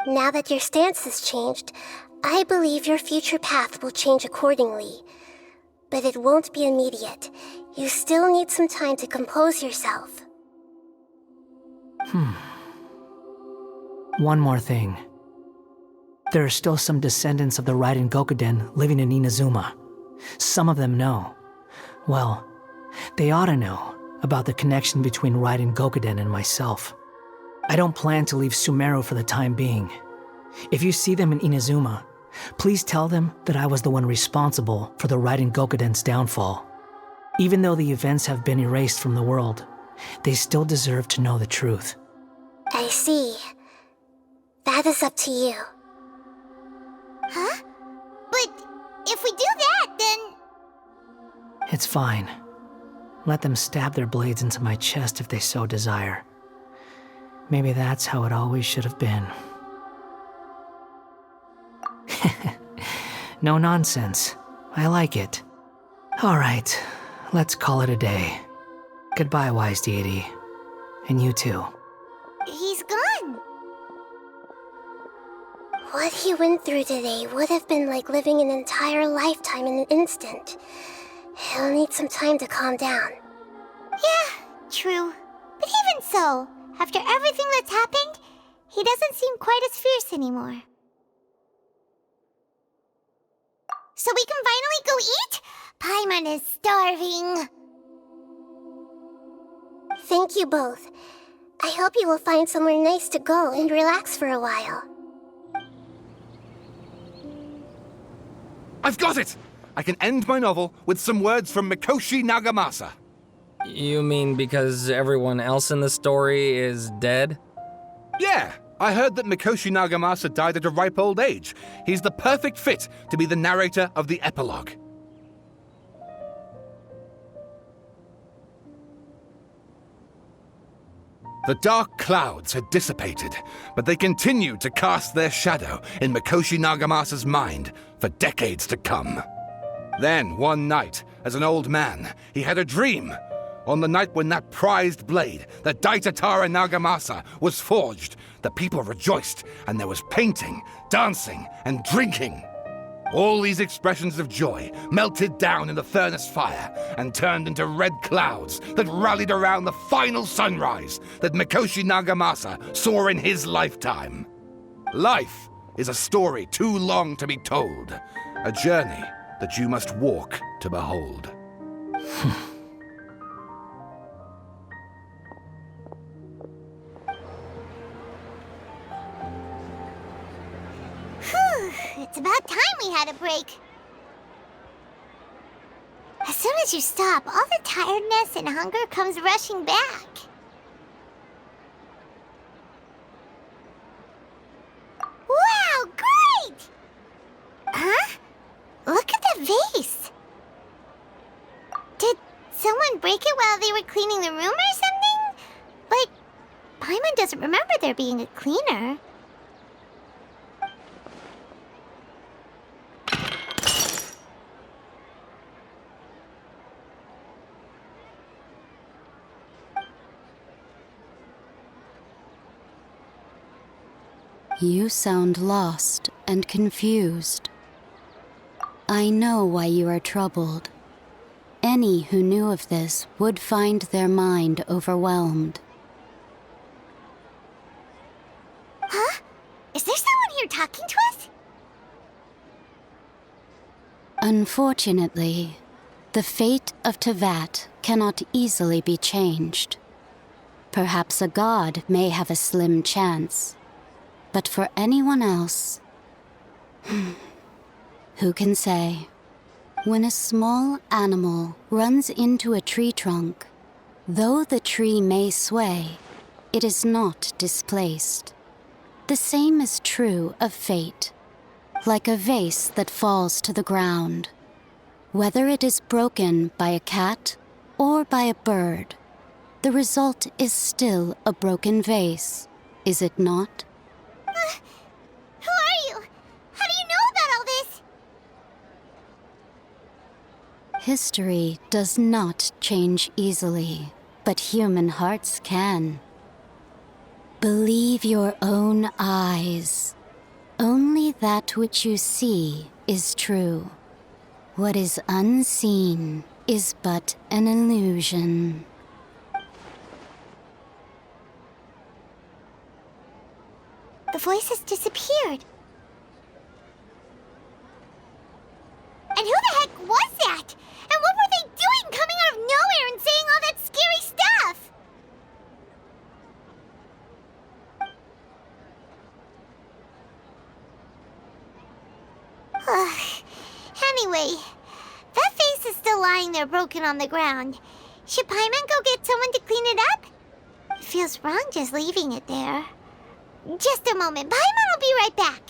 Now that your stance has changed, I believe your future path will change accordingly. But it won't be immediate. You still need some time to compose yourself. One more thing. There are still some descendants of the Raiden Gokuden living in Inazuma. Some of them know. Well, they ought to know about the connection between Raiden Gokuden and myself. I don't plan to leave Sumeru for the time being. If you see them in Inazuma, please tell them that I was the one responsible for the Raiden Gokuden's downfall. Even though the events have been erased from the world, they still deserve to know the truth. I see. That is up to you. Huh? But if we do that, then... It's fine. Let them stab their blades into my chest if they so desire. Maybe that's how it always should have been. No nonsense. I like it. Alright, let's call it a day. Goodbye, wise deity. And you too. He's gone. What he went through today would have been like living an entire lifetime in an instant. He'll need some time to calm down. Yeah, true. But even so, after everything that's happened, he doesn't seem quite as fierce anymore. So we can finally go eat? Paimon is starving. Thank you both. I hope you will find somewhere nice to go and relax for a while. I've got it! I can end my novel with some words from Mikoshi Nagamasa. You mean because everyone else in the story is dead? Yeah, I heard that Mikoshi Nagamasa died at a ripe old age. He's the perfect fit to be the narrator of the epilogue. The dark clouds had dissipated, but they continued to cast their shadow in Mikoshi Nagamasa's mind for decades to come. Then, one night, as an old man, he had a dream. On the night when that prized blade, the Daitatara Nagamasa, was forged, the people rejoiced, and there was painting, dancing, and drinking. All these expressions of joy melted down in the furnace fire and turned into red clouds that rallied around the final sunrise that Mikoshi Nagamasa saw in his lifetime. Life is a story too long to be told, a journey that you must walk to behold. It's about time we had a break. As soon as you stop, all the tiredness and hunger comes rushing back. Wow, great! Huh? Look at that vase. Did someone break it while they were cleaning the room or something? But Paimon doesn't remember there being a cleaner. You sound lost and confused. I know why you are troubled. Any who knew of this would find their mind overwhelmed. Huh? Is there someone here talking to us? Unfortunately, the fate of Tevat cannot easily be changed. Perhaps a god may have a slim chance. But for anyone else, who can say? When a small animal runs into a tree trunk, though the tree may sway, it is not displaced. The same is true of fate, like a vase that falls to the ground. Whether it is broken by a cat or by a bird, the result is still a broken vase, is it not? Who are you? How do you know about all this? History does not change easily, but human hearts can. Believe your own eyes. Only that which you see is true. What is unseen is but an illusion. The voice has disappeared. And who the heck was that? And what were they doing coming out of nowhere and saying all that scary stuff? Anyway, that face is still lying there broken on the ground. Should Paimon go get someone to clean it up? It feels wrong just leaving it there. Just a moment. Paimon will be right back.